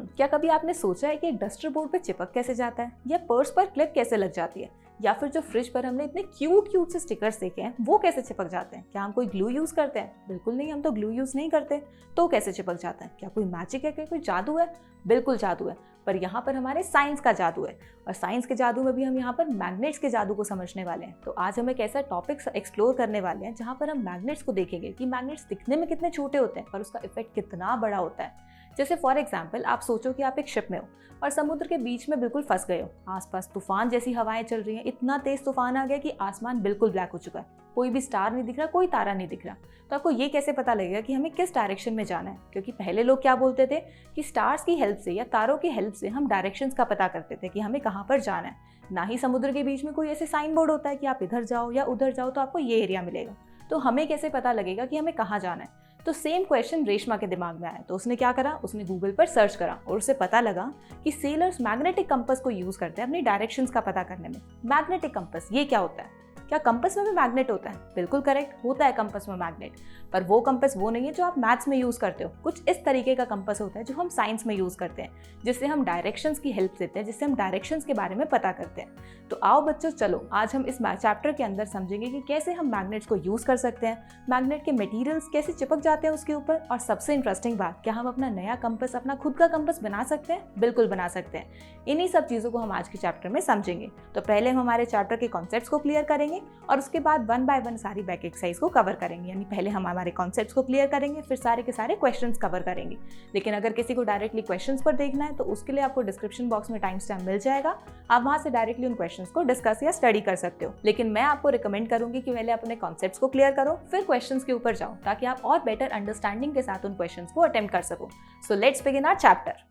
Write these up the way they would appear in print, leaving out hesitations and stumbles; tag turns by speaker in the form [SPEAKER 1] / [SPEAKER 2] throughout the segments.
[SPEAKER 1] क्या कभी आपने सोचा है कि डस्टर बोर्ड पे चिपक कैसे जाता है, या पर्स पर क्लिप कैसे लग जाती है, या फिर जो फ्रिज पर हमने इतने क्यूट से स्टिकर्स देखे हैं वो कैसे चिपक जाते हैं? क्या हम कोई ग्लू यूज करते हैं? बिल्कुल नहीं, हम तो ग्लू यूज नहीं करते। तो कैसे चिपक जाता है? क्या कोई मैजिक है, क्या कोई जादू है? बिल्कुल जादू है, पर यहाँ पर हमारे साइंस का जादू है। और साइंस के जादू में भी हम यहाँ पर मैग्नेट्स के जादू को समझने वाले हैं। तो आज हम एक ऐसा टॉपिक एक्सप्लोर करने वाले हैं जहाँ पर हम मैग्नेट्स को देखेंगे कि मैग्नेट्स दिखने में कितने छोटे होते हैं पर उसका इफेक्ट कितना बड़ा होता है। जैसे फॉर एग्जाम्पल आप सोचो कि आप एक शिप में हो और समुद्र के बीच में बिल्कुल फंस गए हो। आसपास तूफान जैसी हवाएं चल रही हैं, इतना तेज तूफान आ गया कि आसमान बिल्कुल ब्लैक हो चुका है, कोई भी स्टार नहीं दिख रहा, कोई तारा नहीं दिख रहा। तो आपको ये कैसे पता लगेगा कि हमें किस डायरेक्शन में जाना है? क्योंकि पहले लोग क्या बोलते थे कि स्टार्स की हेल्प से या तारों की हेल्प से हम डायरेक्शंस का पता करते थे कि हमें कहाँ पर जाना है। ना ही समुद्र के बीच में कोई ऐसे साइन बोर्ड होता है कि आप इधर जाओ या उधर जाओ तो आपको ये एरिया मिलेगा। तो हमें कैसे पता लगेगा कि हमें कहाँ जाना है? तो सेम क्वेश्चन रेशमा के दिमाग में आया। तो उसने क्या करा, उसने गूगल पर सर्च करा और उसे पता लगा कि सेलर्स मैग्नेटिक कंपास को यूज करते हैं अपनी डायरेक्शंस का पता करने में। मैग्नेटिक कंपास ये क्या होता है? क्या कंपास में भी मैग्नेट होता है? बिल्कुल करेक्ट, होता है कंपास में मैग्नेट, पर वो कंपास वो नहीं है जो आप मैथ्स में यूज करते हो। कुछ इस तरीके का कंपास होता है जो हम साइंस में यूज करते हैं, जिससे हम डायरेक्शंस की हेल्प लेते हैं, जिससे हम डायरेक्शंस के बारे में पता करते हैं। तो आओ बच्चों, चलो आज हम इस चैप्टर के अंदर समझेंगे कि कैसे हम मैग्नेट्स को यूज कर सकते हैं, मैग्नेट के मटेरियल्स कैसे चिपक जाते हैं उसके ऊपर, और सबसे इंटरेस्टिंग बात, क्या हम अपना नया कंपास, अपना खुद का कंपास बना सकते हैं? बिल्कुल बना सकते हैं। इन्हीं सब चीजों को हम आज के चैप्टर में समझेंगे। तो पहले हम हमारे चैप्टर के कॉन्सेप्ट्स को क्लियर करेंगे और उसके बाद वन बाय वन सारी बैक एक्सरसाइज को कवर करेंगे। यानी पहले हम हमारे कॉन्सेप्ट्स को क्लियर करेंगे, फिर सारे के सारे क्वेश्चंस कवर करेंगे। लेकिन अगर किसी को डायरेक्टली क्वेश्चंस पर देखना है तो उसके लिए आपको डिस्क्रिप्शन बॉक्स में टाइम स्टैम्प मिल जाएगा, आप वहां से डायरेक्टली उन क्वेश्चंस को डिस्कस या स्टडी कर सकते हो। लेकिन मैं आपको रिकमेंड करूंगी कि पहले अपने कॉन्सेप्ट्स को क्लियर करो, फिर क्वेश्चंस के ऊपर जाओ, ताकि आप और बेटर अंडरस्टैंडिंग के साथ उन क्वेश्चंस को अटेम्प्ट कर सको। So let's begin our chapter.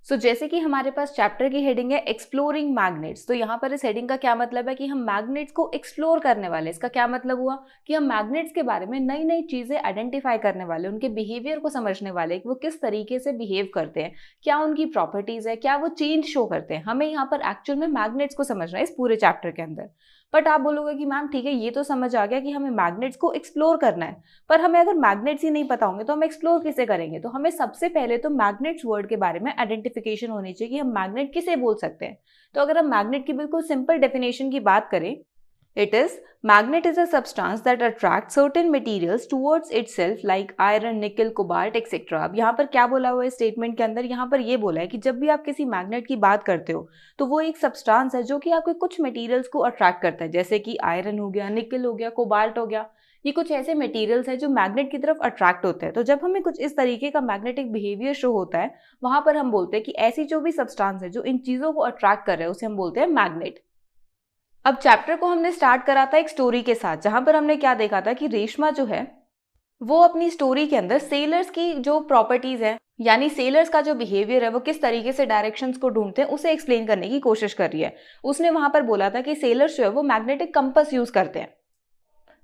[SPEAKER 1] जैसे कि हमारे पास चैप्टर की हेडिंग है एक्सप्लोरिंग मैग्नेट्स। तो यहाँ पर इस हेडिंग का क्या मतलब है कि हम मैग्नेट्स को एक्सप्लोर करने वाले। इसका क्या मतलब हुआ कि हम मैग्नेट्स के बारे में नई नई चीजें आइडेंटिफाई करने वाले, उनके बिहेवियर को समझने वाले कि वो किस तरीके से बिहेव करते हैं, क्या उनकी प्रॉपर्टीज है, क्या वो चेंज शो करते हैं। हमें यहाँ पर एक्चुअल में मैग्नेट्स को समझना है इस पूरे चैप्टर के अंदर। बट आप बोलोगे कि मैम ठीक है, ये तो समझ आ गया कि हमें मैग्नेट्स को एक्सप्लोर करना है, पर हमें अगर मैग्नेट्स ही नहीं पता होंगे तो हम एक्सप्लोर किसे करेंगे? तो हमें सबसे पहले तो मैग्नेट्स वर्ड के बारे में आइडेंटिफिकेशन होनी चाहिए कि हम मैग्नेट किसे बोल सकते हैं। तो अगर हम मैग्नेट की बिल्कुल सिंपल डेफिनेशन की बात करें, It is magnet is a substance that attracts certain materials towards itself like iron, nickel, cobalt, etc. अब यहाँ पर क्या बोला हुआ है स्टेटमेंट के अंदर? यहाँ पर ये बोला है कि जब भी आप किसी मैग्नेट की बात करते हो तो वो एक सब्सटेंस है जो कि आपके कुछ मटेरियल्स को अट्रैक्ट करता है, जैसे कि आयरन हो गया, निकल हो गया, कोबाल्ट हो गया। ये कुछ ऐसे मटेरियल्स हैं जो मैग्नेट की तरफ अट्रैक्ट होते हैं। तो जब हमें कुछ इस तरीके का मैग्नेटिक बिहेवियर शो होता है, वहां पर हम बोलते हैं कि ऐसी जो भी सब्सटेंस है जो इन चीजों को अट्रैक्ट कर रहे हैं उसे हम बोलते हैं मैग्नेट। अब चैप्टर को हमने स्टार्ट करा था एक स्टोरी के साथ, जहां पर हमने क्या देखा था कि रेशमा जो है वो अपनी स्टोरी के अंदर सेलर्स की जो प्रॉपर्टीज है, यानी सेलर्स का जो बिहेवियर है, वो किस तरीके से डायरेक्शंस को ढूंढते हैं, उसे एक्सप्लेन करने की कोशिश कर रही है। उसने वहां पर बोला था कि सेलर्स जो है वो मैग्नेटिक कंपास यूज करते हैं।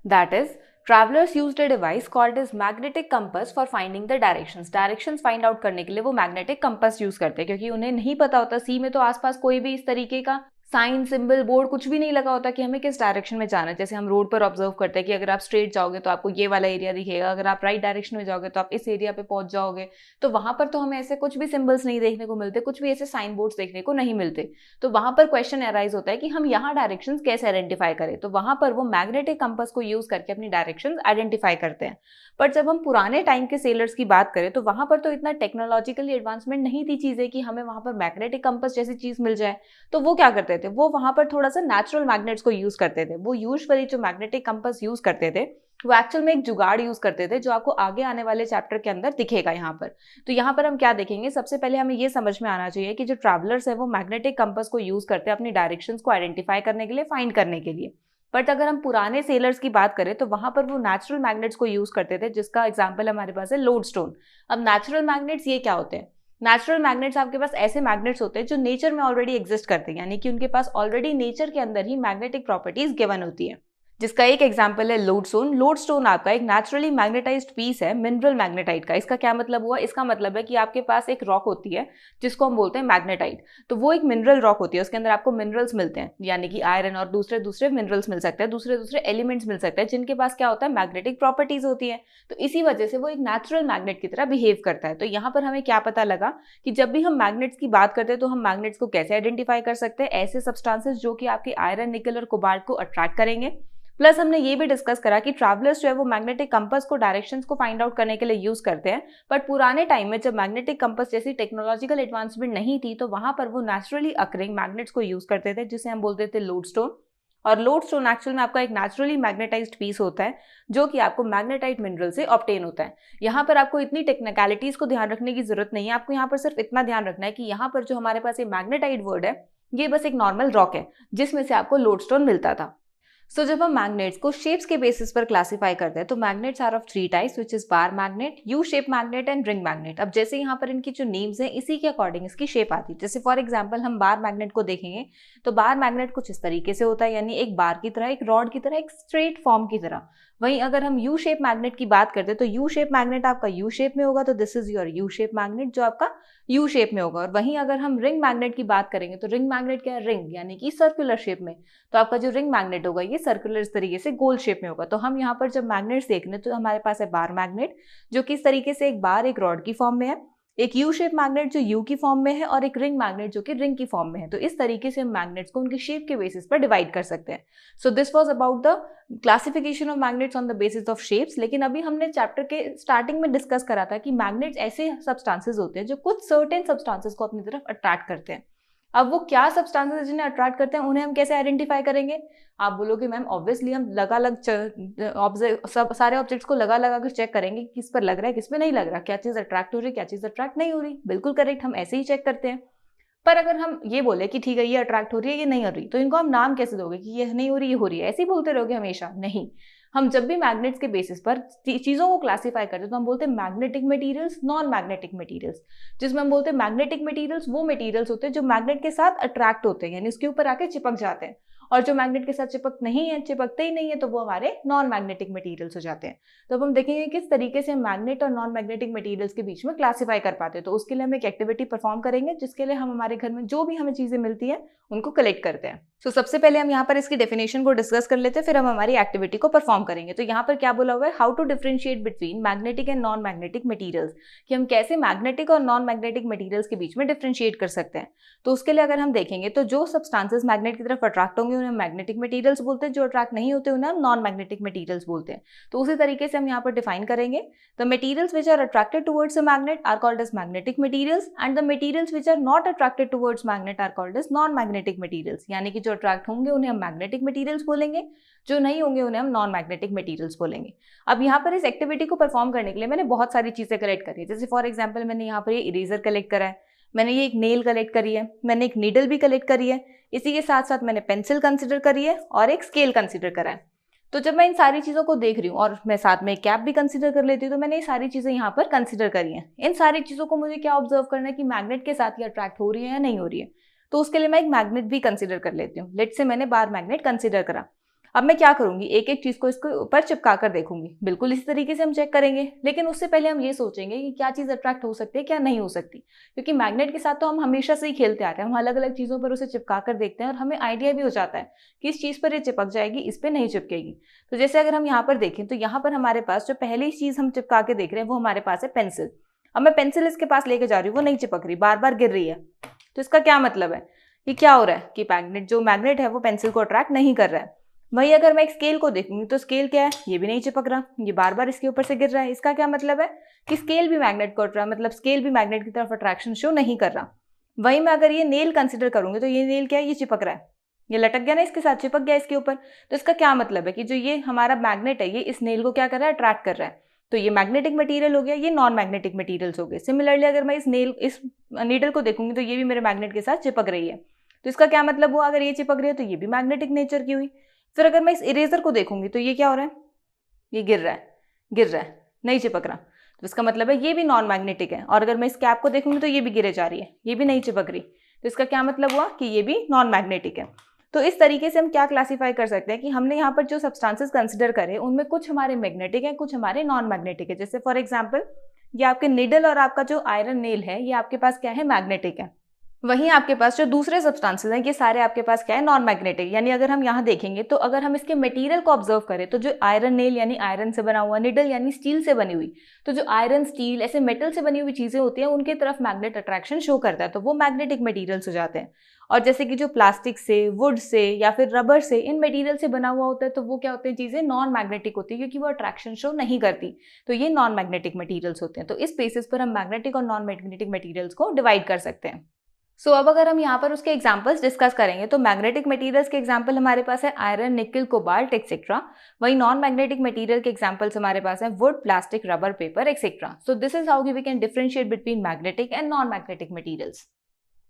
[SPEAKER 1] That is travellers used a device called as magnetic compass for finding the directions. Directions find out करने के लिए वो मैग्नेटिक कंपास यूज करते हैं, क्योंकि उन्हें नहीं पता होता, सी में तो आसपास कोई भी इस तरीके का साइन, सिंबल, बोर्ड कुछ भी नहीं लगा होता कि हमें किस डायरेक्शन में जाना है। जैसे हम रोड पर ऑब्जर्व करते हैं कि अगर आप स्ट्रेट जाओगे तो आपको ये वाला एरिया दिखेगा, अगर आप राइट डायरेक्शन में जाओगे तो आप इस एरिया पे पहुंच जाओगे। तो वहां पर तो हमें ऐसे कुछ भी सिंबल्स नहीं देखने को मिलते, कुछ भी ऐसे साइन बोर्ड्स देखने को नहीं मिलते। तो वहां पर क्वेश्चन अराइज होता है कि हम यहाँ डायरेक्शंस कैसे आइडेंटिफाई करें। तो वहां पर वो मैग्नेटिक कंपास को यूज करके अपनी डायरेक्शंस आइडेंटिफाई करते हैं। पर जब हम पुराने टाइम के सेलर्स की बात करें तो वहां पर तो इतना टेक्नोलॉजिकली एडवांसमेंट नहीं थी चीजें कि हमें वहां पर मैग्नेटिक कंपास जैसी चीज मिल जाए। तो वो क्या करते थे, वो वहां पर थोड़ा सा नेचुरल मैग्नेट्स को यूज करते थे। वो यूजुअली जो मैग्नेटिक कंपास यूज करते थे वो एक्चुअल में एक जुगाड़ यूज करते थे, जो आपको आगे आने वाले चैप्टर के अंदर दिखेगा यहाँ पर। तो यहाँ पर हम क्या देखेंगे, सबसे पहले हमें ये समझ में आना चाहिए कि जो ट्रैवलर्स है वो मैग्नेटिक कंपास को यूज करते हैं अपनी डायरेक्शंस को आइडेंटिफाई करने के लिए, फाइंड करने के लिए। बट अगर हम पुराने सेलर्स की बात करें तो वहां पर वो नेचुरल मैग्नेट्स को यूज करते थे, जिसका एग्जांपल हमारे पास है लोडस्टोन। अब नेचुरल मैग्नेट्स ये क्या होते हैं? नेचुरल मैग्नेट्स आपके पास ऐसे मैग्नेट्स होते हैं जो नेचर में ऑलरेडी एग्जिस्ट करते हैं, यानी कि उनके पास ऑलरेडी नेचर के अंदर ही मैग्नेटिक प्रॉपर्टीज गिवन होती है। जिसका एक एग्जाम्पल है लोडस्टोन। लोडस्टोन आपका एक नेचुरली मैग्नेटाइज्ड पीस है मिनरल मैग्नेटाइट का। इसका क्या मतलब हुआ? इसका मतलब है कि आपके पास एक रॉक होती है जिसको हम बोलते हैं मैग्नेटाइट, तो वो एक मिनरल रॉक होती है, उसके अंदर आपको मिनरल्स मिलते हैं, यानी कि आयरन और दूसरे दूसरे मिनरल्स मिल सकते हैं, दूसरे दूसरे एलिमेंट्स मिल सकते हैं जिनके पास क्या होता है, मैग्नेटिक प्रॉपर्टीज होती है। तो इसी वजह से वो एक नेचुरल मैग्नेट की तरह बिहेव करता है। तो यहाँ पर हमें क्या पता लगा कि जब भी हम मैग्नेट्स की बात करते हैं तो हम मैग्नेट्स को कैसे आइडेंटिफाई कर सकते हैं, ऐसे सब्सटेंसेस जो कि आपके आयरन, निकल और कोबाल्ट को अट्रैक्ट करेंगे। प्लस हमने ये भी डिस्कस करा कि ट्रैवलर्स जो है वो मैग्नेटिक कंपास को डायरेक्शंस को फाइंड आउट करने के लिए यूज करते हैं, बट पुराने टाइम में जब मैग्नेटिक कंपास जैसी टेक्नोलॉजिकल एडवांसमेंट नहीं थी तो वहां पर वो नेचुरली अकरिंग मैग्नेट्स को यूज करते थे, जिसे हम बोलते थे लोडस्टोन। और लोडस्टोन एक्चुअल में आपका एक नेचुरली मैग्नेटाइज्ड पीस होता है जो कि आपको मैग्नेटाइट मिनरल से ऑब्टेन होता है। यहाँ पर आपको इतनी टेक्निकलिटीज को ध्यान रखने की जरूरत नहीं है, आपको यहाँ पर सिर्फ इतना ध्यान रखना है कि यहाँ पर जो हमारे पास ये मैग्नेटाइट वर्ड है ये बस एक नॉर्मल रॉक है जिसमें से आपको लोडस्टोन मिलता था। सो जब हम मैग्नेट्स को शेप्स के बेसिस पर क्लासिफाई करते हैं तो magnets are of 3 types, which is bar magnet, U shape magnet and ring magnet. अब जैसे यहाँ पर इनकी जो नेम्स हैं इसी के अकॉर्डिंग इसकी शेप आती है। जैसे फॉर एग्जांपल हम बार मैग्नेट को देखेंगे तो बार मैग्नेट कुछ इस तरीके से होता है, यानी एक बार की तरह, एक रॉड की तरह, एक स्ट्रेट फॉर्म की तरह। वहीं अगर हम यू शेप मैग्नेट की बात करते हैं तो यू शेप मैग्नेट आपका यू शेप में होगा, तो this is your you shape magnet जो आपका यू शेप में होगा। और वहीं अगर हम रिंग मैग्नेट की बात करेंगे तो रिंग मैग्नेट क्या है, रिंग यानी कि सर्कुलर शेप में, तो आपका जो रिंग मैग्नेट होगा ये सर्कुलर इस तरीके से गोल शेप में होगा। तो हम यहाँ पर जब मैग्नेट्स देख रहे हैं तो हमारे पास है बार मैग्नेट जो कि इस तरीके से एक बार एक रॉड की फॉर्म में है, एक यू शेप मैग्नेट जो यू की फॉर्म में है, और एक रिंग मैग्नेट जो कि रिंग की फॉर्म में है। तो इस तरीके से हम मैग्नेट्स को उनकी शेप के बेसिस पर डिवाइड कर सकते हैं। So this was about the classification of magnets on the basis of shapes. लेकिन अभी हमने चैप्टर के स्टार्टिंग में डिस्कस करा था कि मैग्नेट्स ऐसे सब्सटेंसेस होते हैं जो कुछ सर्टेन सब्सटेंसेस को अपनी तरफ अट्रैक्ट करते हैं। अब वो क्या सब्सटेंसेस जिन्हें अट्रैक्ट करते हैं उन्हें हम कैसे आइडेंटिफाई करेंगे? आप बोलोगे मैम ऑब्वियसली हम लगा लग सारे ऑब्जेक्ट्स को लगा लगा कर चेक करेंगे किस पर लग रहा है किस पे नहीं लग रहा, क्या चीज अट्रैक्ट हो रही है क्या चीज अट्रैक्ट नहीं हो रही। बिल्कुल करेक्ट, हम ऐसे ही चेक करते हैं। पर अगर हम ये बोले कि ठीक है ये अट्रैक्ट हो रही है ये नहीं हो रही, तो इनको हम नाम कैसे दोगे कि ये नहीं हो रही ये हो रही है? ऐसे ही बोलते रहोगे हमेशा? नहीं, हम जब भी मैग्नेट्स के बेसिस पर चीजों को क्लासिफाई करते हैं तो हम बोलते हैं magnetic materials, non magnetic materials. जिसमें हम बोलते हैं मैग्नेटिक मटेरियल्स वो मटेरियल्स होते हैं जो मैग्नेट के साथ अट्रैक्ट होते हैं, यानी उसके ऊपर आके चिपक जाते हैं। और जो मैग्नेट के साथ चिपकते ही नहीं है तो वो हमारे नॉन मैग्नेटिक मटेरियल्स हो जाते हैं। तो अब हम देखेंगे किस तरीके से मैग्नेट और नॉन मैग्नेटिक मटेरियल्स के बीच में क्लासिफाई कर पाते हैं। तो उसके लिए हम एक एक्टिविटी परफॉर्म करेंगे जिसके लिए हम हमारे घर में जो भी हमें चीजें मिलती हैं उनको कलेक्ट करते हैं। तो सबसे पहले हम यहाँ पर इसकी डेफिनेशन को डिस्कस कर लेते हैं, फिर हम हमारी एक्टिविटी को परफॉर्म करेंगे। तो यहाँ पर क्या बोला हुआ है, how to differentiate between magnetic and non magnetic materials, कि हम कैसे मैग्नेटिक और नॉन मैग्नेटिक मटेरियल्स के बीच में डिफरेंशिएट कर सकते हैं। तो उसके लिए अगर हम देखेंगे तो जो सब्सटेंसेस मैग्नेट की तरफ अट्रैक्ट होंगे उन्हें मैग्नेटिक मटेरियल्स बोलते हैं, जो अट्रैक्ट नहीं होते उन्हें हम नॉन मैग्नेटिक मटेरियल्स बोलते हैं। तो उसी तरीके से हम यहाँ पर डिफाइन करेंगे, the materials which are attracted towards a magnet are called as magnetic materials and the materials which are not attracted towards magnet are called as non magnetic materials. यानी कि जो अट्रैक्ट होंगे उन्हें हम मैग्नेटिक मटेरियल्स बोलेंगे, जो नहीं होंगे उन्हें हम नॉन मैग्नेटिक मटेरियल्स बोलेंगे। अब यहाँ पर इस एक्टिविटी को परफॉर्म करने के लिए मैंने बहुत सारी चीजें कलेक्ट करी है। जैसे फॉर एग्जांपल मैंने यहाँ पर ये इरेजर कलेक्ट करा है, मैंने ये एक नेल कलेक्ट करी है, मैंने एक नीडल भी कलेक्ट करी है, इसी के साथ साथ मैंने पेंसिल कंसिडर करी है और एक स्केल कंसिडर करा है। तो जब मैं इन सारी चीज़ों को देख रही हूँ और मैं साथ में कैप भी कंसिडर कर लेती हूँ, तो मैंने ये सारी चीज़ें यहाँ पर कंसिडर करी हैं। इन सारी चीज़ों को मुझे क्या ऑब्जर्व करना है कि मैग्नेट के साथ ये अट्रैक्ट हो रही है या नहीं हो रही है। तो उसके लिए मैं एक मैग्नेट भी कंसिडर कर लेती हूँ। लेट से मैंने बार मैग्नेट कंसिडर करा। अब मैं क्या करूंगी, एक एक चीज को इसके ऊपर चिपका कर देखूंगी। बिल्कुल इसी तरीके से हम चेक करेंगे, लेकिन उससे पहले हम ये सोचेंगे कि क्या चीज अट्रैक्ट हो सकती है क्या नहीं हो सकती। क्योंकि मैग्नेट के साथ तो हम हमेशा से ही खेलते आ रहे हैं, हम अलग अलग चीजों पर उसे चिपका कर देखते हैं और हमें आइडिया भी हो जाता है कि इस चीज पर ये चिपक जाएगी, इस पर नहीं चिपकेगी। तो जैसे अगर हम यहाँ पर देखें तो यहाँ पर हमारे पास जो पहली चीज हम चिपका के देख रहे हैं वो हमारे पास है पेंसिल। अब मैं पेंसिल इसके पास लेके जा रही हूँ, वो नहीं चिपक रही, बार बार गिर रही है। तो इसका क्या मतलब है, ये क्या हो रहा है कि मैग्नेट है वो पेंसिल को अट्रैक्ट नहीं कर रहा है। वही अगर मैं एक स्केल को देखूंगी तो स्केल क्या है, ये भी नहीं चिपक रहा, ये बार बार इसके ऊपर से गिर रहा है। इसका क्या मतलब है कि स्केल भी मैग्नेट को अट्रैक्ट, मतलब स्केल भी मैग्नेट की तरफ अट्रैक्शन शो नहीं कर रहा। वही मैं अगर ये नेल कंसिडर करूंगी तो ये नेल क्या है, ये चिपक रहा है, ये लटक गया ना, इसके साथ चिपक गया इसके ऊपर। तो इसका क्या मतलब है कि जो ये हमारा मैग्नेट है ये इस नेल को क्या कर रहा है, अट्रैक्ट कर रहा है। तो ये मैग्नेटिक मटेरियल हो गया, ये नॉन मैग्नेटिक मटेरियल्स हो गए। सिमिलरली अगर मैं इस नीडल को देखूंगी तो ये भी मेरे मैग्नेट के साथ चिपक रही है। तो इसका क्या मतलब हुआ, अगर ये चिपक रही है तो ये भी मैग्नेटिक नेचर की हुई। फिर अगर मैं इस इरेजर को देखूंगी तो ये क्या हो रहा है, ये गिर रहा है, नहीं चिपक रहा। तो इसका मतलब है ये भी नॉन मैग्नेटिक है। और अगर मैं इस कैप को देखूंगी तो ये भी गिरे जा रही है, ये भी नहीं चिपक रही। तो इसका क्या मतलब हुआ कि ये भी नॉन मैग्नेटिक है। तो इस तरीके से हम क्या क्लासीफाई कर सकते हैं कि हमने यहाँ पर जो सब्सटेंसेस कंसिडर करे उनमें कुछ हमारे मैग्नेटिक हैं, कुछ हमारे नॉन मैग्नेटिक है। जैसे फॉर एग्जांपल ये आपके निडल और आपका जो आयरन नेल है ये आपके पास क्या है, मैग्नेटिक है। वहीं आपके पास जो दूसरे सब्सटेंसेस हैं ये सारे आपके पास क्या है, नॉन मैग्नेटिक। यानी अगर हम यहाँ देखेंगे तो अगर हम इसके मटेरियल को ऑब्जर्व करें तो जो आयरन नेल यानी आयरन से बना हुआ, निडल यानी स्टील से बनी हुई, तो जो आयरन, स्टील ऐसे मेटल से बनी हुई चीजें होती हैं उनके तरफ मैग्नेट अट्रैक्शन शो करता है, तो वो मैग्नेटिक मटेरियल्स हो जाते हैं। और जैसे कि जो प्लास्टिक से, वुड से या फिर रबर से, इन मटेरियल से बना हुआ होता है तो वो क्या होते हैं, चीजें नॉन मैग्नेटिक होती है क्योंकि वो अट्रैक्शन शो नहीं करती, तो ये नॉन मैग्नेटिक मटेरियल्स होते हैं। तो इस बेसिस पर हम मैग्नेटिक और नॉन मैग्नेटिक मटेरियल्स को डिवाइड कर सकते हैं। सो अब अगर हम यहाँ पर उसके एग्जांपल्स डिस्कस करेंगे तो मैग्नेटिक मटेरियल्स के एग्जांपल हमारे पास है आयरन, निकल, कोबाल्ट एक्सेट्रा। वही नॉन मैग्नेटिक मटेरियल के एग्जांपल्स हमारे पास है wood, plastic, rubber, paper etcetera. So this is how we can differentiate between magnetic and non magnetic materials.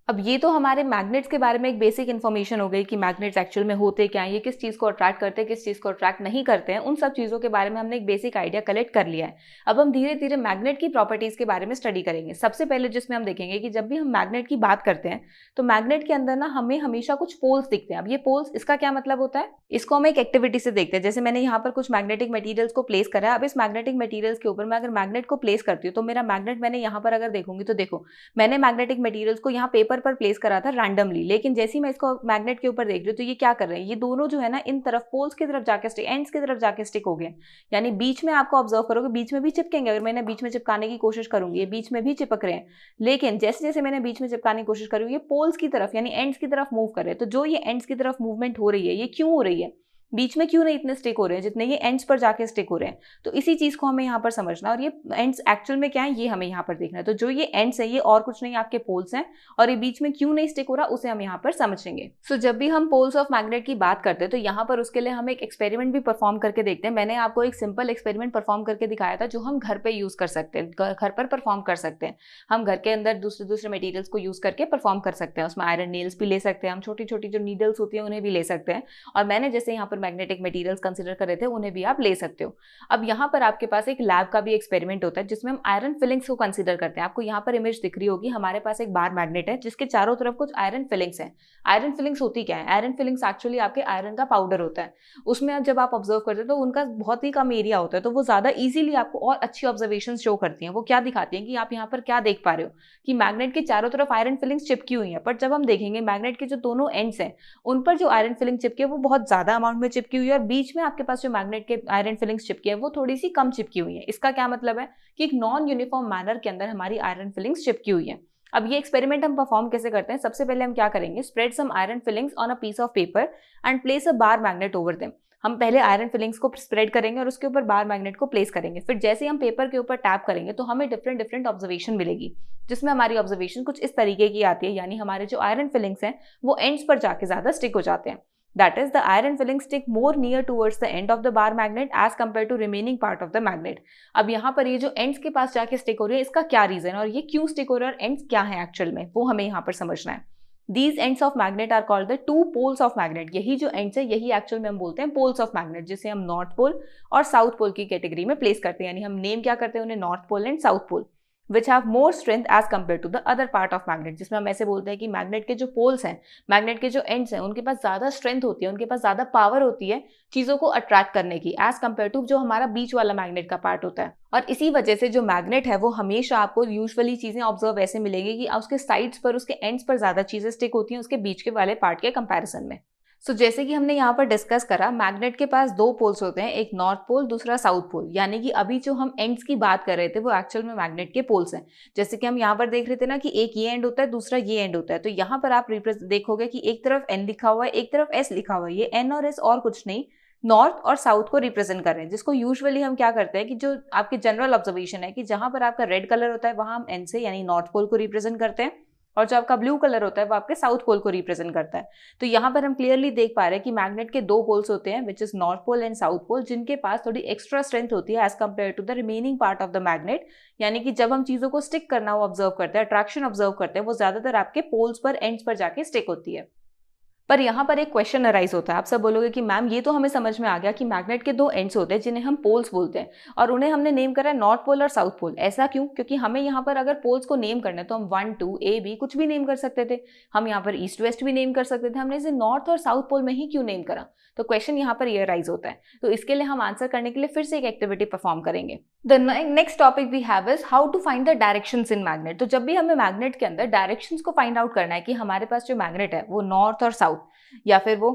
[SPEAKER 1] अब ये तो हमारे मैग्नेट्स के बारे में एक बेसिक इन्फॉर्मेशन हो गई कि मैग्नेट्स एक्चुअल में होते क्या हैं, ये किस चीज़ को अट्रैक्ट करते हैं, किस चीज़ को अट्रैक्ट नहीं करते हैं, उन सब चीज़ों के बारे में हमने एक बेसिक आइडिया कलेक्ट कर लिया है। अब हम धीरे धीरे मैग्नेट की प्रॉपर्टीज़ के बारे में स्टडी करेंगे। सबसे पहले जिसमें हम देखेंगे कि जब भी हम मैग्नेट की बात करते हैं तो मैग्नेट के अंदर ना हमें हमेशा कुछ पोल्स दिखते हैं। अब ये पोल्स, इसका क्या मतलब होता है, इसको हम एक एक्टिविटी से देखते हैं। जैसे मैंने यहाँ पर कुछ मैग्नेटिक मटीरियल्स को प्लेस करा है। अब इस मैग्नेटिक मटीरियल्स के ऊपर मैं अगर मैग्नेट को प्लेस करती हूँ तो मेरा मैग्नेट, मैंने यहाँ पर अगर देखूंगी तो देखो मैंने मैग्नेटिक मटीरियल्स को यहाँ पेपर पर प्लेस करा था रैंडमली, लेकिन जैसे ही मैं इसको मैग्नेट के ऊपर देख रही हूँ तो ये क्या कर रहे हैं, ये दोनों जो है ना इन तरफ पोल्स की तरफ जाके स्टिक, एंड्स की तरफ जाके स्टिक हो गए। यानी बीच में आपको ऑब्जर्व करोगे बीच में भी चिपकेंगे। अगर मैंने बीच में चिपकाने की कोशिश करूंगी ये बीच में भी चिपक रहे हैं, लेकिन जैसे जैसे मैंने बीच में चिपकाने की कोशिश करूंगी ये पोल्स की तरफ यानी एंड्स की तरफ मूव कर रहे हैं। तो जो ये एंड्स की तरफ मूवमेंट हो रही है ये क्यों हो रही है, बीच में क्यों नहीं इतने स्टिक हो रहे हैं जितने ये एंड्स पर जाके स्टिक हो रहे हैं। तो इसी चीज को हमें यहाँ पर समझना, और ये एंड्स एक्चुअल में क्या है ये हमें यहाँ पर देखना है। तो जो ये एंड्स है ये और कुछ नहीं आपके पोल्स हैं, और ये बीच में क्यों नहीं स्टिक हो रहा उसे हम यहाँ पर समझेंगे। सो जब भी हम पोल्स ऑफ मैग्नेट की बात करते हैं तो यहाँ पर उसके लिए हम एक एक्सपेरिमेंट भी परफॉर्म करके देखते हैं। मैंने आपको एक सिंपल एक्सपेरिमेंट परफॉर्म करके दिखाया था जो हम घर पे यूज कर सकते हैं, घर पर परफॉर्म कर सकते हैं। हम घर के अंदर दूसरे दूसरे मटेरियल्स को यूज करके परफॉर्म कर सकते हैं। उसमें आयरन नेल्स भी ले सकते हैं, हम छोटी छोटी जो नीडल्स होती है उन्हें भी ले सकते हैं, और मैंने जैसे यहाँ पर मैग्नेटिक मटेरियल्स कंसीडर कर रहे थे उन्हें भी आप ले सकते हो। अब यहाँ पर आपके पास एक लैब का भी एक्सपेरिमेंट होता है जिसमें हम आयरन फिलिंग्स को कंसीडर करते हैं। आपको यहाँ पर इमेज दिख रही होगी, हमारे पास एक बार मैग्नेट है जिसके चारों तरफ कुछ आयरन फिलिंग्स हैं। आयरन फिलिंग्स होती क्या है, आयरन फिलिंग्स एक्चुअली आपके आयरन का पाउडर होता है। उसमें जब आप ऑब्जर्व करते हो तो उनका बहुत ही कम एरिया होता है, तो वो ज्यादा इजीली आपको और अच्छी ऑब्जर्वेशन शो करती हैं। वो क्या दिखाती हैं कि आप यहाँ पर क्या देख पा रहे हो कि मैग्नेट के चारों तरफ आयरन फिलिंग्स चिपकी हुई है, पर जब हम देखेंगे मैग्नेट के जो दोनों एंड्स हैं उन पर जो आयरन फिलिंग चिपकी है वो बहुत ज्यादा अमाउंट में चिपकी हुई है, और बीच में आपके पास जो मैग्नेट के आयरन फिलिंग्स चिपकी है वो थोड़ी सी कम चिपकी हुई है। इसका क्या मतलब है कि एक नॉन यूनिफॉर्म मैनर के अंदर हमारी आयरन फिलिंग्स चिपकी हुई है। अब ये एक्सपेरिमेंट हम परफॉर्म कैसे करते हैं, सबसे पहले हम क्या करेंगे, spread some iron filings on a piece of paper and place a bar magnet over them. हम पहले आयरन फिलिंग्स को स्प्रेड करेंगे और उसके ऊपर बार मैग्नेट को प्लेस करेंगे। फिर जैसे ही हम पेपर के ऊपर टैप करेंगे तो हमें डिफरेंट डिफरेंट ऑब्जर्वेशन मिलेगी, जिसमें हमारी ऑब्जर्वेशन कुछ इस तरीके की आती है। यानी हमारे जो आयरन फिलिंग्स हैं वो एंड्स पर जाके ज्यादा स्टिक हो जाते हैं। That is, the iron fillings stick more near towards the end of the bar magnet as compared to remaining part of the magnet. अब यहाँ पर ये जो ends के पास जाके स्टिक हो रही है इसका क्या रीजन है और ये क्यों स्टिक हो रहा है और ends क्या है एक्चुअल में, वो हमें यहाँ पर समझना है। These ends of magnet are called the two poles of magnet. यही जो ends है यही एक्चुअल में हम बोलते हैं poles of magnet, जिसे हम नॉर्थ पोल और साउथ पोल की कैटेगरी में प्लेस करते हैं। यानी हम नेम क्या करते हैं उन्हें, north pole and south pole, which have more strength as compared to the other part of magnet. जिसमें हम ऐसे बोलते हैं कि मैग्नेट के जो पोल्स हैं, मैग्नेट के जो एंड्स हैं, उनके पास ज्यादा स्ट्रेंथ होती है, उनके पास ज्यादा पावर होती है चीजों को अट्रैक्ट करने की, एज कंपेयर टू जो हमारा बीच वाला मैग्नेट का पार्ट होता है। और इसी वजह से जो मैग्नेट है वो हमेशा आपको यूजुअली चीजें ऑब्जर्व ऐसे मिलेंगी कि उसके साइड्स पर, उसके एंड्स पर ज्यादा चीजें स्टिक होती हैं उसके बीच के वाले पार्ट के कंपैरिजन में। सो जैसे कि हमने यहाँ पर डिस्कस करा, मैग्नेट के पास दो पोल्स होते हैं, एक नॉर्थ पोल दूसरा साउथ पोल। यानी कि अभी जो हम एंड्स की बात कर रहे थे वो एक्चुअल में मैग्नेट के पोल्स हैं। जैसे कि हम यहाँ पर देख रहे थे ना कि एक ये एंड होता है दूसरा ये एंड होता है, तो यहाँ पर आप देखोगे कि एक तरफ एन लिखा हुआ है एक तरफ एस लिखा हुआ है। ये एन और एस और कुछ नहीं, नॉर्थ और साउथ को रिप्रेजेंट कर रहे हैं, जिसको यूजुअली हम क्या करते हैं कि जो आपकी जनरल ऑब्जर्वेशन है कि जहां पर आपका रेड कलर होता है वहां हम एन से यानी नॉर्थ पोल को रिप्रेजेंट करते हैं, और जो आपका ब्लू कलर होता है वो आपके साउथ पोल को रिप्रेजेंट करता है। तो यहाँ पर हम क्लियरली देख पा रहे हैं कि मैग्नेट के दो पोल्स होते हैं, which is north pole and south pole, जिनके पास थोड़ी एक्स्ट्रा स्ट्रेंथ होती है as compare to the remaining part of the magnet. यानी कि जब हम चीजों को स्टिक करना वो ऑब्जर्व करते हैं, अट्रैक्शन ऑब्जर्व करते हैं, वो ज्यादातर आपके पोल्स पर, एंड्स पर जाके स्टिक होती है। पर यहाँ पर एक क्वेश्चन अराइज होता है। आप सब बोलोगे कि मैम ये तो हमें समझ में आ गया कि मैग्नेट के दो एंड्स होते हैं जिन्हें हम पोल्स बोलते हैं, और उन्हें हमने नेम करा है नॉर्थ पोल और साउथ पोल। ऐसा क्यों? क्योंकि हमें यहाँ पर अगर पोल्स को नेम करना है तो हम 1 2 A B कुछ भी नेम कर सकते थे, हम यहाँ पर ईस्ट वेस्ट भी नेम कर सकते थे, हमने इसे नॉर्थ और साउथ पोल में ही क्यों नेम करा? तो क्वेश्चन यहाँ पर ये अराइज होता है। तो इसके लिए हम आंसर करने के लिए फिर से एक एक्टिविटी परफॉर्म करेंगे। The next topic we have is how to find the directions in magnet. तो जब भी हमें मैग्नेट के अंदर डायरेक्शंस को फाइंड आउट करना है कि हमारे पास जो मैग्नेट है वो नॉर्थ और साउथ, या फिर वो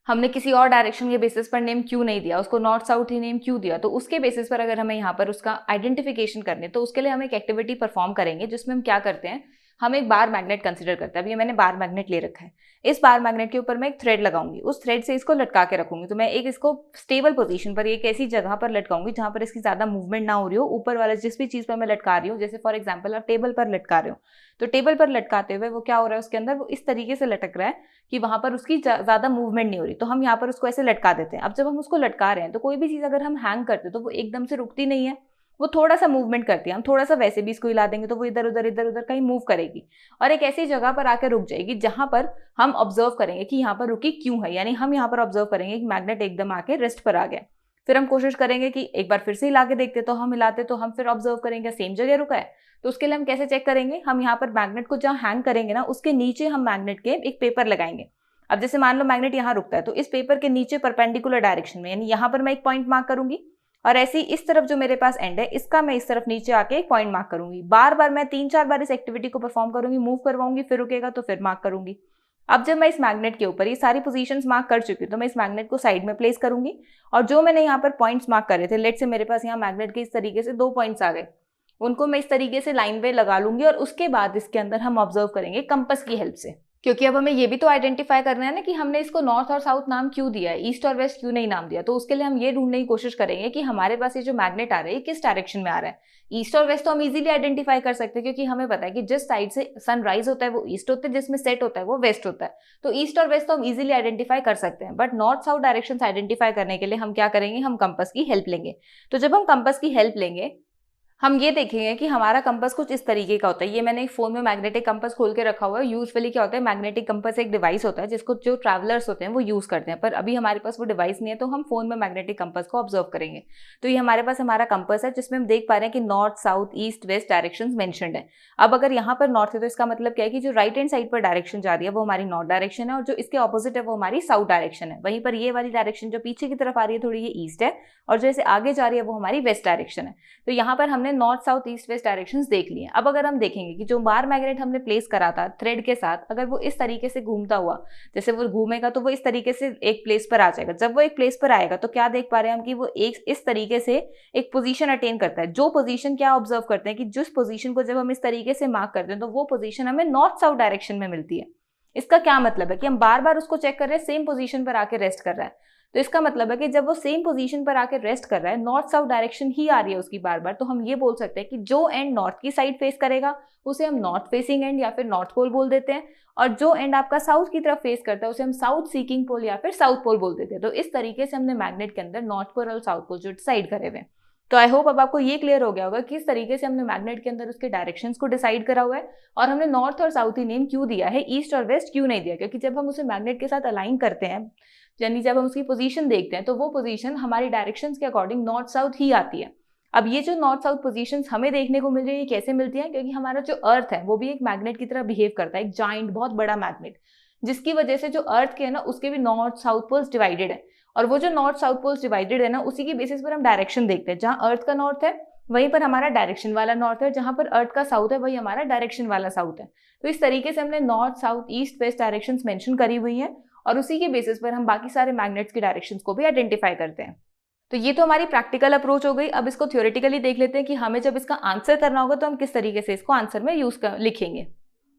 [SPEAKER 1] हमने किसी और डायरेक्शन के बेसिस पर नेम क्यों नहीं दिया, उसको नॉर्थ साउथ ही नेम क्यों दिया, तो उसके बेसिस पर अगर हमें यहाँ पर उसका आइडेंटिफिकेशन करने, तो उसके लिए हम एक एक्टिविटी परफॉर्म करेंगे जिसमें हम क्या करते हैं, हम एक बार मैग्नेट कंसिडर करते हैं। अब ये मैंने बार मैग्नेट ले रखा है, इस बार मैग्नेट के ऊपर मैं एक थ्रेड लगाऊंगी, उस थ्रेड से इसको लटका के रखूंगी। तो मैं एक इसको स्टेबल पोजीशन पर एक ऐसी जगह पर लटकाऊंगी जहां पर इसकी ज्यादा मूवमेंट ना हो रही हो। ऊपर वाला जिस भी चीज पर मैं लटका रही हूँ, जैसे फॉर एग्जाम्पल आप टेबल पर लटका रहे हो, तो टेबल पर लटकाते हुए वो क्या हो रहा है, उसके अंदर वो इस तरीके से लटक रहा है कि वहां पर उसकी ज्यादा मूवमेंट नहीं हो रही। तो हम यहाँ पर उसको ऐसे लटका देते हैं। अब जब हम उसको लटका रहे हैं तो कोई भी चीज अगर हम हैंग करते हैं तो वो एकदम से रुकती नहीं है, वो थोड़ा सा मूवमेंट करती है। हम थोड़ा सा वैसे भी इसको हिला देंगे तो वो इधर उधर कहीं मूव करेगी और एक ऐसी जगह पर आकर रुक जाएगी जहां पर हम ऑब्जर्व करेंगे कि यहाँ पर रुकी क्यों है। यानी हम यहाँ पर ऑब्जर्व करेंगे कि मैग्नेट एकदम आके रेस्ट पर आ गया। फिर हम कोशिश करेंगे कि एक बार फिर से हिला के देखते, तो हम हिलाते तो हम फिर ऑब्जर्व करेंगे सेम जगह रुका है। तो उसके लिए हम कैसे चेक करेंगे, हम यहाँ पर मैग्नेट को जहाँ हैंग करेंगे ना, उसके नीचे हम मैग्नेट के एक पेपर लगाएंगे। अब जैसे मान लो मैग्नेट यहाँ रुकता है, तो इस पेपर के नीचे परपेंडिकुलर डायरेक्शन में, यानी यहाँ पर मैं एक पॉइंट मार्क करूंगी और ऐसे ही इस तरफ जो मेरे पास एंड है इसका मैं इस तरफ नीचे आके एक पॉइंट मार्क करूंगी। बार बार मैं 3-4 बार इस एक्टिविटी को परफॉर्म करूंगी, मूव करवाऊंगी, फिर रुकेगा तो फिर मार्क करूंगी। अब जब मैं इस मैग्नेट के ऊपर ये सारी पोजीशंस मार्क कर चुकी हूँ, तो मैं इस मैग्नेट को साइड में प्लेस करूंगी और जो मैंने यहाँ पर पॉइंट्स मार्क करे थे, लेट से मेरे पास यहाँ मैग्नेट के इस तरीके से 2 पॉइंट्स आ गए, उनको मैं इस तरीके से लाइन पे लगा लूंगी और उसके बाद इसके अंदर हम ऑब्जर्व करेंगे कंपास की हेल्प से। क्योंकि अब हमें ये भी तो आइडेंटिफाई करना है ना कि हमने इसको नॉर्थ और साउथ नाम क्यों दिया है, ईस्ट और वेस्ट क्यों नहीं नाम दिया। तो उसके लिए हम ये ढूंढने की कोशिश करेंगे कि हमारे पास ये जो मैग्नेट आ रहा है किस डायरेक्शन में आ रहा है। ईस्ट और वेस्ट तो हम इजीली आइडेंटिफाई कर सकते हैं क्योंकि हमें पता है कि जिस साइड से सनराइज होता है वो ईस्ट होता है, जिसमें सेट होता है वो वेस्ट होता है। तो ईस्ट और वेस्ट तो हम इजीली आइडेंटिफाई कर सकते हैं, but north south direction identify करने के लिए हम क्या करेंगे, हम कंपास की हेल्प लेंगे। तो जब हम कंपास की हेल्प लेंगे, हम ये देखेंगे कि हमारा कंपास कुछ इस तरीके का होता है। ये मैंने एक फोन में मैग्नेटिक कंपास खोल के रखा हुआ है। यूजुअली क्या होता है, मैग्नेटिक कंपास एक डिवाइस होता है जिसको जो ट्रैवलर्स होते हैं वो यूज करते हैं, पर अभी हमारे पास वो डिवाइस नहीं है, तो हम फोन में मैग्नेटिक कंपास को ऑब्जर्व करेंगे। तो ये हमारे पास हमारा कंपास है जिसमें हम देख पा रहे हैं कि north south east west direction mentioned है। अब अगर यहाँ पर नॉर्थ है तो इसका मतलब क्या है कि जो राइट हैंड साइड पर डायरेक्शन जा रही है वो हमारी नॉर्थ डायरेक्शन है और जो इसके ऑपोजिट है वो हमारी साउथ डायरेक्शन है। वहीं पर ये वाली डायरेक्शन जो पीछे की तरफ आ रही है थोड़ी, ये ईस्ट है और जो इसे आगे जा रही है वो हमारी वेस्ट डायरेक्शन है। तो यहाँ पर हमने north south east west directions देख लिए। अब अगर हम देखेंगे कि जो बार मैग्नेट हमने प्लेस करा था थ्रेड के साथ, अगर वो इस तरीके से घूमता हुआ, जैसे वो घूमेगा तो वो इस तरीके से एक प्लेस पर आ जाएगा। जब वो एक प्लेस पर आएगा तो क्या देख पा रहे हैं हम कि वो एक इस तरीके से एक पोजीशन अटेन करता है। जो पोजीशन क्या ऑब्जर्व करते हैं कि जिस पोजीशन को जब हम इस तरीके से मार्क करते हैं तो वो पोजीशन हमें नॉर्थ साउथ डायरेक्शन में मिलती है। इसका क्या मतलब है कि हम बार बार उसको चेक कर रहे हैं, सेम पोजीशन पर आके रेस्ट कर रहा है। तो इसका मतलब है कि जब वो सेम पोजीशन पर आकर रेस्ट कर रहा है, नॉर्थ साउथ डायरेक्शन ही आ रही है उसकी बार बार, तो हम ये बोल सकते हैं कि जो एंड नॉर्थ की साइड फेस करेगा उसे हम नॉर्थ फेसिंग एंड या फिर नॉर्थ पोल बोल देते हैं, और जो एंड आपका साउथ की तरफ फेस करता है उसे हम साउथ सीकिंग पोल या फिर साउथ पोल बोल देते हैं। तो इस तरीके से हमने मैग्नेट के अंदर नॉर्थ पोल और साउथ पोल जो डिसाइड करे हुए हैं। तो आई होप अब आपको ये क्लियर हो गया होगा किस तरीके से हमने मैग्नेट के अंदर उसके डायरेक्शंस को डिसाइड करा हुआ है और हमने नॉर्थ और साउथ ही नेम क्यों दिया है, ईस्ट और वेस्ट क्यों नहीं दिया। क्योंकि जब हम उसे मैग्नेट के साथ अलाइन करते हैं, यानी जब हम उसकी पोजीशन देखते हैं, तो वो पोजीशन हमारी डायरेक्शंस के अकॉर्डिंग नॉर्थ साउथ ही आती है। अब ये जो नॉर्थ साउथ पोजीशंस हमें देखने को मिल रही है, ये कैसे मिलती है, क्योंकि हमारा जो अर्थ है वो भी एक मैग्नेट की तरह बिहेव करता है, एक जाइंट बहुत बड़ा मैग्नेट, जिसकी वजह से जो अर्थ के है ना उसके भी नॉर्थ साउथ पोल्स डिवाइडेड है। और वो जो नॉर्थ साउथ पोल्स डिवाइडेड है ना, उसी की बेसिस पर हम डायरेक्शन देखते हैं। जहाँ अर्थ का नॉर्थ है वहीं पर हमारा डायरेक्शन वाला नॉर्थ है, जहां पर अर्थ का साउथ है वही हमारा डायरेक्शन वाला साउथ है। तो इस तरीके से हमने north south east west directions mention करी हुई हैं और उसी के बेसिस पर हम बाकी सारे मैग्नेट्स की डायरेक्शंस को भी आइडेंटिफाई करते हैं। तो ये तो हमारी प्रैक्टिकल अप्रोच हो गई। अब इसको थ्योरेटिकली देख लेते हैं कि हमें जब इसका आंसर करना होगा तो हम किस तरीके से इसको आंसर में लिखेंगे।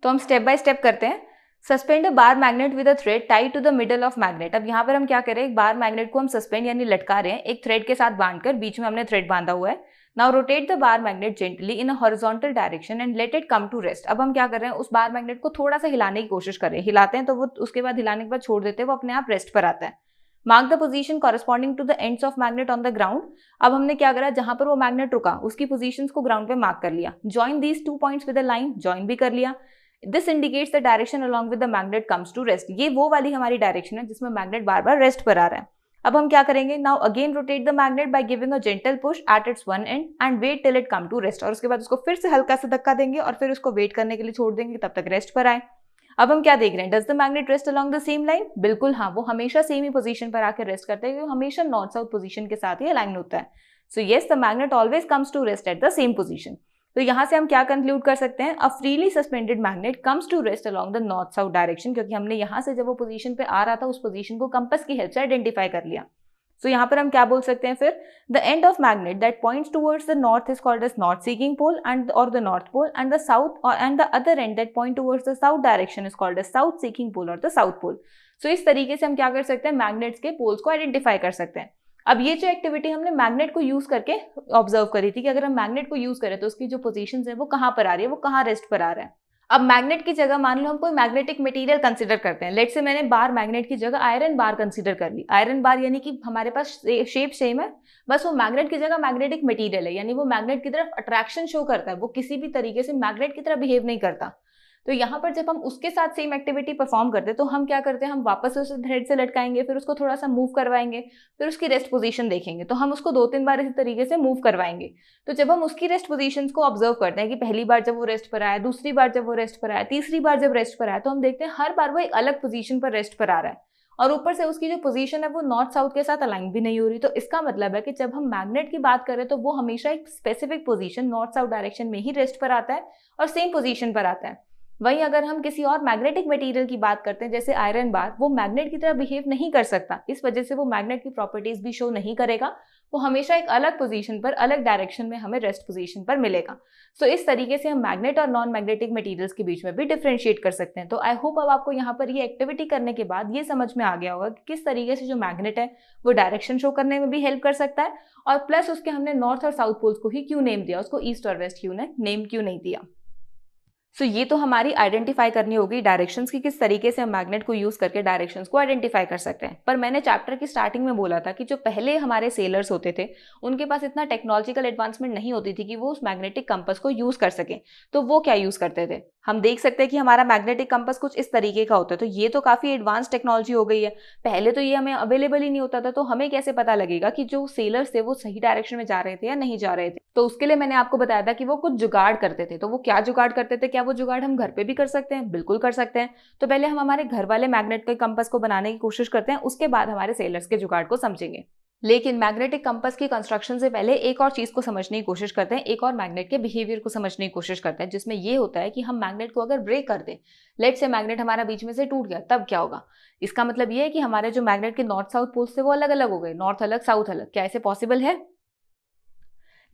[SPEAKER 1] तो हम स्टेप बाय स्टेप करते हैं। Suspend a bar magnet with a thread tied to the middle of magnet. अब यहाँ पर हम क्या करें, एक बार मैग्नेट को हम सस्पेंड यानी लटका रहे हैं एक थ्रेड के साथ बांधकर, बीच में हमने थ्रेड बांधा हुआ है। Now rotate the bar magnet gently in a horizontal direction and let it come to rest. अब हम क्या कर रहे हैं, उस बार मैग्नेट को थोड़ा सा हिलाने की कोशिश कर रहे हैं। हिलाते हैं तो वो उसके बाद हिलाने के बाद छोड़ देते हैं, वो अपने आप रेस्ट पर आता है। Mark the position corresponding to the ends of magnet on the ground. अब हमने क्या करा, जहां पर वो मैग्नेट रुका उसकी पोजीशंस को ग्राउंड पे मार्क कर लिया। Join these 2 points with a line, join भी कर लिया। This indicates the direction along with the magnet comes to rest. ये वो वाली हमारी डायरेक्शन है जिसमें मैग्नेट बार बार रेस्ट पर आ रहा है। अब हम क्या करेंगे, now again rotate the magnet by giving a gentle push at its one end and wait till it come to rest. और उसके बाद उसको फिर से हल्का सा धक्का देंगे और फिर उसको वेट करने के लिए छोड़ देंगे तब तक रेस्ट पर आए। अब हम क्या देख रहे हैं, does the magnet rest along the same line? बिल्कुल हाँ, वो हमेशा सेम ही पोजीशन पर आकर रेस्ट करता है क्योंकि हमेशा नॉर्थ साउथ पोजीशन के साथ ही अलाइन होता है। So yes, the magnet always comes to rest at the same position. तो यहाँ से हम क्या कंक्लूड कर सकते हैं, a freely suspended magnet comes to rest along the north south direction, क्योंकि हमने यहाँ से जब वो पोजीशन पे आ रहा था उस पोजीशन को कंपास की हेल्प से आइडेंटिफाई कर लिया। सो यहाँ पर हम क्या बोल सकते हैं फिर, the end of magnet that points towards the north is called as north seeking pole and और the north pole, and the south और end the other end that point towards the south direction is called as south seeking pole और the south pole. So इस तरीके से हम क्या कर सकते हैं, मैग्नेट्स के पोल्स को आइडेंटिफाई कर सकते हैं। अब ये जो एक्टिविटी हमने मैग्नेट को यूज करके ऑब्जर्व करी थी कि अगर हम मैग्नेट को यूज करें तो उसकी जो पोजीशन है वो कहाँ पर आ रही है, वो कहाँ रेस्ट पर आ रहा है। अब मैग्नेट की जगह मान लो हम कोई मैग्नेटिक मटेरियल कंसीडर करते हैं। लेट से मैंने बार मैग्नेट की जगह आयरन बार कंसीडर कर ली। आयरन बार यानी कि हमारे पास शेप सेम है, बस वो मैग्नेट की जगह मैग्नेटिक मटेरियल है, यानी वो मैग्नेट की तरफ अट्रैक्शन शो करता है, वो किसी भी तरीके से मैग्नेट की तरह बिहेव नहीं करता। तो यहाँ पर जब हम उसके साथ सेम एक्टिविटी परफॉर्म करते हैं तो हम क्या करते हैं, हम वापस से उसे थ्रेड से लटकाएंगे, फिर उसको थोड़ा सा मूव करवाएंगे, फिर उसकी रेस्ट पोजीशन देखेंगे। तो हम उसको 2-3 बार इसी तरीके से मूव करवाएंगे। तो जब हम उसकी रेस्ट पोजीशंस को ऑब्जर्व करते हैं कि पहली बार जब वो रेस्ट पर आया, दूसरी बार जब वो रेस्ट पर आया, तीसरी बार जब रेस्ट पर आया, तो हम देखते हैं हर बार वो एक अलग पोजीशन पर रेस्ट पर आ रहा है और ऊपर से उसकी जो पोजीशन है वो नॉर्थ साउथ के साथ अलाइन भी नहीं हो रही। तो इसका मतलब है कि जब हम मैग्नेट की बात करें तो वो हमेशा एक specific position north south direction में ही रेस्ट पर आता है और सेम पोजीशन पर आता है। वहीं अगर हम किसी और मैग्नेटिक मटेरियल की बात करते हैं जैसे आयरन बार, वो मैग्नेट की तरह बिहेव नहीं कर सकता, इस वजह से वो मैग्नेट की प्रॉपर्टीज भी शो नहीं करेगा, वो हमेशा एक अलग पोजीशन पर, अलग डायरेक्शन में हमें रेस्ट पोजीशन पर मिलेगा। सो इस तरीके से हम मैग्नेट और नॉन मैग्नेटिक मटेरियल्स के बीच में भी डिफरेंशिएट कर सकते हैं। तो आई होप अब आपको यहाँ पर ये एक्टिविटी करने के बाद ये समझ में आ गया होगा कि किस तरीके से जो मैग्नेट है वो डायरेक्शन शो करने में भी हेल्प कर सकता है, और प्लस उसके हमने नॉर्थ और साउथ पोल्स को ही क्यों नेम दिया, उसको ईस्ट और वेस्ट नेम क्यों नहीं दिया। सो ये तो हमारी आइडेंटिफाई करनी होगी डायरेक्शंस की, किस तरीके से हम मैग्नेट को यूज करके डायरेक्शंस को आइडेंटिफाई कर सकते हैं। पर मैंने चैप्टर की स्टार्टिंग में बोला था कि जो पहले हमारे सेलर्स होते थे उनके पास इतना टेक्नोलॉजिकल एडवांसमेंट नहीं होती थी कि वो उस मैग्नेटिक कंपास को यूज कर सकें। तो वो क्या यूज करते थे, हम देख सकते हैं कि हमारा मैग्नेटिक कंपास कुछ इस तरीके का होता है। तो ये तो काफी एडवांस टेक्नोलॉजी हो गई है, पहले तो ये हमें अवेलेबल ही नहीं होता था। तो हमें कैसे पता लगेगा कि जो सेलर्स थे वो सही डायरेक्शन में जा रहे थे या नहीं जा रहे थे। तो उसके लिए मैंने आपको बताया था कि वो कुछ जुगाड़ करते थे। तो वो क्या जुगाड़ करते थे, क्या वो जुगाड़ हम घर पे भी कर सकते हैं? बिल्कुल कर सकते हैं। तो पहले हम हमारे घर वाले मैग्नेट के कंपास को बनाने की कोशिश करते हैं, उसके बाद हमारे सेलर्स के जुगाड़ को समझेंगे। लेकिन मैग्नेटिक कंपास की कंस्ट्रक्शन से पहले एक और चीज को समझने की कोशिश करते हैं, एक और मैग्नेट के बिहेवियर को समझने की कोशिश करते हैं, जिसमें ये होता है कि हम मैग्नेट को अगर ब्रेक कर दें, लेट से मैग्नेट हमारा बीच में से टूट गया, तब क्या होगा। इसका मतलब ये है कि हमारे जो मैग्नेट के नॉर्थ साउथ पोल्स थे वो अलग अलग हो गए, नॉर्थ अलग साउथ अलग। क्या ऐसे पॉसिबल है?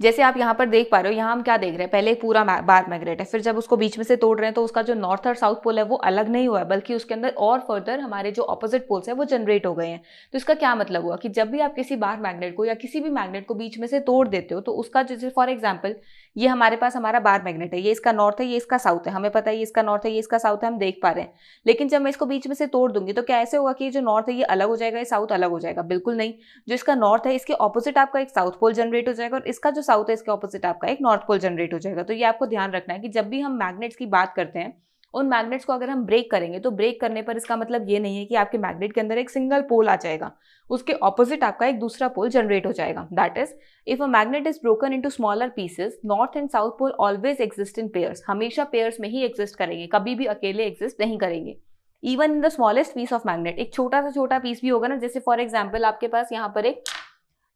[SPEAKER 1] जैसे आप यहाँ पर देख पा रहे हो, यहाँ हम क्या देख रहे हैं, पहले एक पूरा बार मैग्नेट है, फिर जब उसको बीच में से तोड़ रहे हैं तो उसका जो नॉर्थ और साउथ पोल है वो अलग नहीं हुआ है, बल्कि उसके अंदर और फर्दर हमारे जो ऑपोजिट पोल्स है वो जनरेट हो गए हैं। तो इसका क्या मतलब हुआ कि जब भी आप किसी बार मैग्नेट को या किसी भी मैग्नेट को बीच में से तोड़ देते हो तो उसका, जैसे फॉर एग्जाम्पल ये हमारे पास हमारा बार मैग्नेट है, ये इसका नॉर्थ है, ये इसका साउथ है, हमें पता है ये इसका नॉर्थ है, ये इसका साउथ है, हम देख पा रहे हैं। लेकिन जब मैं इसको बीच में से तोड़ दूंगी तो क्या ऐसे होगा कि जो नॉर्थ है ये अलग हो जाएगा, ये साउथ अलग हो जाएगा? बिल्कुल नहीं। जो इसका नॉर्थ है इसके ऑपोजिट आपका एक साउथ पोल जनरेट हो जाएगा और इसका जो साउथ है इसके ऑपोजिट आपका एक नॉर्थ पोल जनरेट हो जाएगा। तो ये आपको ध्यान रखना है कि जब भी हम मैग्नेट्स की बात करते हैं, उन मैग्नेट्स को अगर हम ब्रेक करेंगे तो ब्रेक करने पर इसका मतलब ये नहीं है कि आपके मैग्नेट के अंदर एक सिंगल पोल आ जाएगा, उसके ऑपोजिट आपका एक दूसरा पोल जनरेट हो जाएगा। That is, if a magnet is broken into smaller pieces, north and south pole always exist in pairs, हमेशा पेयर्स में ही एग्जिस्ट करेंगे, कभी भी अकेले एग्जिस्ट नहीं करेंगे। Even in the smallest piece of magnet, एक छोटा सा छोटा पीस भी होगा ना, जैसे फॉर एग्जाम्पल आपके पास यहाँ पर एक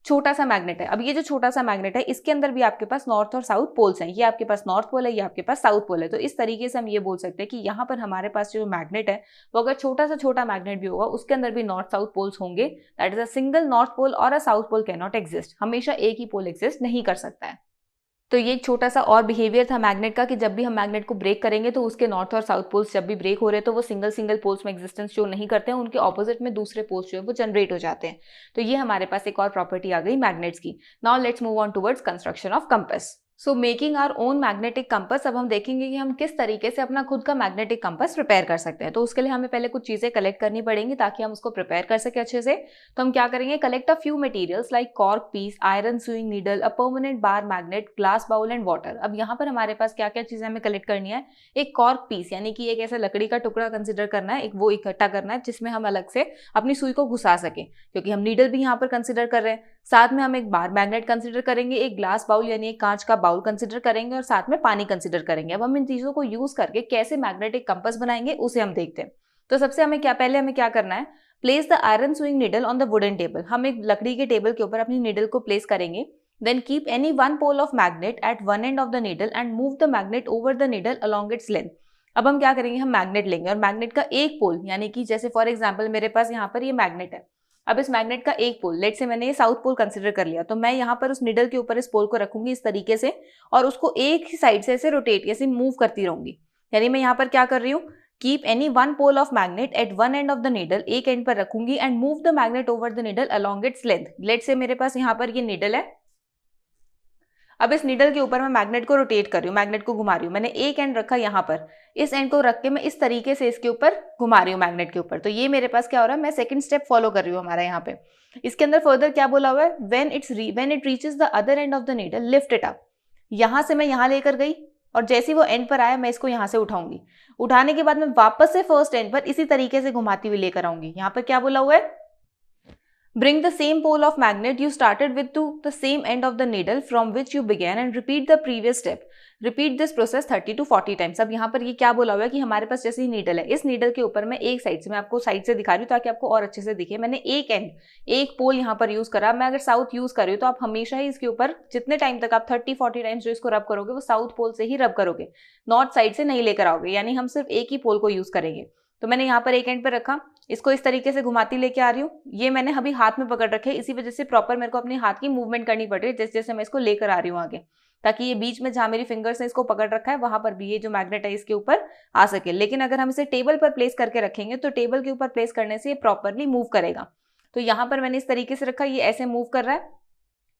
[SPEAKER 1] छोटा सा मैग्नेट है। अब ये जो छोटा सा मैग्नेट है इसके अंदर भी आपके पास नॉर्थ और साउथ पोल्स हैं, ये आपके पास नॉर्थ पोल है, ये आपके पास साउथ पोल है। तो इस तरीके से हम ये बोल सकते हैं कि यहाँ पर हमारे पास जो मैग्नेट है वो अगर छोटा सा छोटा मैग्नेट भी होगा उसके अंदर भी नॉर्थ साउथ पोल्स होंगे। That is a single north pole और a south pole cannot exist, हमेशा एक ही पोल एग्जिस्ट नहीं कर सकता है। तो ये एक छोटा सा और बिहेवियर था मैग्नेट का कि जब भी हम मैग्नेट को ब्रेक करेंगे तो उसके नॉर्थ और साउथ पोल्स जब भी ब्रेक हो रहे हैं तो वो सिंगल सिंगल पोल्स में एग्जिस्टेंस शो नहीं करते हैं, उनके ऑपोजिट में दूसरे पोल्स जो है वो जनरेट हो जाते हैं। तो ये हमारे पास एक और प्रॉपर्टी आ गई मैग्नेट्स की। Now let's move on towards construction of compass. So making our own magnetic compass, अब हम देखेंगे कि हम किस तरीके से अपना खुद का मैग्नेटिक कंपास प्रिपेयर कर सकते हैं। तो उसके लिए हमें पहले कुछ चीज़ें कलेक्ट करनी पड़ेंगी ताकि हम उसको प्रिपेयर कर सके अच्छे से। तो हम क्या करेंगे, collect a few materials like cork piece, iron sewing needle, a permanent bar magnet, glass bowl and water. अब यहाँ पर हमारे पास क्या क्या चीज़ें हमें कलेक्ट करनी है, एक कॉर्क पीस यानी कि एक ऐसा लकड़ी का टुकड़ा कंसिडर करना है, एक वो इकट्ठा करना है जिसमें हम अलग से अपनी सुई को घुसा सके, क्योंकि हम नीडल भी यहाँ पर कंसिडर कर रहे हैं। साथ में हम एक बार मैग्नेट कंसिडर करेंगे, एक ग्लास बाउल यानी एक कांच का बाउल कंसिडर करेंगे और साथ में पानी कंसिडर करेंगे। अब हम इन चीजों को यूज करके कैसे मैग्नेटिक कंपास बनाएंगे उसे हम देखते हैं। तो सबसे पहले हमें क्या करना है, place the iron swing needle on the wooden table. हम एक लकड़ी के टेबल के ऊपर अपनी नीडल को प्लेस करेंगे। Then keep any one pole of magnet at one end of the needle and move the magnet over the needle along its length. अब हम क्या करेंगे, हम मैग्नेट लेंगे और मैग्नेट का एक पोल यानी कि जैसे फॉर एग्जाम्पल मेरे पास यहाँ पर ये मैग्नेट है। अब इस मैग्नेट का एक पोल, लेट से मैंने ये साउथ पोल कंसिडर कर लिया, तो मैं यहाँ पर उस निडल के ऊपर इस पोल को रखूंगी इस तरीके से और उसको एक ही साइड से ऐसे रोटेट ऐसे मूव करती रहूंगी। यानी मैं यहाँ पर क्या कर रही हूँ, keep any one pole of magnet at one end of the needle, एक एंड पर रखूंगी and move the magnet over the needle along its length. लेट से मेरे पास यहाँ पर ये निडल है। अब इस नीडल के ऊपर मैं मैग्नेट को रोटेट कर रही हूँ, मैग्नेट को घुमा रही हूँ। मैंने एक एंड रखा यहाँ पर, इस एंड को रख के मैं इस तरीके से इसके ऊपर घुमा रही हूँ मैग्नेट के ऊपर। तो ये मेरे पास क्या हो रहा है, मैं सेकंड स्टेप फॉलो कर रही हूँ हमारा यहाँ पे। इसके अंदर फर्दर क्या बोला हुआ है, when it reaches the other and of the needle lift it up. यहाँ से मैं यहाँ लेकर गई और जैसे ही वो एंड पर आया मैं इसको यहाँ से उठाऊंगी। उठाने के बाद मैं वापस से फर्स्ट एंड पर इसी तरीके से घुमाती हुई लेकर आऊंगी। यहाँ पर क्या बोला हुआ है, bring the same pole of magnet you started with to the same end of the needle from which you began and repeat the previous step. Repeat this process 30 to 40 times. अब यहाँ पर ये क्या बोला हुआ है कि हमारे पास जैसे ही नीडल है, इस नीडल के ऊपर मैं एक साइड से, मैं आपको साइड से दिखा रही हूँ ताकि आपको और अच्छे से दिखे। मैंने एक एंड, एक पोल यहाँ पर यूज करा। मैं अगर साउथ यूज कर रही हूँ तो आप हमेशा ही इसके ऊपर जितने टाइम तक आप 30-40 टाइम्स जो इसको रब करोगे वो साउथ पोल से ही रब करोगे, नॉर्थ साइड से नहीं लेकर आओगे। यानी हम सिर्फ एक ही पोल को यूज करेंगे। तो मैंने यहाँ पर एक एंड पर रखा, इसको इस तरीके से घुमाती लेके आ रही हूँ। ये मैंने अभी हाथ में पकड़ रखे, इसी वजह से प्रॉपर मेरे को अपने हाथ की मूवमेंट करनी पड़ रही है जैसे जैसे मैं इसको लेकर आ रही हूँ आगे, ताकि ये बीच में जहाँ मेरी फिंगर्स ने इसको पकड़ रखा है वहां पर भी ये जो मैग्नेट है इसके ऊपर आ सके। लेकिन अगर हम इसे टेबल पर प्लेस करके रखेंगे तो टेबल के ऊपर प्लेस करने से ये प्रॉपरली मूव करेगा। तो यहाँ पर मैंने इस तरीके से रखा, ये ऐसे मूव कर रहा है।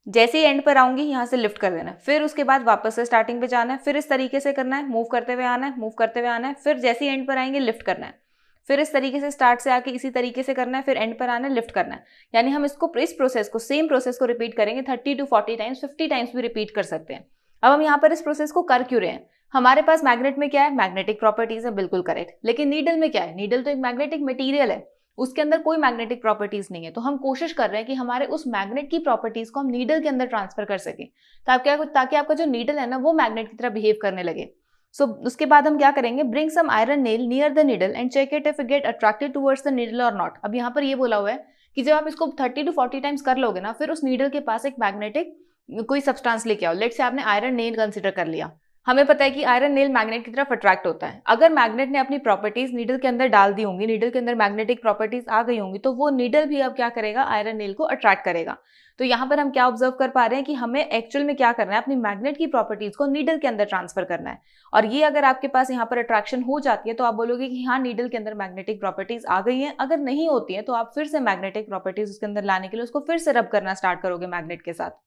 [SPEAKER 1] जैसे ही एंड पर आऊंगी यहाँ से लिफ्ट कर देना है, फिर उसके बाद वापस से स्टार्टिंग पे जाना है, फिर इस तरीके से करना है, मूव करते हुए आना है, मूव करते हुए आना है, फिर जैसे ही एंड पर आएंगे लिफ्ट करना है, फिर इस तरीके से स्टार्ट से आके इसी तरीके से करना है, फिर एंड पर आना है, लिफ्ट करना है। यानी हम इसको इस प्रोसेस को, सेम प्रोसेस को रिपीट करेंगे 30 to 40 टाइम्स, 50 टाइम्स भी रिपीट कर सकते हैं। अब हम यहाँ पर इस प्रोसेस को कर क्यों रहे हैं, हमारे पास मैग्नेट में क्या है, मैग्नेटिक प्रॉपर्टीज है, बिल्कुल करेक्ट। लेकिन नीडल में क्या है, नीडल तो एक मैग्नेटिक मटीरियल है, उसके अंदर कोई मैग्नेटिक प्रॉपर्टीज नहीं है। तो हम कोशिश कर रहे हैं कि हमारे उस मैग्नेट की प्रॉपर्टीज को हम नीडल के अंदर ट्रांसफर कर सके, ताकि आपका जो नीडल है ना वो मैग्नेट की तरह बिहेव करने लगे। उसके बाद हम क्या करेंगे, bring some iron nail near the needle and check it if it get attracted towards the needle और नॉट। अब यहाँ पर ये बोला हुआ है कि जब आप इसको 30 to 40 टाइम्स कर लोगे ना, फिर उस नीडल के पास एक मैग्नेटिक कोई सब्सटेंस लेके आओ। लेट से आपने आयरन नेल कंसिडर कर लिया, हमें पता है कि आयरन नेल मैग्नेट की तरफ अट्रैक्ट होता है। अगर मैग्नेट ने अपनी प्रॉपर्टीज नीडल के अंदर डाल दी होंगी, नीडल के अंदर मैग्नेटिक प्रॉपर्टीज आ गई होंगी, तो वो नीडल भी अब क्या करेगा, आयरन नेल को अट्रैक्ट करेगा। तो यहाँ पर हम क्या ऑब्जर्व कर पा रहे हैं कि हमें एक्चुअल में क्या करना है, अपनी मैग्नेट की प्रॉपर्टीज को नीडल के अंदर ट्रांसफर करना है। और ये अगर आपके पास यहाँ पर अट्रैक्शन हो जाती है तो आप बोलोगे कि हाँ नीडल के अंदर मैग्नेटिक प्रॉपर्टीज आ गई हैं। अगर नहीं होती है तो आप फिर से मैग्नेटिक प्रॉपर्टीज उसके अंदर लाने के लिए उसको फिर से रब करना स्टार्ट करोगे मैग्नेट के साथ।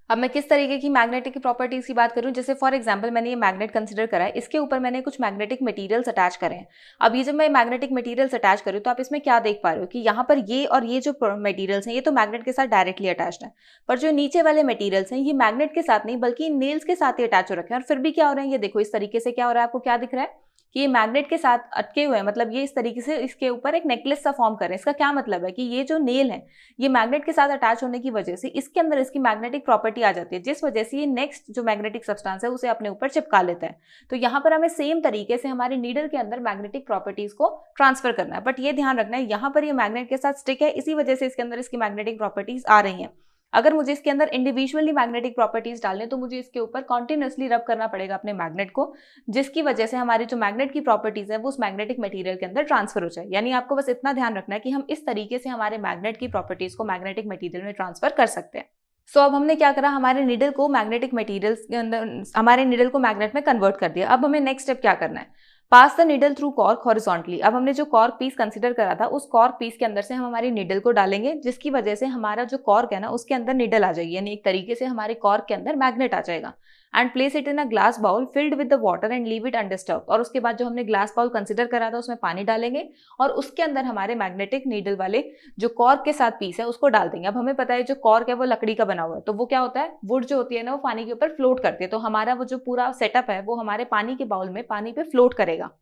[SPEAKER 1] अब मैं किस तरीके की मैग्नेटिक प्रॉपर्टीज की बात करूं, जैसे फॉर एग्जांपल मैंने ये मैग्नेट कंसिडर करा है, इसके ऊपर मैंने कुछ मैग्नेटिक मटेरियल्स अटैच करे हैं। अब ये जब मैं मैग्नेटिक मटेरियल्स अटैच करूँ तो आप इसमें क्या देख पा रहे हो कि यहाँ पर ये और ये जो मटेरियल्स हैं ये तो मैग्नेट के साथ डायरेक्टली अटैच्ड है, पर जो नीचे वाले मटेरियल्स हैं ये मैग्नेट के साथ नहीं बल्कि नेल्स के साथ ही अटैच हो रखे हैं। और फिर भी क्या हो रहा है, ये देखो इस तरीके से क्या हो रहा है, आपको क्या दिख रहा है कि ये मैग्नेट के साथ अटके हुए हैं, मतलब ये इस तरीके से इसके ऊपर एक नेकलेस सा फॉर्म कर रहे हैं। इसका क्या मतलब है कि ये जो नेल है ये मैग्नेट के साथ अटैच होने की वजह से इसके अंदर इसकी मैग्नेटिक प्रॉपर्टी आ जाती है, जिस वजह से ये नेक्स्ट जो मैग्नेटिक सब्सटेंस है उसे अपने ऊपर चिपका लेता है। तो यहाँ पर हमें सेम तरीके से हमारे नीडल के अंदर मैग्नेटिक प्रॉपर्टीज को ट्रांसफर करना है। बट ये ध्यान रखना है यहाँ पर ये मैग्नेट के साथ स्टिक है, इसी वजह से इसके अंदर इसकी मैग्नेटिक प्रॉपर्टीज आ रही हैं। अगर मुझे इसके अंदर इंडिविजुअली मैग्नेटिक प्रॉपर्टीज डालने तो मुझे इसके ऊपर कॉन्टिन्यूसली रब करना पड़ेगा अपने मैग्नेट को, जिसकी वजह से हमारी जो मैग्नेट की प्रॉपर्टीज है वो उस मैग्नेटिक मटेरियल के अंदर ट्रांसफर हो जाए। यानी आपको बस इतना ध्यान रखना है कि हम इस तरीके से हमारे मैग्नेट की प्रॉपर्टीज को मैग्नेटिक मटेरियल में ट्रांसफर कर सकते हैं। अब हमने क्या करा, हमारे नीडल को मैग्नेटिक मटेरियल्स के अंदर, हमारे नीडल को मैग्नेट में कन्वर्ट कर दिया। अब हमें नेक्स्ट स्टेप क्या करना है, pass the needle through cork horizontally. अब हमने जो कॉर्क पीस कंसीडर करा था उस कॉर्क पीस के अंदर से हम हमारी नीडल को डालेंगे, जिसकी वजह से हमारा जो कॉर्क है ना उसके अंदर नीडल आ जाएगी, यानी एक तरीके से हमारे कॉर्क के अंदर मैग्नेट आ जाएगा। And place it in a glass bowl filled with the water and leave it undisturb. और उसके बाद जो हमने ग्लास बाउल कंसिडर करा था उसमें पानी डालेंगे और उसके अंदर हमारे मैग्नेटिक नीडल वाले जो कॉर्क के साथ पीस है उसको डाल देंगे। अब हमें पता है जो कॉर्क है वो लकड़ी का बना हुआ है, तो वो क्या होता है, वुड जो होती है ना वो पानी के ऊपर फ्लोट करती है, तो हमारा वो जो पूरा सेटअप है वो हमारे पानी के बाउल में पानी पे फ्लोट करेगा।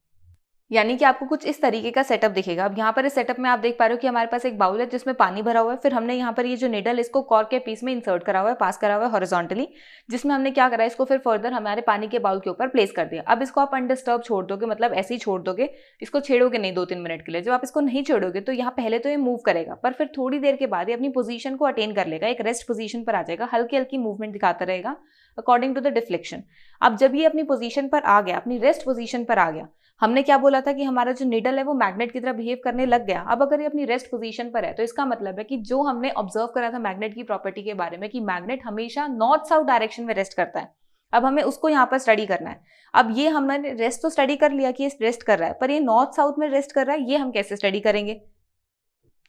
[SPEAKER 1] यानी कि आपको कुछ इस तरीके का सेटअप दिखेगा। अब यहाँ पर इस सेटअप में आप देख पा रहे हो कि हमारे पास एक बाउल है जिसमें पानी भरा हुआ है, फिर हमने यहाँ पर ये जो निडल इसको कॉर्क के पीस में इंसर्ट करा हुआ है, पास करा हुआ है हॉरिजॉन्टली, जिसमें हमने क्या करा है इसको फिर फर्दर हमारे पानी के बाउल के ऊपर प्लेस कर दिया। अब इसको आप अनडिस्टर्ब छोड़ दोगे, मतलब ऐसे ही छोड़ दोगे, इसको छेड़ोगे नहीं 2-3 मिनट के लिए। जब आप इसको नहीं छेड़ोगे तो यहाँ पहले तो ये मूव करेगा, पर फिर थोड़ी देर के बाद ये अपनी पोजीशन को अटेन कर लेगा, एक रेस्ट पोजीशन पर आ जाएगा, हल्की हल्की मूवमेंट दिखाता रहेगा अकॉर्डिंग टू द डिफ्लेक्शन। अब जब ये अपनी पोजीशन पर आ गया, अपनी रेस्ट पोजीशन पर आ गया, हमने क्या बोला था कि हमारा जो निडल है वो मैग्नेट की तरह बिहेव करने लग गया। अब अगर ये अपनी रेस्ट पोजीशन पर है तो इसका मतलब है कि जो हमने ऑब्जर्व करा था मैग्नेट की प्रॉपर्टी के बारे में कि मैग्नेट हमेशा नॉर्थ साउथ डायरेक्शन में रेस्ट करता है, अब हमें उसको यहाँ पर स्टडी करना है। अब ये हमने रेस्ट तो स्टडी कर लिया कि ये रेस्ट कर रहा है, पर ये नॉर्थ साउथ में रेस्ट कर रहा है, ये हम कैसे स्टडी करेंगे?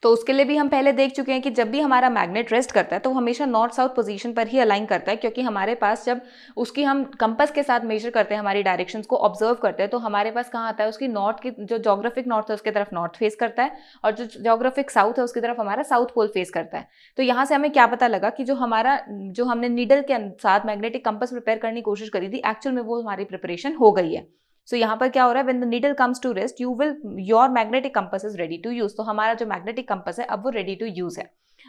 [SPEAKER 1] तो उसके लिए भी हम पहले देख चुके हैं कि जब भी हमारा मैग्नेट रेस्ट करता है तो हमेशा नॉर्थ साउथ पोजीशन पर ही अलाइन करता है, क्योंकि हमारे पास जब उसकी हम कंपास के साथ मेजर करते हैं, हमारी डायरेक्शंस को ऑब्जर्व करते हैं, तो हमारे पास कहाँ आता है, उसकी नॉर्थ की जो जोग्राफिक नॉर्थ है उसकी तरफ नॉर्थ फेस करता है और जो जोग्राफिक साउथ है उसकी तरफ हमारा साउथ पोल फेस करता है। तो यहाँ से हमें क्या पता लगा कि जो हमने नीडल के साथ मैग्नेटिक कंपास प्रिपेयर करने की कोशिश करी थी, एक्चुअल में वो हमारी प्रिपरेशन हो गई है। सो यहाँ पर क्या हो रहा है, when the needle comes to rest your magnetic compass is ready to use. तो हमारा जो मैग्नेटिक कंपास है अब वो रेडी टू यूज है।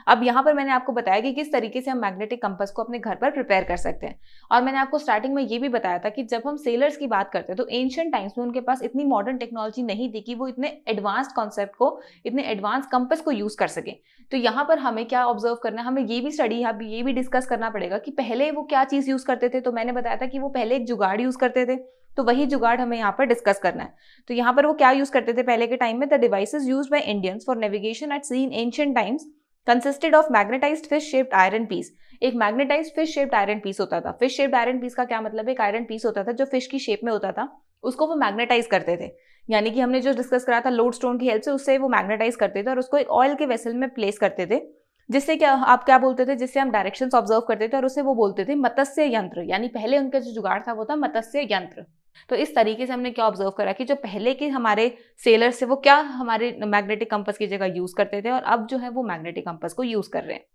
[SPEAKER 1] अब यहाँ पर मैंने आपको बताया कि किस तरीके से हम मैग्नेटिक कंपास को अपने घर पर प्रिपेयर कर सकते हैं। और मैंने आपको स्टार्टिंग में ये भी बताया था कि जब हम सेलर्स की बात करते हैं तो एंशिएंट टाइम्स में उनके पास इतनी मॉडर्न टेक्नोलॉजी नहीं थी कि वो इतने एडवांस्ड कॉन्सेप्ट को, इतने एडवांस कंपास को यूज कर सके। तो यहाँ पर हमें क्या ऑब्जर्व करना है, हमें ये भी स्टडी, ये भी डिस्कस करना पड़ेगा कि पहले वो क्या चीज यूज करते थे। तो मैंने बताया था कि वो पहले एक जुगाड़ यूज करते थे, तो वही जुगाड़ हमें यहाँ पर डिस्कस करना है। तो यहाँ पर वो क्या यूज करते थे पहले के टाइम में, the devices used by Indians for navigation at sea in ancient times consisted of magnetised fish shaped iron piece. एक magnetised fish shaped iron piece होता था। फिश शेप्ड आयरन पीस का क्या मतलब है, एक आयरन पीस होता था जो फिश की शेप में होता था, उसको वो मैग्नेटाइज करते थे। यानी कि हमने जो डिस्कस करा था लोड स्टोन की हेल्प से, उससे वो मैग्नेटाइज करते थे और उसको एक ऑयल के वेसल में प्लेस करते थे, जिससे क्या आप क्या बोलते थे, जिससे हम डायरेक्शंस ऑब्जर्व करते थे और उससे वो बोलते थे मत्स्य यंत्र। यानी पहले उनका जो जुगाड़ था वो था मत्स्य यंत्र। तो इस तरीके से हमने क्या ऑब्जर्व करा कि जो पहले के हमारे सेलर्स थे वो क्या हमारे मैग्नेटिक कंपास की जगह यूज करते थे और अब जो है वो मैग्नेटिक कंपास को यूज कर रहे हैं।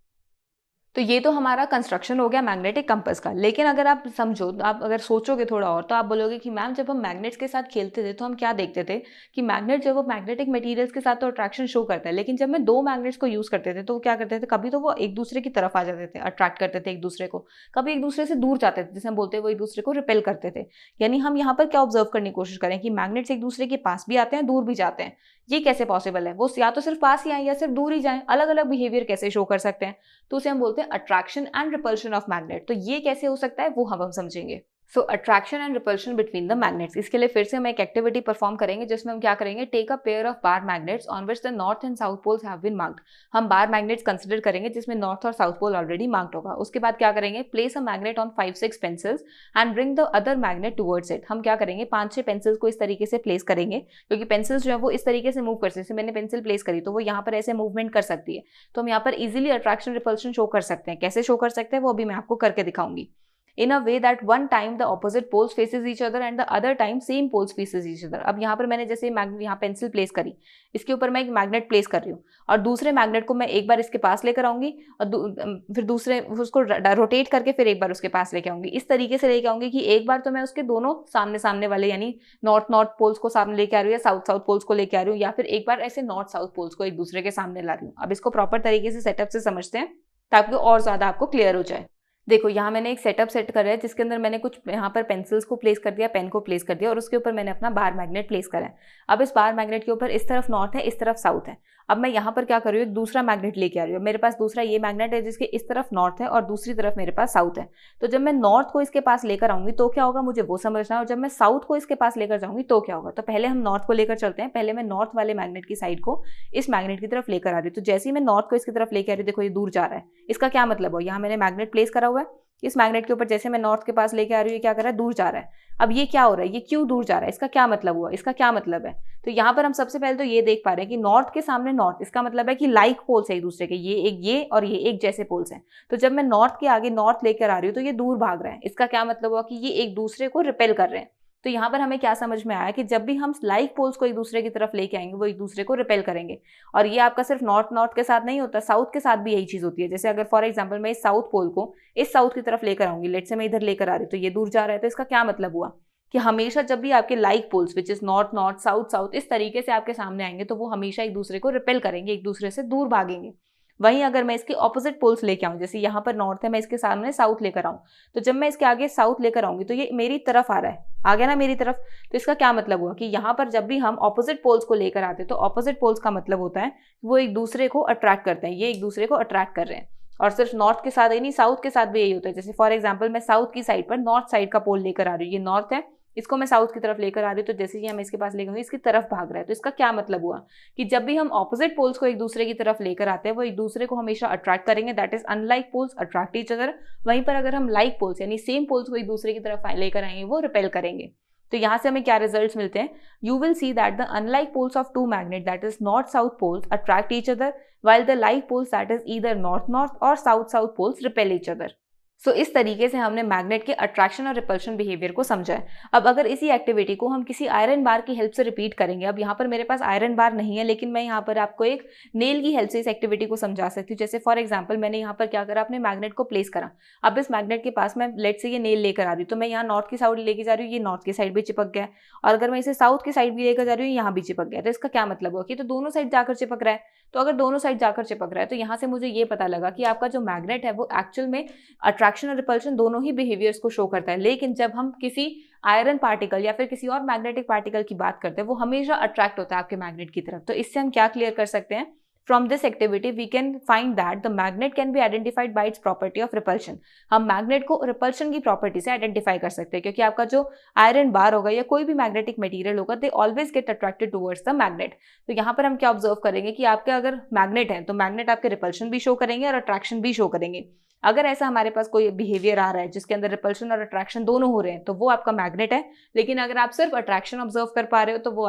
[SPEAKER 1] तो ये तो हमारा कंस्ट्रक्शन हो गया मैग्नेटिक कंपास का। लेकिन अगर आप समझो, आप अगर सोचोगे थोड़ा और, तो आप बोलोगे कि मैम जब हम मैग्नेट्स के साथ खेलते थे तो हम क्या देखते थे कि मैग्नेट जो वो मैग्नेटिक मटेरियल्स के साथ तो अट्रैक्शन शो करता है, लेकिन जब मैं दो मैग्नेट्स को यूज करते थे तो वो क्या करते थे, कभी तो वो एक दूसरे की तरफ आ जाते थे, अट्रैक्ट करते थे एक दूसरे को, कभी एक दूसरे से दूर जाते थे, जिसे हम बोलते हैं वो एक दूसरे को रिपेल करते थे। यानी हम यहाँ पर क्या ऑब्जर्व करने की कोशिश करें कि मैग्नेट्स एक दूसरे के पास भी आते हैं, दूर भी जाते हैं। ये कैसे पॉसिबल है, वो या तो सिर्फ पास ही आए या सिर्फ दूर ही जाएं, अलग अलग बिहेवियर कैसे शो कर सकते हैं। तो उसे हम बोलते हैं attraction and repulsion of magnet. तो ये कैसे हो सकता है वो हम समझेंगे। So attraction and repulsion between the magnets. इसके लिए फिर से हम एक एक्टिविटी परफॉर्म करेंगे जिसमें हम क्या करेंगे, take a pair of bar magnets on which the north and south poles have been marked. हम बार मैग्नेट्स कंसिडर करेंगे जिसमें नॉर्थ और साउथ पोल ऑलरेडी मार्क्ड होगा। उसके बाद क्या करेंगे, place a magnet on 5-6 pencils and bring the other magnet towards it. हम क्या करेंगे, 5-6 पेंसिल्स को इस तरीके से प्लेस करेंगे, क्योंकि पेंसिल्स जो है वो इस तरीके से मूव कर सकते हैं। मैंने पेंसिल प्लेस करी तो वो यहाँ पर ऐसे मूवमेंट कर सकती है, तो हम यहाँ पर इजिली अट्रैक्शन रिपल्शन शो कर सकते हैं। कैसे शो कर सकते हैं वो अभी मैं आपको करके दिखाऊंगी। In a way that one time the opposite poles faces each other and the other time same poles faces each other। अब यहाँ पर मैंने जैसे यहाँ पेंसिल प्लेस करी, इसके ऊपर मैं एक मैग्नेट प्लेस कर रही हूँ और दूसरे मैग्नेट को मैं एक बार इसके पास लेकर आऊंगी और फिर दूसरे उसको रोटेट करके फिर एक बार उसके पास लेके आऊंगी। इस तरीके से लेके आऊंगी कि एक बार तो मैं उसके दोनों सामने सामने वाले यानी नॉर्थ पोल्स को सामने लेके आ रही हूँ या साउथ पोल्स को लेके आ रही हूँ, या फिर एक बार ऐसे नॉर्थ साउथ पोल्स को एक दूसरे के सामने ला रही हूँ। अब इसको प्रॉपर तरीके से सेटअप से समझते हैं ताकि और ज्यादा आपको क्लियर हो जाए। देखो यहाँ मैंने एक सेटअप सेट करा है जिसके अंदर मैंने कुछ यहाँ पर पेंसिल्स को प्लेस कर दिया, पेन को प्लेस कर दिया और उसके ऊपर मैंने अपना बार मैग्नेट प्लेस करा है। अब इस बार मैग्नेट के ऊपर इस तरफ नॉर्थ है, इस तरफ साउथ है। अब मैं यहाँ पर क्या कर रही हूँ, दूसरा मैग्नेट लेके आ रही हूँ। मेरे पास दूसरा ये मैग्नेट है जिसके इस तरफ नॉर्थ है और दूसरी तरफ मेरे पास साउथ है। तो जब मैं नॉर्थ को इसके पास लेकर आऊंगी तो क्या होगा मुझे वो समझना है, और जब मैं साउथ को इसके पास लेकर जाऊंगी तो क्या होगा। तो पहले हम नॉर्थ को लेकर चलते हैं। पहले मैं नॉर्थ वाले मैग्नेट की साइड को इस मैग्नेट की तरफ लेकर आ रही हूँ। तो जैसे ही मैं नॉर्थ को इसकी तरफ लेकर आ रही हूँ, देखो ये दूर जा रहा है। इसका क्या मतलब है, यहाँ मैंने मैग्नेट प्लेस करा हुआ है, इस मैग्नेट के ऊपर जैसे मैं नॉर्थ के पास लेके आ रही हूँ, ये क्या कर रहा है, दूर जा रहा है। अब ये क्या हो रहा है, ये क्यों दूर जा रहा है, इसका क्या मतलब हुआ, इसका क्या मतलब है। तो यहाँ पर हम सबसे पहले तो ये देख पा रहे हैं कि नॉर्थ के सामने नॉर्थ, इसका मतलब है कि लाइक पोल्स है एक दूसरे के, ये और ये एक जैसे पोल्स हैं। तो जब मैं नॉर्थ के आगे नॉर्थ लेकर आ रही हूँ तो ये दूर भाग रहे हैं, इसका क्या मतलब हुआ कि ये एक दूसरे को रिपेल कर रहे हैं। तो यहाँ पर हमें क्या समझ में आया कि जब भी हम लाइक पोल्स को एक दूसरे की तरफ लेके आएंगे वो एक दूसरे को रिपेल करेंगे। और ये आपका सिर्फ नॉर्थ नॉर्थ के साथ नहीं होता, साउथ के साथ भी यही चीज होती है। जैसे अगर फॉर एग्जांपल मैं इस साउथ पोल को इस साउथ की तरफ लेकर आऊंगी, लेट से मैं इधर लेकर आ रही हूँ तो ये दूर जा रहा है, तो इसका क्या मतलब हुआ कि हमेशा जब भी आपके like poles which is north north south south इस तरीके से आपके सामने आएंगे तो वो हमेशा एक दूसरे को रिपेल करेंगे, एक दूसरे से दूर भागेंगे। वहीं अगर मैं इसके ऑपोजिट पोल्स लेके आऊं, जैसे यहाँ पर नॉर्थ है, मैं इसके सामने साउथ लेकर आऊं, तो जब मैं इसके आगे साउथ लेकर आऊंगी तो ये मेरी तरफ आ रहा है, आ गया ना मेरी तरफ। तो इसका क्या मतलब हुआ कि यहाँ पर जब भी हम ऑपोजिट पोल्स को लेकर आते हैं तो ऑपोजिट पोल्स का मतलब होता है वो एक दूसरे को अट्रैक्ट करते हैं, ये एक दूसरे को अट्रैक्ट कर रहे हैं। और सिर्फ नॉर्थ के साथ ही नहीं, साउथ के साथ भी यही होता है। जैसे फॉर एग्जाम्पल मैं साउथ की साइड पर नॉर्थ साइड का पोल लेकर आ रही हूँ, ये नॉर्थ है, इसको मैं साउथ की तरफ लेकर आ रही हूँ, तो जैसे ही हम इसके पास लेकर इसकी तरफ भाग रहा है। तो इसका क्या मतलब हुआ कि जब भी हम ऑपोजिट पोल्स को एक दूसरे की तरफ लेकर आते हैं वो एक दूसरे को हमेशा अट्रैक्ट करेंगे, that is unlike poles attract each other. वहीं पर अगर हम लाइक पोल्स यानी सेम पोल्स को एक दूसरे की तरफ लेकर आएंगे वो रिपेल करेंगे। तो यहाँ से हमें क्या रिजल्ट्स मिलते हैं, you will see that the unlike poles of two magnet that is north south poles attract each other while the like poles that is either north north or south south poles repel each other। सो इस तरीके से हमने magnet के attraction और repulsion behaviour को समझा है। अब अगर इसी एक्टिविटी को हम किसी आयरन बार की हेल्प से रिपीट करेंगे, अब यहाँ पर मेरे पास आयरन बार नहीं है लेकिन मैं यहाँ पर आपको एक नेल की हेल्प से इस एक्टिविटी को समझा सकती हूँ। जैसे फॉर एग्जाम्पल मैंने यहाँ पर क्या करा, अपने मैग्नेट को प्लेस करा। अब इस मैग्नेट के पास मैं लेट से ये नेल लेकर आ रही हूँ, तो मैं यहाँ नॉर्थ की साइड लेके जा रही हूँ, ये नॉर्थ की साइड भी चिपक गया, और अगर मैं इसे साउथ की साइड भी लेकर जा रही हूँ यहाँ भी चिपक गया। तो इसका क्या मतलब हुआ कि तो दोनों साइड जाकर चिपक रहा है। तो अगर दोनों साइड जाकर चिपक रहा है तो यहाँ से मुझे ये पता लगा कि आपका जो मैग्नेट है वो एक्चुअल में अट्रैक्शन और रिपल्शन दोनों ही बिहेवियर्स को शो करता है। लेकिन जब हम किसी आयरन पार्टिकल या फिर किसी और मैग्नेटिक पार्टिकल की बात करते हैं वो हमेशा अट्रैक्ट होता है आपके मैग्नेट की तरफ। तो इससे हम क्या क्लियर कर सकते हैं, from this activity we can find that the magnet can be identified by its property of repulsion. हम मैग्नेट को रिपल्शन की प्रॉपर्टी से आइडेंटिफाई कर सकते हैं, क्योंकि आपका जो आयरन बार होगा या कोई भी मैग्नेटिक मटेरियल होगा they always get attracted towards the magnet. तो यहाँ पर हम क्या ऑब्जर्व करेंगे कि आपके अगर मैग्नेट है तो मैग्नेट आपके रिपल्शन भी शो करेंगे और अट्रैक्शन भी शो करेंगे। अगर ऐसा हमारे पास कोई बिहेवियर आ रहा है जिसके अंदर रिपल्शन और अट्रैक्शन दोनों हो रहे हैं तो वो आपका मैग्नेट है। लेकिन अगर आप सिर्फ अट्रैक्शन ऑब्जर्व कर पा रहे हो तो वो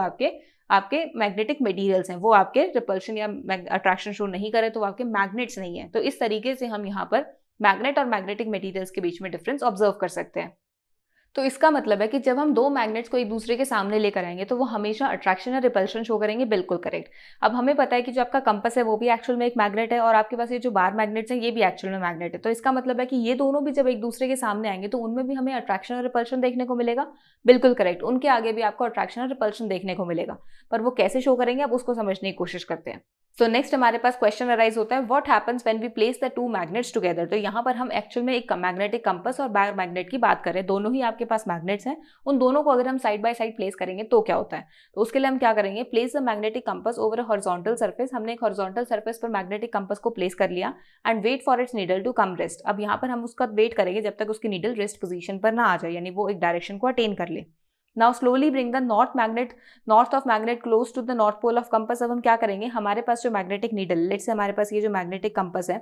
[SPEAKER 1] आपके मैग्नेटिक मटेरियल्स हैं, वो आपके रिपल्शन या अट्रैक्शन शो नहीं करे तो वो आपके मैग्नेट्स नहीं है। तो इस तरीके से हम यहाँ पर मैग्नेट और मैग्नेटिक मटेरियल्स के बीच में डिफरेंस ऑब्जर्व कर सकते हैं। तो इसका मतलब है कि जब हम दो मैग्नेट्स को एक दूसरे के सामने लेकर आएंगे तो वो हमेशा अट्रैक्शन या रिपल्शन शो करेंगे, बिल्कुल करेक्ट। अब हमें पता है कि जो आपका कंपास है वो भी एक्चुअल में एक मैग्नेट है और आपके पास ये जो बार मैग्नेट्स हैं ये भी एक्चुअल में मैग्नेट है। तो इसका मतलब है कि ये दोनों भी जब एक दूसरे के सामने आएंगे तो उनमें भी हमें अट्रैक्शन और रिपल्शन देखने को मिलेगा, बिल्कुल करेक्ट। उनके आगे भी आपको अट्रैक्शन और रिपल्शन देखने को मिलेगा, पर वो कैसे शो करेंगे अब उसको समझने की कोशिश करते हैं। सो नेक्स्ट हमारे पास क्वेश्चन अराइज होता है, what happens when we place the two magnets together. तो यहाँ पर हम एक्चुअल में एक मैग्नेटिक कंपास और बार मैग्नेट की बात करें, दोनों ही आपके पास मैग्नेट्स हैं, उन दोनों को अगर हम साइड बाय साइड प्लेस करेंगे तो क्या होता है। तो उसके लिए हम क्या करेंगे, place the magnetic compass over a horizontal surface. हमने एक हॉरिजॉन्टल सरफेस पर मैग्नेटिक कंपास को प्लेस कर लिया and wait for its needle to come rest. अब यहाँ पर हम उसका वेट करेंगे जब तक उसकी नीडल रेस्ट पोजीशन पर ना आ जाए, यानी वो एक डायरेक्शन को अटेन कर ले। Now slowly bring the north of magnet close to the north pole of compass. अब हम क्या करेंगे, हमारे पास जो मैग्नेटिक नीडल, लेट्स से हमारे पास ये जो मैग्नेटिक कंपास है,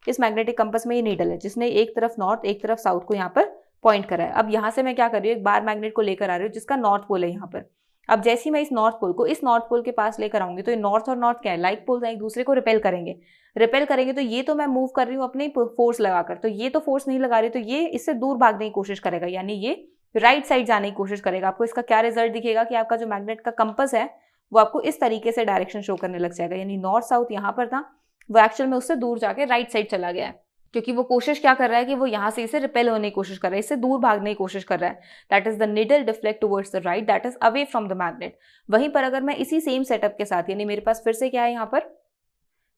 [SPEAKER 1] इस मैग्नेटिक कंपास में ये नीडल है जिसने एक तरफ नॉर्थ एक तरफ साउथ को यहाँ पर पॉइंट करा है। अब यहाँ से मैं क्या कर रही हूँ, एक बार मैग्नेट को लेकर आ रही हूँ जिसका नॉर्थ पोल है यहाँ पर। अब जैसे ही मैं इस नॉर्थ पोल को इस नॉर्थ पोल के पास लेकर आऊंगी तो ये नॉर्थ और नॉर्थ क्या है, लाइक पोल्स हैं, एक दूसरे को रिपेल करेंगे। तो ये तो मैं मूव कर रही हूँ अपनी फोर्स लगाकर, तो ये तो फोर्स नहीं लगा रही, तो ये इससे दूर भागने की कोशिश करेगा, यानी ये राइट साइड जाने की कोशिश करेगा। आपको इसका क्या रिजल्ट दिखेगा कि आपका जो मैग्नेट का कंपास है वो आपको इस तरीके से डायरेक्शन शो करने लग जाएगा, यानी नॉर्थ साउथ यहाँ पर था, वो एक्चुअल में उससे दूर जाके राइट साइड चला गया है, क्योंकि वो कोशिश क्या कर रहा है कि वो यहाँ से इसे रिपेल होने की कोशिश कर रहा है, इससे दूर भागने की कोशिश कर रहा है। That is the needle deflect towards the right, that is away from the magnet. वहीं पर अगर मैं इसी सेम सेटअप के साथ, यानी मेरे पास फिर से क्या है, यहाँ पर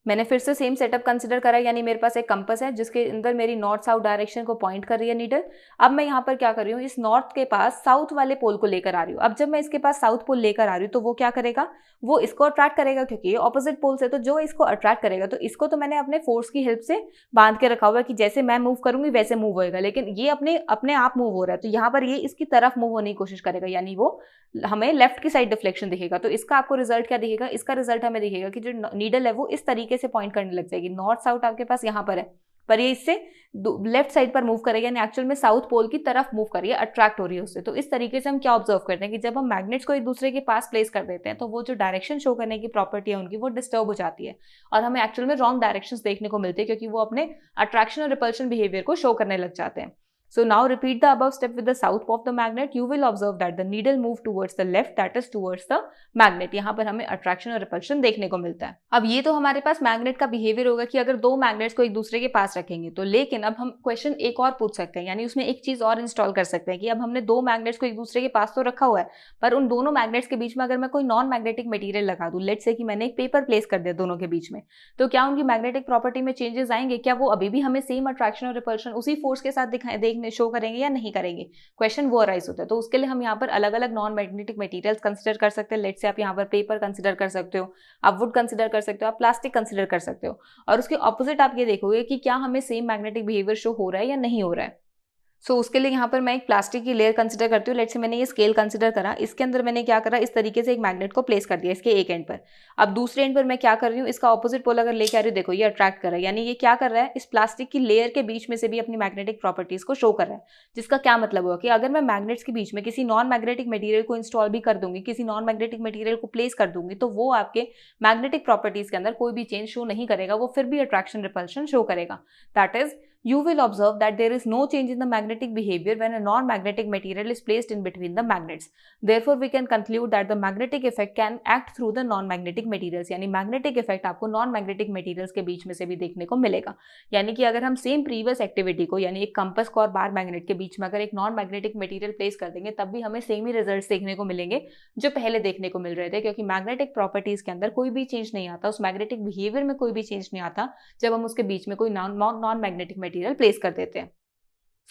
[SPEAKER 1] मैंने फिर से सेम सेटअप कंसिडर करा, यानी मेरे पास एक कंपास है जिसके अंदर मेरी नॉर्थ साउथ डायरेक्शन को पॉइंट कर रही है नीडल। अब मैं यहाँ पर क्या कर रही हूँ, इस नॉर्थ के पास साउथ वाले पोल को लेकर आ रही हूँ। अब जब मैं इसके पास साउथ पोल लेकर आ रही हूँ तो वो क्या करेगा, वो इसको अट्रैक्ट करेगा, क्योंकि ये ऑपोजिट पोल्स है, तो जो इसको अट्रैक्ट करेगा, तो इसको तो मैंने अपने फोर्स की हेल्प से बांध के रखा हुआ है कि जैसे मैं मूव करूंगी वैसे मूव होएगा, लेकिन ये अपने आप मूव हो रहा है, तो यहाँ पर ये इसकी तरफ मूव होने की कोशिश करेगा, यानी वो हमें लेफ्ट की साइड डिफ्लेक्शन दिखेगा। तो इसका आपको रिजल्ट क्या दिखेगा, इसका रिजल्ट हमें दिखेगा कि जो नीडल है वो इस तरीके से पॉइंट करने लग जाएगी। नॉर्थ साउथ आपके पास यहाँ पर है, पर ये इससे लेफ्ट साइड पर मूव करेगी, यानी एक्चुअल में साउथ पोल की तरफ मूव करिए, अट्रैक्ट हो रही है उससे। तो इस तरीके से हम क्या ऑब्जर्व करते हैं कि जब हम मैग्नेट्स को एक दूसरे के पास प्लेस कर देते हैं तो वो जो डायरेक्शन शो करने की प्रॉपर्टी है उनकी वो डिस्टर्ब हो जाती है और हमें एक्चुअल में रॉन्ग डायरेक्शंस देखने को मिलते हैं, क्योंकि वो अपने अट्रैक्शन और रिपल्शन बिहेवियर को शो करने लग जाते हैं। So now repeat the above step with the south pole of the magnet. You will observe that the needle move towards the left, that is towards the magnet. यहाँ पर हमें attraction और repulsion देखने को मिलता है। अब ये तो हमारे पास मैग्नेट का बिहेवियर होगा कि अगर दो मैग्नेट्स को एक दूसरे के पास रखेंगे तो, लेकिन अब हम क्वेश्चन एक और पूछ सकते हैं, यानी उसमें एक चीज और इंस्टॉल कर सकते हैं कि अब हमने दो मैग्नेट्स को एक दूसरे के पास तो रखा हुआ है, पर उन दोनों मैग्नेट्स के बीच में अगर मैं कोई नॉन मैग्नेटिक मटेरियल लगा दूं, लेट्स से कि मैंने एक पेपर प्लेस कर दिया दोनों के बीच में, तो क्या उनकी मैग्नेटिक प्रॉपर्टी में चेंजेस आएंगे? क्या वो अभी भी हमें सेम अट्रैक्शन और रिपल्शन उसी फोर्स के साथ देखने शो करेंगे या नहीं करेंगे? क्वेश्चन वो अराइज होता है। तो उसके लिए हम यहाँ पर अलग अलग नॉन मैग्नेटिक मटेरियल्स कंसीडर कर सकते हैं। लेट्स से आप यहाँ पर पेपर कंसीडर कर सकते हो, आप वुड कंसीडर कर सकते हो, आप प्लास्टिक कंसीडर कर सकते हो, और उसके ऑपोजिट आप ये देखोगे कि क्या हमें सेम मैग्नेटिक बिहेवियर शो हो रहा है या नहीं हो रहा है। सो उसके लिए यहाँ पर मैं एक प्लास्टिक की लेयर कंसीडर करती हूँ। लेट्स से मैंने ये स्केल कंसीडर करा, इसके अंदर मैंने क्या करा, इस तरीके से एक मैग्नेट को प्लेस कर दिया इसके एक एंड पर। अब दूसरे एंड पर मैं क्या कर रही हूँ, इसका ऑपोजिट पोल अगर लेके आ रही हूँ, देखो ये अट्रैक्ट कर रहा है, यानी ये क्या कर रहा है, इस प्लास्टिक की लेयर के बीच में से भी अपनी मैग्नेटिक प्रॉपर्टीज को शो कर रहा है। जिसका क्या मतलब हुआ कि अगर मैं मैग्नेट्स के बीच में किसी नॉन मैग्नेटिक मटेरियल को इंस्टॉल भी कर दूंगी, किसी नॉन मैग्नेटिक मटेरियल को प्लेस कर दूंगी, तो वो आपके मैग्नेटिक प्रॉपर्टीज के अंदर कोई भी चेंज शो नहीं करेगा, वो फिर भी अट्रैक्शन रिपल्शन शो करेगा। That is, you will observe that there is no change in the magnetic behavior when a non-magnetic material is placed in between the magnets. Therefore, we can conclude that the magnetic effect can act through the non-magnetic materials. यानी magnetic effect आपको non-magnetic materials के बीच में से भी देखने को मिलेगा। यानी कि अगर हम सेम previous activity को, यानी एक कंपस को और बार मैग्नेट के बीच में अगर एक non-magnetic material प्लेस कर देंगे, तब भी हमें सेम ही रिजल्ट्स देखने को मिलेंगे जो पहले देखने को मिल रहे थे, क्योंकि मैग्नेटिक प्रॉपर्टीज के अंदर कोई भी चेंज नहीं आता, उस मैग्नेटिक बिहेवियर में कोई भी चेंज नहीं आता जब हम उसके बीच में कोई नॉन मैग्नेटिक मटेरियल प्लेस कर देते हैं।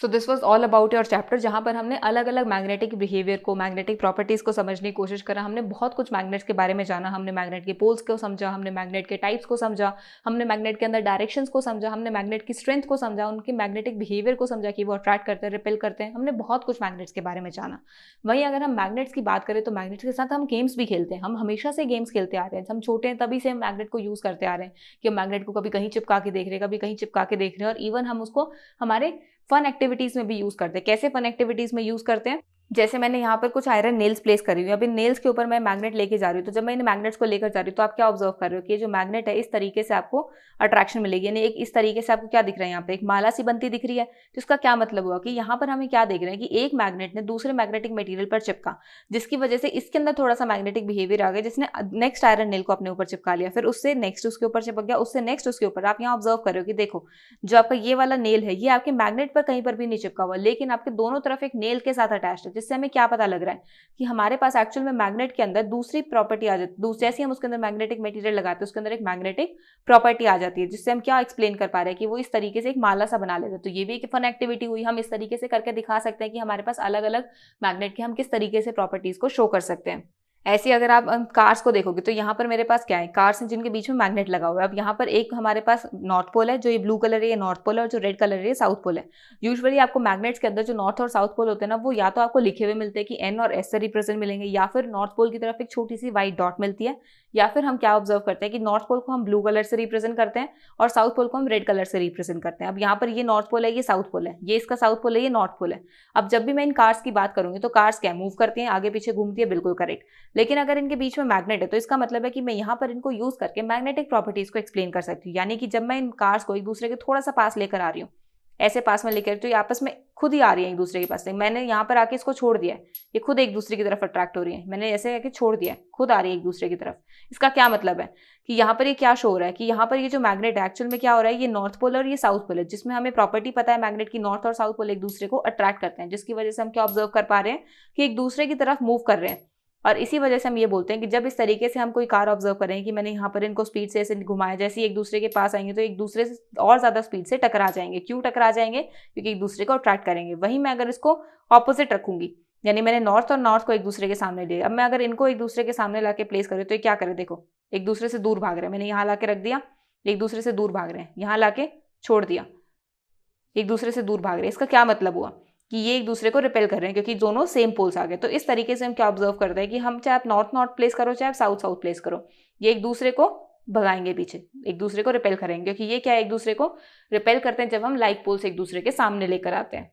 [SPEAKER 1] So this was all about your chapter, जहाँ पर हमने अलग अलग मैग्नेटिक बिहेवियर को, मैग्नेटिक प्रॉपर्टीज को समझने की कोशिश करा। हमने बहुत कुछ मैग्नेट्स के बारे में जाना, हमने मैग्नेट के पोल्स को समझा, हमने मैग्नेट के टाइप्स को समझा, हमने मैग्नेट के अंदर डायरेक्शंस को समझा, हमने मैग्नेट की स्ट्रेंथ को समझा, उनके मैग्नेटिक बिहेवियर को समझा कि वो अट्रैक्ट करते हैं, रिपेल करते हैं। हमने बहुत कुछ मैग्नेट्स के बारे में जाना। वहीं अगर हम मैग्नेट्स की बात करें तो मैग्नेट्स के साथ हम गेम्स भी खेलते हैं। हम हमेशा से गेम्स खेलते आ रहे हैं, हम छोटे हैं तभी से हम मैग्नेट को यूज़ करते आ रहे हैं कि हम मैग्नेट को कभी कहीं चिपका के देख रहे हैं, कभी कहीं चिपका के देख रहे हैं, और इवन हम उसको हमारे फन एक्टिविटीज में भी यूज करते हैं। कैसे फन एक्टिविटीज में यूज करते हैं, जैसे मैंने यहाँ पर कुछ आयरन नेल्स प्लेस करी हुई है, अब इन नेल्स के ऊपर मैं मैग्नेट लेके जा रही हूँ, तो जब मैं इन मैग्नेट्स को लेकर जा रही हूँ तो आप क्या ऑब्जर्व कर रहे हो कि ये जो मैग्नेट है इस तरीके से आपको अट्रैक्शन मिलेगी, यानी एक इस तरीके से आपको क्या दिख रहा है, यहाँ पे एक माला सी बनती दिख रही है। तो इसका क्या मतलब हुआ कि यहाँ पर हमें क्या देख रहे हैं कि एक मैग्नेट ने दूसरे मैग्नेटिक मटेरियल पर चिपका, जिसकी वजह से इसके अंदर थोड़ा सा मैग्नेटिक बिहेवियर आ गया, जिसने नेक्स्ट आयरन नेल को अपने ऊपर चिपका लिया, फिर उससे नेक्स्ट उसके ऊपर चिपक गया, उससे नेक्स्ट उसके ऊपर। आप यहाँ ऑब्जर्व कर रहे हो कि देखो जो आपका ये वाला नेल है ये आपके मैग्नेट पर कहीं पर भी नहीं चिपका हुआ, लेकिन आपके दोनों तरफ एक नेल के साथ अटैच्ड है, जिससे हमें क्या पता लग रहा है कि हमारे पास एक्चुअल में मैग्नेट के अंदर दूसरी प्रॉपर्टी आ जाती है। जैसे हम उसके अंदर मैग्नेटिक मटेरियल लगाते हैं उसके अंदर एक मैग्नेटिक प्रॉपर्टी आ जाती है, जिससे हम क्या एक्सप्लेन कर पा रहे हैं कि वो इस तरीके से एक माला सा बना लेते हैं। तो ये भी एक फन एक्टिविटी हुई, हम इस तरीके से करके दिखा सकते हैं कि हमारे पास अलग अलग मैग्नेट के हम किस तरीके से प्रॉपर्टीज को शो कर सकते हैं। ऐसे अगर आप कार्स को देखोगे तो यहाँ पर मेरे पास क्या है, कार्स हैं जिनके बीच में मैग्नेट लगा हुआ है। अब यहाँ पर एक हमारे पास नॉर्थ पोल है, जो ये ब्लू कलर है ये नॉर्थ पोल है, और जो रेड कलर है ये साउथ पोल है। यूजुअली आपको मैग्नेट्स के अंदर जो नॉर्थ और साउथ पोल होते हैं ना, वो या तो आपको लिखे हुए मिलते हैं कि एन और एस से रिप्रेजेंट मिलेंगे, या फिर नॉर्थ पोल की तरफ एक छोटी सी व्हाइट डॉट मिलती है, या फिर हम क्या ऑब्जर्व करते हैं कि नॉर्थ पोल को हम ब्लू कलर से रिप्रेजेंट करते हैं और साउथ पोल को हम रेड कलर से रिप्रेजेंट करते हैं। अब यहाँ पर ये नॉर्थ पोल है, ये साउथ पोल है, ये इसका साउथ पोल है, ये नॉर्थ पोल है। अब जब भी मैं इन कार्स की बात करूंगी तो कार्स क्या मूव करती हैं, आगे पीछे घूमती है, बिल्कुल करेक्ट। लेकिन अगर इनके बीच में मैग्नेट है तो इसका मतलब है कि मैं यहाँ पर इनको यूज करके मैग्नेटिक प्रॉपर्टीज को एक्सप्लेन कर सकती हूँ। यानी कि जब मैं इन कार्स को एक दूसरे के थोड़ा सा पास लेकर आ रही हूँ, ऐसे पास में लेकर, तो ये आपस में खुद ही आ रही है एक दूसरे के पास से। मैंने यहाँ पर आके इसको छोड़ दिया है, ये खुद एक दूसरे की तरफ अट्रैक्ट हो रही है, मैंने ऐसे आके छोड़ दिया है, खुद आ रही है एक दूसरे की तरफ। इसका क्या मतलब है कि यहाँ पर ये क्या शो हो रहा है कि यहाँ पर ये जो मैग्नेट है एक्चुअल में क्या हो रहा है, ये नॉर्थ पोल और ये साउथ पोल है, जिसमें हमें प्रॉपर्टी पता है मैग्नेट की नॉर्थ और साउथ पोल एक दूसरे को अट्रैक्ट करते हैं, जिसकी वजह से हम क्या ऑब्जर्व कर पा रहे हैं कि एक दूसरे की तरफ मूव कर रहे हैं। और इसी वजह से हम ये बोलते हैं कि जब इस तरीके से हम कोई कार ऑब्जर्व करें कि मैंने यहाँ पर इनको स्पीड से ऐसे घुमाया, जैसे एक दूसरे के पास आएंगे तो एक दूसरे से और ज़्यादा स्पीड से टकरा जाएंगे। क्यों टकरा जाएंगे? क्योंकि एक दूसरे को अट्रैक्ट करेंगे। वहीं मैं अगर इसको ऑपोजिट रखूंगी, यानी मैंने नॉर्थ और नॉर्थ को एक दूसरे के सामने लिया, अब मैं अगर इनको एक दूसरे के सामने ला के प्लेस करूँ तो ये क्या करे, देखो एक दूसरे से दूर भाग रहे हैं। मैंने यहाँ ला के रख दिया, एक दूसरे से दूर भाग रहे हैं, यहाँ ला के छोड़ दिया, एक दूसरे से दूर भाग रहे हैं। इसका क्या मतलब हुआ कि ये एक दूसरे को रिपेल कर रहे हैं, क्योंकि दोनों सेम पोल्स आ गए। तो इस तरीके से हम क्या ऑब्जर्व करते हैं कि हम चाहे आप नॉर्थ नॉर्थ प्लेस करो चाहे आप साउथ साउथ प्लेस करो, ये एक दूसरे को भगाएंगे पीछे, एक दूसरे को रिपेल करेंगे, क्योंकि ये क्या है, एक दूसरे को रिपेल करते हैं जब हम लाइक पोल्स एक दूसरे के सामने लेकर आते हैं।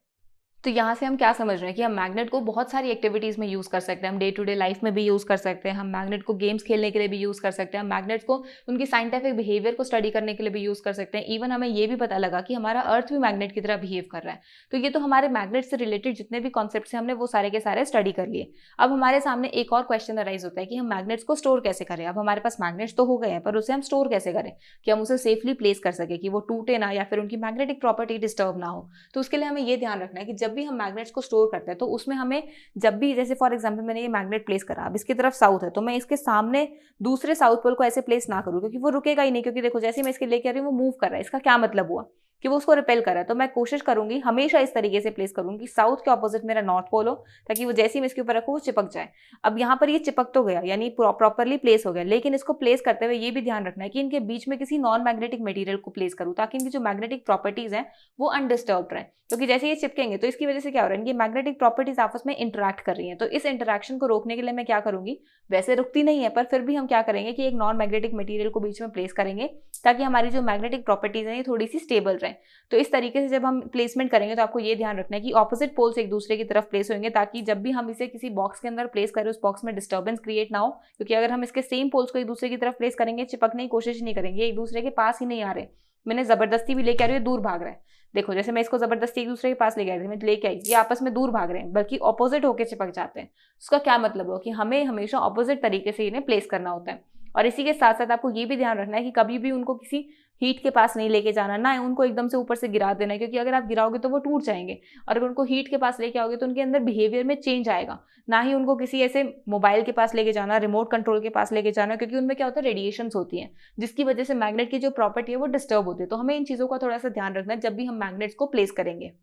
[SPEAKER 1] तो यहाँ से हम क्या समझ रहे हैं कि हम मैग्नेट को बहुत सारी एक्टिविटीज़ में यूज़ कर सकते हैं, हम डे टू डे लाइफ में भी यूज़ कर सकते हैं, हम मैग्नेट को गेम्स खेलने के लिए भी यूज़ कर सकते हैं, हम मैग्नेट्स को उनकी साइंटिफिक बिहेवियर को स्टडी करने के लिए भी यूज़ कर सकते हैं। इवन हमें ये भी पता लगा कि हमारा अर्थ भी मैग्नेट की तरह बिहेव कर रहा है। तो ये तो हमारे मैग्नेट से रिलेटेड जितने भी कॉन्सेप्ट हैं हमने वो सारे के सारे स्टडी कर लिए। अब हमारे सामने एक और क्वेश्चन अराइज होता है कि हम मैग्नेट्स को स्टोर कैसे करें। अब हमारे पास मैग्नेट्स तो हो गए हैं, पर उसे हम स्टोर कैसे करें कि हम उसे सेफली प्लेस कर सके, कि वो टूटे ना या फिर उनकी मैग्नेटिक प्रॉपर्टी डिस्टर्ब ना हो। तो उसके लिए हमें ये ध्यान रखना है कि जब भी हम मैग्नेट्स को स्टोर करते हैं तो उसमें हमें जब भी, जैसे फॉर एग्जांपल मैंने ये मैग्नेट प्लेस करा, अब इसकी तरफ साउथ है, तो मैं इसके सामने दूसरे साउथ पोल को ऐसे प्लेस ना करूं, क्योंकि वो रुकेगा ही नहीं। क्योंकि देखो जैसे मैं इसके लेके आ रही हूँ वो मूव कर रहा है, इसका क्या मतलब हुआ कि वो उसको रिपेल कर रहा है। तो मैं कोशिश करूंगी हमेशा इस तरीके से प्लेस करूंगी साउथ के ऑपोजिट मेरा नॉर्थ पोल हो, ताकि वो जैसे ही मैं इसके ऊपर रखूँ वो चिपक जाए। अब यहाँ पर ये चिपक तो गया, यानी प्रॉपरली प्लेस हो गया, लेकिन इसको प्लेस करते हुए ये भी ध्यान रखना है कि इनके बीच में किसी नॉन मैग्नेटिक मटेरियल को प्लेस करूँ, ताकि इनकी जो मैग्नेटिक प्रॉपर्टीज हैं वो अनडिस्टर्ब रहे। क्योंकि जैसे ये चिपकेंगे तो इसकी वजह से क्या हो रहा है, इनकी मैग्नेटिक प्रॉपर्टीज आपस में इंटरैक्ट कर रही हैं। तो इस इंटरैक्शन को रोकने के लिए मैं क्या करूंगी, वैसे रुकती नहीं है पर फिर भी हम क्या करेंगे कि एक नॉन मैग्नेटिक मटेरियल को बीच में प्लेस करेंगे, ताकि हमारी जो मैग्नेटिक प्रॉपर्टीज हैं ये थोड़ी सी स्टेबल रहें। तो इस तरीके से जब हम प्लेसमेंट करेंगे तो आपको ये ध्यान रखना है कि ऑपोजिट पोल्स एक दूसरे की तरफ प्लेस होंगे, ताकि जब भी हम इसे किसी बॉक्स के अंदर प्लेस करें उस बॉक्स में डिस्टर्बेंस क्रिएट ना हो। क्योंकि अगर हम इसके सेम पोल्स को एक दूसरे की तरफ प्लेस करेंगे, चिपकने की कोशिश नहीं करेंगे, एक दूसरे के पास ही नहीं आ रहे, मैंने जबरदस्ती भी लेके आ रही है, दूर भाग रहे हैं। देखो जैसे मैं इसको जबरदस्ती एक दूसरे के पास लेके आई थी, मैं लेके आई, ये आपस में दूर भाग रहे हैं, बल्कि ऑपोजिट होकर चिपक जाते हैं। उसका क्या मतलब हो कि हमें हमेशा ऑपोजिट तरीके से इन्हें प्लेस करना होता है। और इसी के साथ साथ आपको ये भी ध्यान रखना है कि कभी भी उनको किसी हीट के पास नहीं लेके जाना, ना उनको एकदम से ऊपर से गिरा देना है, क्योंकि अगर आप गिराओगे तो वो टूट जाएंगे। और अगर उनको हीट के पास लेके आओगे तो उनके अंदर बिहेवियर में चेंज आएगा। ना ही उनको किसी ऐसे मोबाइल के पास लेके जाना, रिमोट कंट्रोल के पास लेके जाना, क्योंकि उनमें क्या होता है, रेडिएशंस होती हैं, जिसकी वजह से मैग्नेट की जो प्रॉपर्टी है वो डिस्टर्ब होती है। तो हमें इन चीज़ों का थोड़ा सा ध्यान रखना है जब भी हम मैग्नेट्स को प्लेस करेंगे।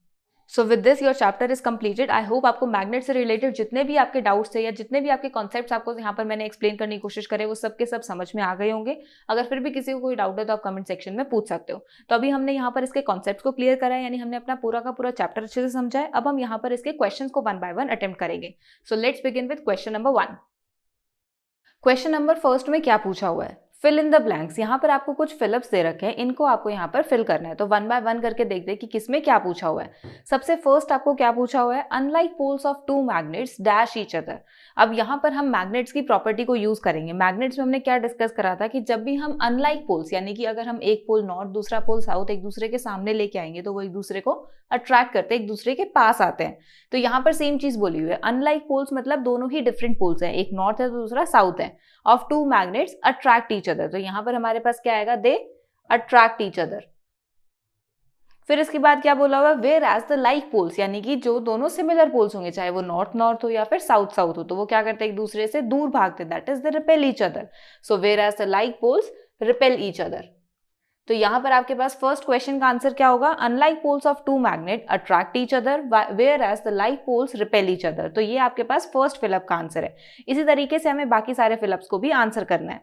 [SPEAKER 1] So with this your chapter is completed. I hope आपको मैग्नेट से रिलेटेड जितने भी आपके डाउट्स थे या जितने भी आपके कॉन्सेप्ट्स आपको यहाँ पर मैंने एक्सप्लेन करने की कोशिश करे वो सब के सब समझ में आ गए होंगे। अगर फिर भी किसी को कोई डाउट है तो आप कमेंट सेक्शन में पूछ सकते हो। तो अभी हमने यहाँ पर इसके कॉन्सेप्ट्स को क्लियर करा है, यानी हमने अपना पूरा का पूरा चैप्टर अच्छे से समझा है। अब हम यहाँ पर इसके क्वेश्चन को 1 by 1 अटेम्प्ट करेंगे। सो let's begin with question number 1। Question number first में क्या पूछा हुआ है, फिल इन द ब्लैंक्स। यहाँ पर आपको कुछ फिलअप्स दे रखे हैं, इनको आपको यहाँ पर फिल करना है। तो 1 by 1 करके देखते हैं कि किसमें क्या पूछा हुआ है। सबसे फर्स्ट आपको क्या पूछा हुआ है, unlike poles of 2 magnets dash each other. अब यहाँ पर हम मैग्नेट्स की प्रॉपर्टी को यूज करेंगे। मैग्नेट्स में हमने क्या डिस्कस करा था कि जब भी हम अनलाइक पोल्स, यानी कि अगर हम एक पोल नॉर्थ दूसरा पोल साउथ एक दूसरे के सामने लेके आएंगे तो वो एक दूसरे को अट्रैक्ट करते हैं, एक दूसरे के पास आते हैं। तो यहाँ पर सेम चीज बोली हुई है, अनलाइक पोल्स मतलब दोनों ही डिफरेंट पोल्स हैं, एक नॉर्थ है तो दूसरा साउथ है, of 2 magnets attract each other. तो यहाँ पर हमारे पास क्या आएगा, दे अट्रैक्ट ईच अदर। फिर इसके बाद क्या बोला हुआ, whereas the like poles, यानी कि जो दोनों सिमिलर पोल्स होंगे, चाहे वो नॉर्थ नॉर्थ हो या फिर साउथ साउथ हो, तो वो क्या करते हैं, एक दूसरे से दूर भागते, that is the repel each other. So whereas the like poles repel each other. तो यहाँ पर आपके पास फर्स्ट क्वेश्चन का आंसर क्या होगा, unlike poles of 2 magnet attract each other whereas the like poles repel each other. तो ये आपके पास फर्स्ट फिलअप का आंसर है। इसी तरीके से हमें बाकी सारे फिलअप्स को भी आंसर करना है।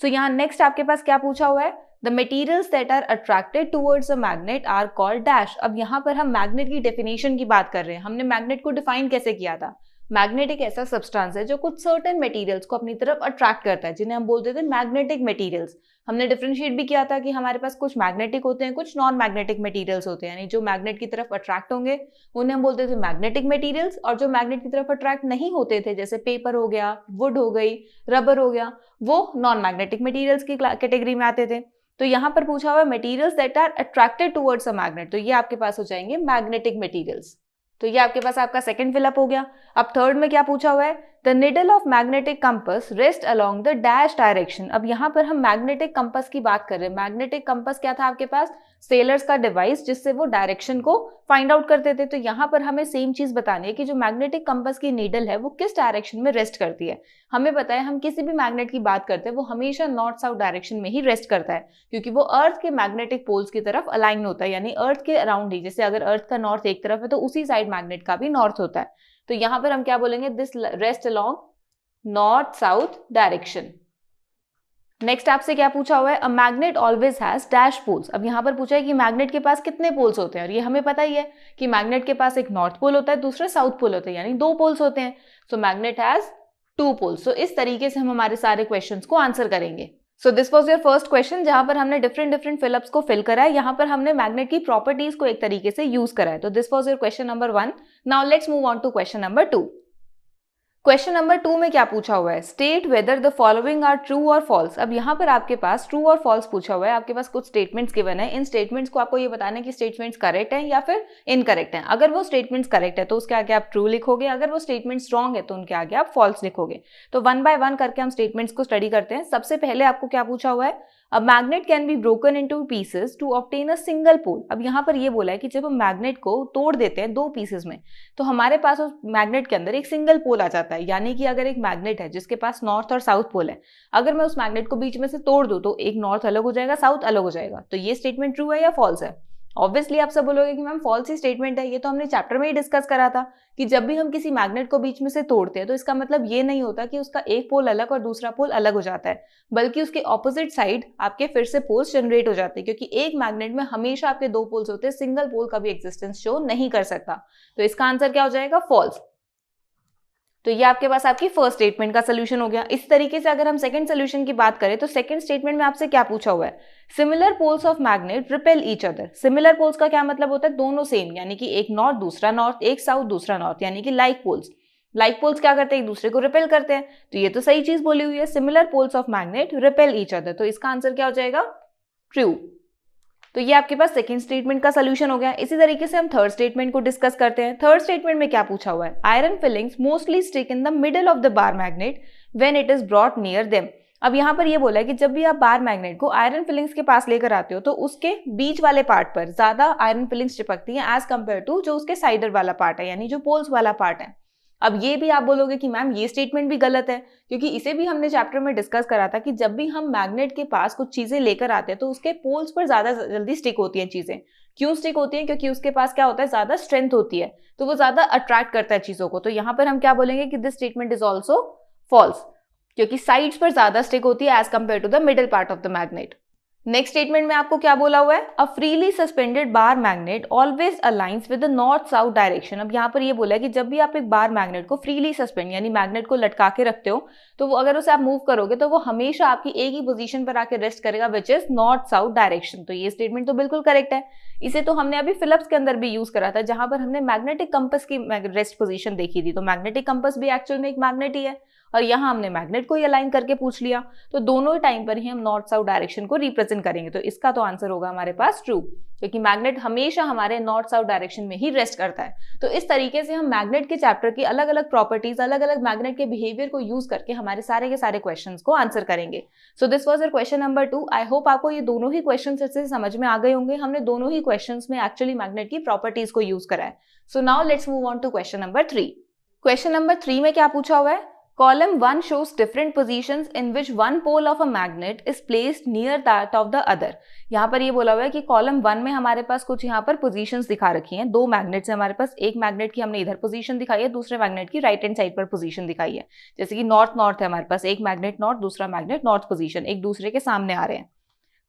[SPEAKER 1] सो यहाँ नेक्स्ट आपके पास क्या पूछा हुआ है, the materials that are attracted towards a magnet are called dash. अब यहाँ पर हम मैग्नेट की डेफिनेशन की बात कर रहे हैं। हमने मैग्नेट को डिफाइन कैसे किया था, मैग्नेट एक ऐसा सब्सटेंस है जो कुछ सर्टेन मटेरियल्स को अपनी तरफ अट्रैक्ट करता है, जिन्हें हम बोलते थे मैग्नेटिक मटेरियल्स। हमने डिफरेंशिएट भी किया था कि हमारे पास कुछ मैग्नेटिक होते हैं, कुछ नॉन मैग्नेटिक मटेरियल्स होते हैं, यानी जो मैग्नेट की तरफ अट्रैक्ट होंगे उन्हें हम बोलते थे मैग्नेटिक मटेरियल्स, और जो मैग्नेट की तरफ अट्रैक्ट नहीं होते थे, जैसे पेपर हो गया, वुड हो गई, रबर हो गया, वो नॉन मैग्नेटिक मटेरियल्स की कैटेगरी में आते थे। तो यहाँ पर पूछा हुआ है materials that are attracted towards a magnet, तो ये आपके पास हो जाएंगे मैग्नेटिक मटेरियल्स। तो ये आपके पास आपका सेकंड फिलअप हो गया। अब थर्ड में क्या पूछा हुआ है, the needle of magnetic compass rest along the dash direction. अब यहाँ पर हम मैग्नेटिक कंपस की बात कर रहे हैं। मैग्नेटिक कंपस क्या था आपके पास, सेलर्स का डिवाइस, जिससे वो डायरेक्शन को फाइंड आउट करते थे। तो यहाँ पर हमें सेम चीज बतानी है कि जो मैग्नेटिक कंपस की नीडल है वो किस डायरेक्शन में रेस्ट करती है। हमें पता है हम किसी भी मैग्नेट की बात करते हैं वो हमेशा नॉर्थ साउथ डायरेक्शन में ही रेस्ट करता है, क्योंकि वो अर्थ के मैग्नेटिक पोल्स की तरफ अलाइन होता है, यानी अर्थ के अराउंड ही। जैसे अगर अर्थ का नॉर्थ एक तरफ है तो उसी साइड मैग्नेट का भी नॉर्थ होता है। तो यहाँ पर हम क्या बोलेंगे, this rest along north south direction. Next आपसे क्या पूछा हुआ है, a magnet always has dash poles. अब यहाँ पर पूछा है कि मैग्नेट के पास कितने पोल्स होते हैं, और ये हमें पता ही है कि मैग्नेट के पास एक नॉर्थ पोल होता है, दूसरा साउथ पोल होता है, यानी 2 पोल्स होते हैं। सो मैग्नेट हैज 2 पोल्स। सो इस तरीके से हम हमारे सारे क्वेश्चंस को आंसर करेंगे। So this was your first question, जहां पर हमने डिफरेंट फिलअप्स को फिल करा है। यहाँ पर हमने मैग्नेट की प्रॉपर्टीज को एक तरीके से यूज करा है। तो this was your question number 1। Now let's move on to question number 2। Question number 2 में क्या पूछा हुआ है, state whether the following are true और फॉल्स। अब यहाँ पर आपके पास ट्रू और फॉल्स पूछा हुआ है, आपके पास कुछ स्टेटमेंट्स गिवन है। इन स्टेटमेंट्स को आपको ये बताना है कि स्टेटमेंट्स करेक्ट हैं या फिर इनकरेक्ट हैं। अगर वो स्टेटमेंट्स करेक्ट है तो उसके आगे आप ट्रू लिखोगे, अगर वो स्टेटमेंट्स रॉन्ग है तो उनके आगे आप फॉल्स लिखोगे। तो 1 बाय 1 करके हम स्टेटमेंट्स को स्टडी करते हैं। सबसे पहले आपको क्या पूछा हुआ है, a magnet can be broken into pieces to obtain a single pole. अब यहाँ पर ये बोला है कि जब हम मैग्नेट को तोड़ देते हैं 2 पीसेस में, तो हमारे पास उस मैग्नेट के अंदर एक सिंगल पोल आ जाता है। यानी कि अगर एक मैग्नेट है जिसके पास नॉर्थ और साउथ पोल है, अगर मैं उस मैग्नेट को बीच में से तोड़ दूं तो एक नॉर्थ अलग हो जाएगा, साउथ अलग हो जाएगा। तो ये स्टेटमेंट ट्रू है या फॉल्स है? ऑब्वियसली आप सब बोलोगे कि मैम फॉल्स ही स्टेटमेंट है, ये तो हमने चैप्टर में ही डिस्कस करा था कि जब भी हम किसी मैग्नेट को बीच में से तोड़ते हैं तो इसका मतलब ये नहीं होता कि उसका एक पोल अलग और दूसरा पोल अलग हो जाता है, बल्कि उसके ऑपोजिट साइड आपके फिर से पोल्स जनरेट हो जाते हैं, क्योंकि एक मैग्नेट में हमेशा आपके 2 पोल्स होते हैं, सिंगल पोल का भी एग्जिस्टेंस शो नहीं कर सकता। तो इसका आंसर क्या हो जाएगा, फॉल्स। तो ये आपके पास आपकी फर्स्ट स्टेटमेंट का सोल्यूशन हो गया। इस तरीके से अगर हम सेकंड सोल्यूशन की बात करें तो सेकंड स्टेटमेंट में आपसे क्या पूछा हुआ है, similar poles of magnet repel each other. Similar poles का क्या मतलब होता है, दोनों सेम, यानी कि एक नॉर्थ दूसरा नॉर्थ, एक साउथ दूसरा नॉर्थ, यानी कि लाइक पोल्स। लाइक पोल्स क्या करते हैं, एक दूसरे को रिपेल करते हैं। तो ये तो सही चीज बोली हुई है, similar poles of magnet repel each other. तो इसका आंसर क्या हो जाएगा, ट्रू। तो ये आपके पास सेकंड स्टेटमेंट का सोल्यूशन हो गया। इसी तरीके से हम थर्ड स्टेटमेंट को डिस्कस करते हैं। थर्ड स्टेटमेंट में क्या पूछा हुआ है, iron filings mostly stick in the middle of the bar magnet when it is brought near them. अब यहाँ पर ये बोला है कि जब भी आप बार मैग्नेट को आयरन फिलिंग्स के पास लेकर आते हो तो उसके बीच वाले पार्ट पर ज्यादा आयरन फिलिंग्स चिपकती हैं एज कंपेयर टू जो उसके साइडर वाला पार्ट है, यानी जो पोल्स वाला पार्ट है। अब ये भी आप बोलोगे कि मैम ये स्टेटमेंट भी गलत है, क्योंकि इसे भी हमने चैप्टर में डिस्कस करा था कि जब भी हम मैग्नेट के पास कुछ चीजें लेकर आते हैं तो उसके पोल्स पर ज्यादा जल्दी स्टिक होती हैं चीजें। क्यों स्टिक होती हैं, क्योंकि उसके पास क्या होता है, ज्यादा स्ट्रेंथ होती है, तो वो ज्यादा अट्रैक्ट करता है चीजों को। तो यहाँ पर हम क्या बोलेंगे कि this statement is also false, क्योंकि साइड्स पर ज्यादा स्टिक होती है as compare to the middle part of the magnet. Next statement में आपको क्या बोला हुआ है, a freely suspended bar magnet always aligns with the north south direction. अब यहाँ पर ये बोला है कि जब भी आप एक बार मैग्नेट को फ्रीली सस्पेंड यानी मैग्नेट को लटका के रखते हो तो वो अगर उसे आप मूव करोगे तो वो हमेशा आपकी एक ही पोजीशन पर आके रेस्ट करेगा, विच इज नॉर्थ साउथ डायरेक्शन। तो ये स्टेटमेंट तो बिल्कुल करेक्ट है। इसे तो हमने अभी फिलिप्स के अंदर भी यूज करा था, जहां पर हमने मैग्नेटिक कंपस की रेस्ट पोजीशन देखी थी। तो मैग्नेटिक कंपस भी एक्चुअल में एक मैग्नेट ही है, और यहाँ हमने मैग्नेट को ही अलाइन करके पूछ लिया। तो दोनों ही टाइम पर ही हम नॉर्थ साउथ डायरेक्शन को रिप्रेजेंट करेंगे। तो इसका तो आंसर होगा हमारे पास ट्रू, क्योंकि मैग्नेट हमेशा हमारे नॉर्थ साउथ डायरेक्शन में ही रेस्ट करता है। तो इस तरीके से हम मैग्नेट के चैप्टर की अलग अलग प्रॉपर्टीज, अलग अलग मैग्नेट के बिहेवियर को यूज करके हमारे सारे के सारे क्वेश्चंस को आंसर करेंगे। सो this was your question number 2। I hope आपको ये दोनों ही क्वेश्चंस अच्छे से समझ में आ गए होंगे। हमने दोनों ही क्वेश्चंस में एक्चुअली मैग्नेट की प्रॉपर्टीज को यूज करा है। So now let's move on to question number 3। Question number 3 में क्या पूछा हुआ है, Column 1 shows different positions in which one pole of a magnet is placed near that of the other। यहाँ पर ये बोला हुआ है कि कॉलम 1 में हमारे पास कुछ यहाँ पर पोजीशंस दिखा रखी हैं। 2 मैग्नेट्स हैं हमारे पास, एक मैग्नेट की हमने इधर पोजीशन दिखाई है, दूसरे मैग्नेट की राइट हैंड साइड पर पोजीशन दिखाई है। जैसे कि नॉर्थ नॉर्थ है हमारे पास, एक मैग्नेट नॉर्थ, दूसरा मैग्नेट नॉर्थ पोजीशन, एक दूसरे के सामने आ रहे हैं।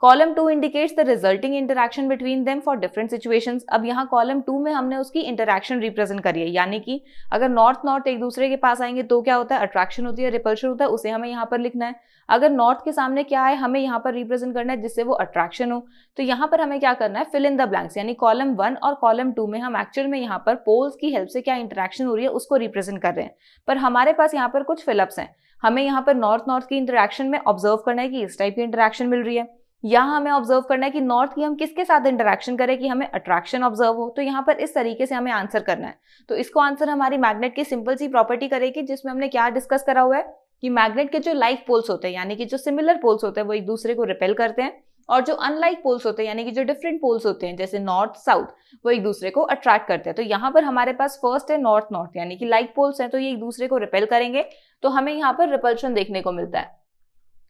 [SPEAKER 1] Column 2 indicates the resulting interaction between them for different situations. अब यहाँ कॉलम 2 में हमने उसकी इंटरैक्शन रिप्रेजेंट करी है, यानी कि अगर नॉर्थ नॉर्थ एक दूसरे के पास आएंगे तो क्या होता है, अट्रैक्शन होती है, रिपल्शन होता है, उसे हमें यहाँ पर लिखना है। अगर नॉर्थ के सामने क्या है, हमें यहाँ पर रिप्रेजेंट करना है जिससे वो अट्रैक्शन हो। तो यहाँ पर हमें क्या करना है, फिल इन द ब्लैंक्स, यानी कॉलम 1 और कॉलम 2 में हम एक्चुअल में यहाँ पर पोल्स की हेल्प से क्या इंटरैक्शन हो रही है उसको रिप्रेजेंट कर रहे हैं। पर हमारे पास यहाँ पर कुछ फिलअप्स हैं, हमें यहाँ पर नॉर्थ नॉर्थ की इंटरैक्शन में ऑब्जर्व करना है कि इस टाइप की इंटरैक्शन मिल रही है। यहाँ हमें ऑब्जर्व करना है कि नॉर्थ की हम किसके साथ इंटरैक्शन करें कि हमें अट्रैक्शन ऑब्जर्व हो। तो यहाँ पर इस तरीके से हमें आंसर करना है। तो इसको आंसर हमारी मैग्नेट की सिंपल सी प्रॉपर्टी करेगी, जिसमें हमने क्या डिस्कस करा हुआ है कि मैग्नेट के जो लाइक पोल्स होते हैं, यानी कि जो सिमिलर पोल्स होते हैं, वो एक दूसरे को रिपेल करते हैं, और जो अनलाइक पोल्स होते हैं, यानी कि जो डिफरेंट पोल्स होते हैं जैसे नॉर्थ साउथ, वो एक दूसरे को अट्रैक्ट करते हैं। तो यहाँ पर हमारे पास फर्स्ट है नॉर्थ नॉर्थ, यानी कि लाइक पोल्स हैं, तो ये एक दूसरे को रिपेल करेंगे, तो हमें यहाँ पर रिपल्शन देखने को मिलता है।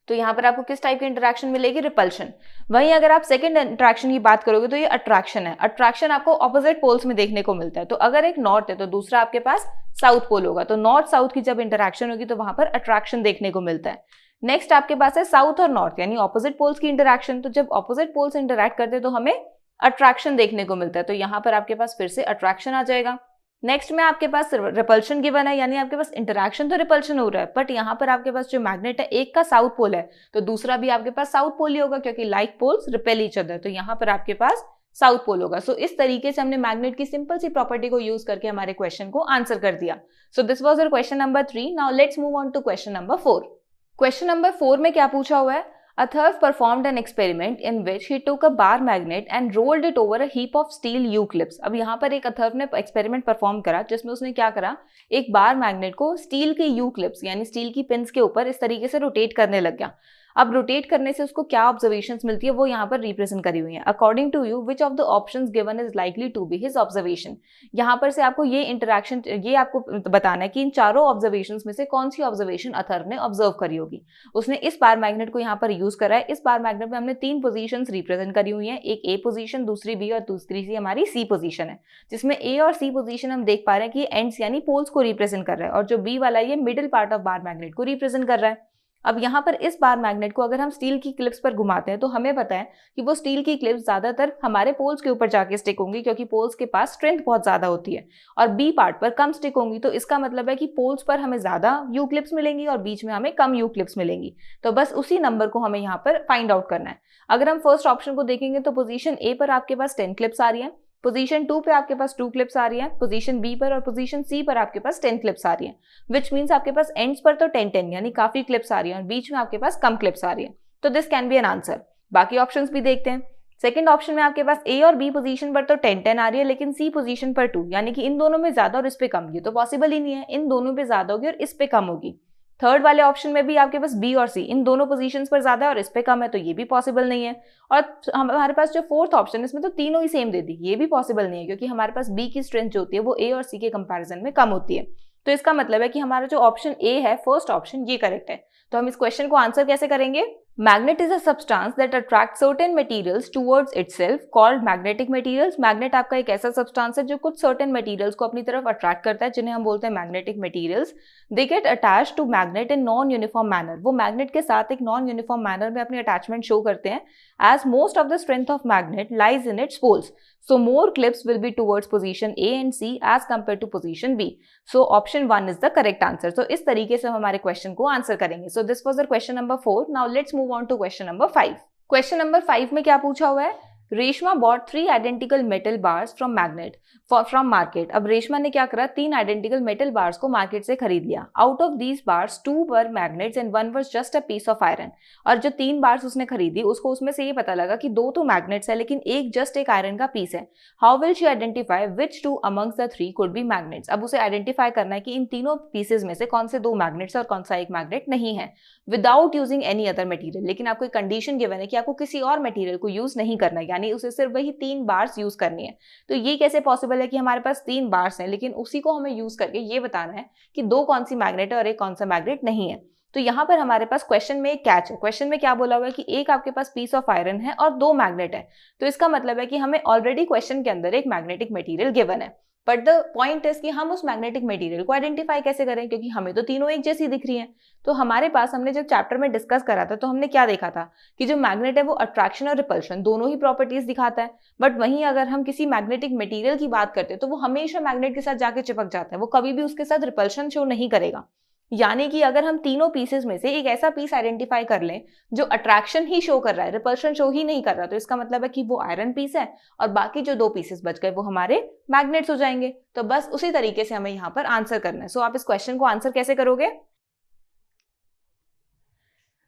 [SPEAKER 1] तो यहाँ पर आपको किस टाइप की इंटरैक्शन मिलेगी, रिपल्शन। वहीं अगर आप सेकंड इंटरैक्शन की बात करोगे तो ये अट्रैक्शन है। अट्रैक्शन आपको ऑपोजिट पोल्स में देखने को मिलता है। तो अगर एक नॉर्थ है तो दूसरा आपके पास साउथ पोल होगा, तो नॉर्थ साउथ की जब इंटरैक्शन होगी तो वहां पर अट्रैक्शन देखने को मिलता है। नेक्स्ट आपके पास है साउथ और नॉर्थ, यानी ऑपोजिट पोल्स की इंटरैक्शन। तो जब ऑपोजिट पोल्स इंटरैक्ट करते हैं तो हमें अट्रैक्शन देखने को मिलता है। तो यहाँ पर आपके पास फिर से अट्रैक्शन आ जाएगा। नेक्स्ट में आपके पास रिपल्शन गिवन है, यानी आपके पास इंटरैक्शन तो रिपल्शन हो रहा है, बट यहाँ पर आपके पास जो मैग्नेट है एक का साउथ पोल है तो दूसरा भी आपके पास साउथ पोल ही होगा, क्योंकि like poles repel each other, तो यहाँ पर आपके पास साउथ पोल होगा। सो इस तरीके से हमने मैग्नेट की सिंपल सी प्रॉपर्टी को यूज करके हमारे क्वेश्चन को आंसर कर दिया। So this was our question number 3। Now let's move on to question number 4। Question number 4 में क्या पूछा हुआ है? Atharv performed an experiment in which he took a bar magnet and rolled it over a heap of steel U-clips। अब यहाँ पर एक अथर्व ने एक्सपेरिमेंट परफॉर्म करा जिसमें उसने क्या करा, एक बार मैग्नेट को स्टील के U-clips यानी स्टील की पिन्स के ऊपर इस तरीके से रोटेट करने लग गया। अब रोटेट करने से उसको क्या ऑब्जर्वेशंस मिलती है वो यहाँ पर रिप्रेजेंट करी हुई है। According to you which of the options given is likely to be his observation. यहाँ पर से आपको ये इंटरैक्शन, ये आपको बताना है कि इन चारों ऑब्जर्वेशंस में से कौन सी ऑब्जर्वेशन अथर्व ने ऑब्जर्व करी होगी। उसने इस बार मैग्नेट को यहाँ पर यूज करा है। इस बार मैग्नेट में हमने 3 पोजीशंस रिप्रेजेंट करी हुई है, एक ए पोजीशन, दूसरी बी और दूसरी सी हमारी सी पोजीशन है, जिसमें ए और सी पोजीशन हम देख पा रहे हैं कि एंड्स यानी पोल्स को रिप्रेजेंट कर रहा है और जो बी वाला ये middle part of bar magnet को रिप्रेजेंट कर रहा है। अब यहाँ पर इस बार मैग्नेट को अगर हम स्टील की क्लिप्स पर घुमाते हैं तो हमें पता है कि वो स्टील की क्लिप्स ज्यादातर हमारे पोल्स के ऊपर जाके स्टिक होंगी, क्योंकि पोल्स के पास स्ट्रेंथ बहुत ज्यादा होती है, और बी पार्ट पर कम स्टिक होंगी। तो इसका मतलब है कि पोल्स पर हमें ज्यादा यू क्लिप्स मिलेंगी और बीच में हमें कम यू क्लिप्स मिलेंगी। तो बस उसी नंबर को हमें यहाँ पर फाइंड आउट करना है। अगर हम फर्स्ट ऑप्शन को देखेंगे तो पोजीशन ए पर आपके पास 10 क्लिप्स आ रही है, पोजीशन 2 पे आपके पास 2 क्लिप्स आ रही है, पोजीशन बी पर और पोजीशन सी पर आपके पास 10 क्लिप्स आ रही है, विच मीन्स आपके पास एंड्स पर तो 10-10 यानी काफी क्लिप्स आ रही है और बीच में आपके पास कम क्लिप्स आ रही है। तो this can be an answer. बाकी ऑप्शंस भी देखते हैं। सेकंड ऑप्शन में आपके पास ए और बी पोजीशन पर तो 10-10 आ रही है, लेकिन सी पोजीशन पर 2, यानी कि इन दोनों में ज्यादा और इस पे कम, ये तो पॉसिबल ही नहीं है, इन दोनों पे ज्यादा होगी और इस पे कम होगी। थर्ड वाले ऑप्शन में भी आपके पास बी और सी इन दोनों पोजीशंस पर ज्यादा है और इस पे कम है, तो ये भी पॉसिबल नहीं है। और हमारे पास जो फोर्थ ऑप्शन है इसमें तो तीनों ही सेम दे दी, ये भी पॉसिबल नहीं है, क्योंकि हमारे पास बी की स्ट्रेंथ जो होती है वो ए और सी के कंपैरिजन में कम होती है। तो इसका मतलब है कि हमारा जो ऑप्शन ए है, फर्स्ट ऑप्शन, ये करेक्ट है। तो हम इस क्वेश्चन को आंसर कैसे करेंगे? Magnet is a substance that attract certain materials towards itself called magnetic materials. Magnet आपका एक ऐसा सब्सटेंस है जो कुछ सर्टेन मटेरियल्स को अपनी तरफ अट्रैक्ट करता है, जिन्हें हम बोलते हैं magnetic materials. They get attached to magnet in non uniform manner. वो मैग्नेट के साथ एक नॉन यूनिफॉर्म मैनर में अपनी अटैचमेंट शो करते हैं, as most of the strength of magnet lies in its poles. So more clips will be towards position A and C as compared to position B. So option 1 is the correct answer. So इस तरीके से हम हमारे question को answer करेंगे। So this was our question number 4. Now let's move on to question number 5. Question number 5 में क्या पूछा हुआ है? Reshma bought 3 identical metal bars from market. अब रेशमा ने क्या करा, 3 आइडेंटिकल मेटल बार्स को मार्केट से खरीद लिया। Out of these bars 2 were magnets and 1 was just a piece of iron. और जो 3 बार्स उसने खरीदी उसको उसमें से ये पता लगा कि 2 तो मैग्नेट्स है लेकिन एक जस्ट एक आयरन का पीस है। How will she identify which 2 amongst the 3 could be magnets. अब उसे आइडेंटिफाई करना है कि इन तीनों पीसेज में से कौन से 2 मैग्नेट्स और कौन सा एक मैग्नेट नहीं है, without using any other material. लेकिन आपको एक कंडीशन गिवन है कि आपको किसी और मटेरियल को यूज नहीं करना है, यानी उसे सिर्फ वही 3 बार्स यूज करनी है। तो ये कैसे पॉसिबल है कि हमारे पास 3 बार्स हैं लेकिन उसी को हमें यूज करके ये बताना है कि 2 कौन सी मैग्नेट है और एक कौन सा मैग्नेट नहीं है। तो यहाँ पर हमारे पास क्वेश्चन में एक कैच है। क्वेश्चन में क्या बोला हुआ है कि एक आपके पास पीस ऑफ आयरन है और 2 मैग्नेट है। तो इसका मतलब है कि हमें ऑलरेडी क्वेश्चन के अंदर एक मैग्नेटिक मटेरियल गिवन है, बट द पॉइंट इज कि हम उस मैग्नेटिक मटेरियल को आइडेंटिफाई कैसे करें, क्योंकि हमें तो तीनों एक जैसी दिख रही हैं। तो हमारे पास, हमने जब चैप्टर में डिस्कस करा था तो हमने क्या देखा था कि जो मैग्नेट है वो अट्रैक्शन और रिपल्शन दोनों ही प्रॉपर्टीज दिखाता है, बट वहीं अगर हम किसी मैग्नेटिक मटेरियल की बात करते हैं तो वो हमेशा मैग्नेट के साथ जाके चिपक जाता है, वो कभी भी उसके साथ रिपल्शन शो नहीं करेगा। यानी कि अगर हम तीनों पीसेस में से एक ऐसा पीस आइडेंटिफाई कर लें जो अट्रैक्शन ही शो कर रहा है, रिपल्शन शो ही नहीं कर रहा, तो इसका मतलब है कि वो आयरन पीस है और बाकी जो 2 पीसेस बच गए वो हमारे मैग्नेट्स हो जाएंगे। तो बस उसी तरीके से हमें यहाँ पर आंसर करना है। सो आप इस क्वेश्चन को आंसर कैसे करोगे?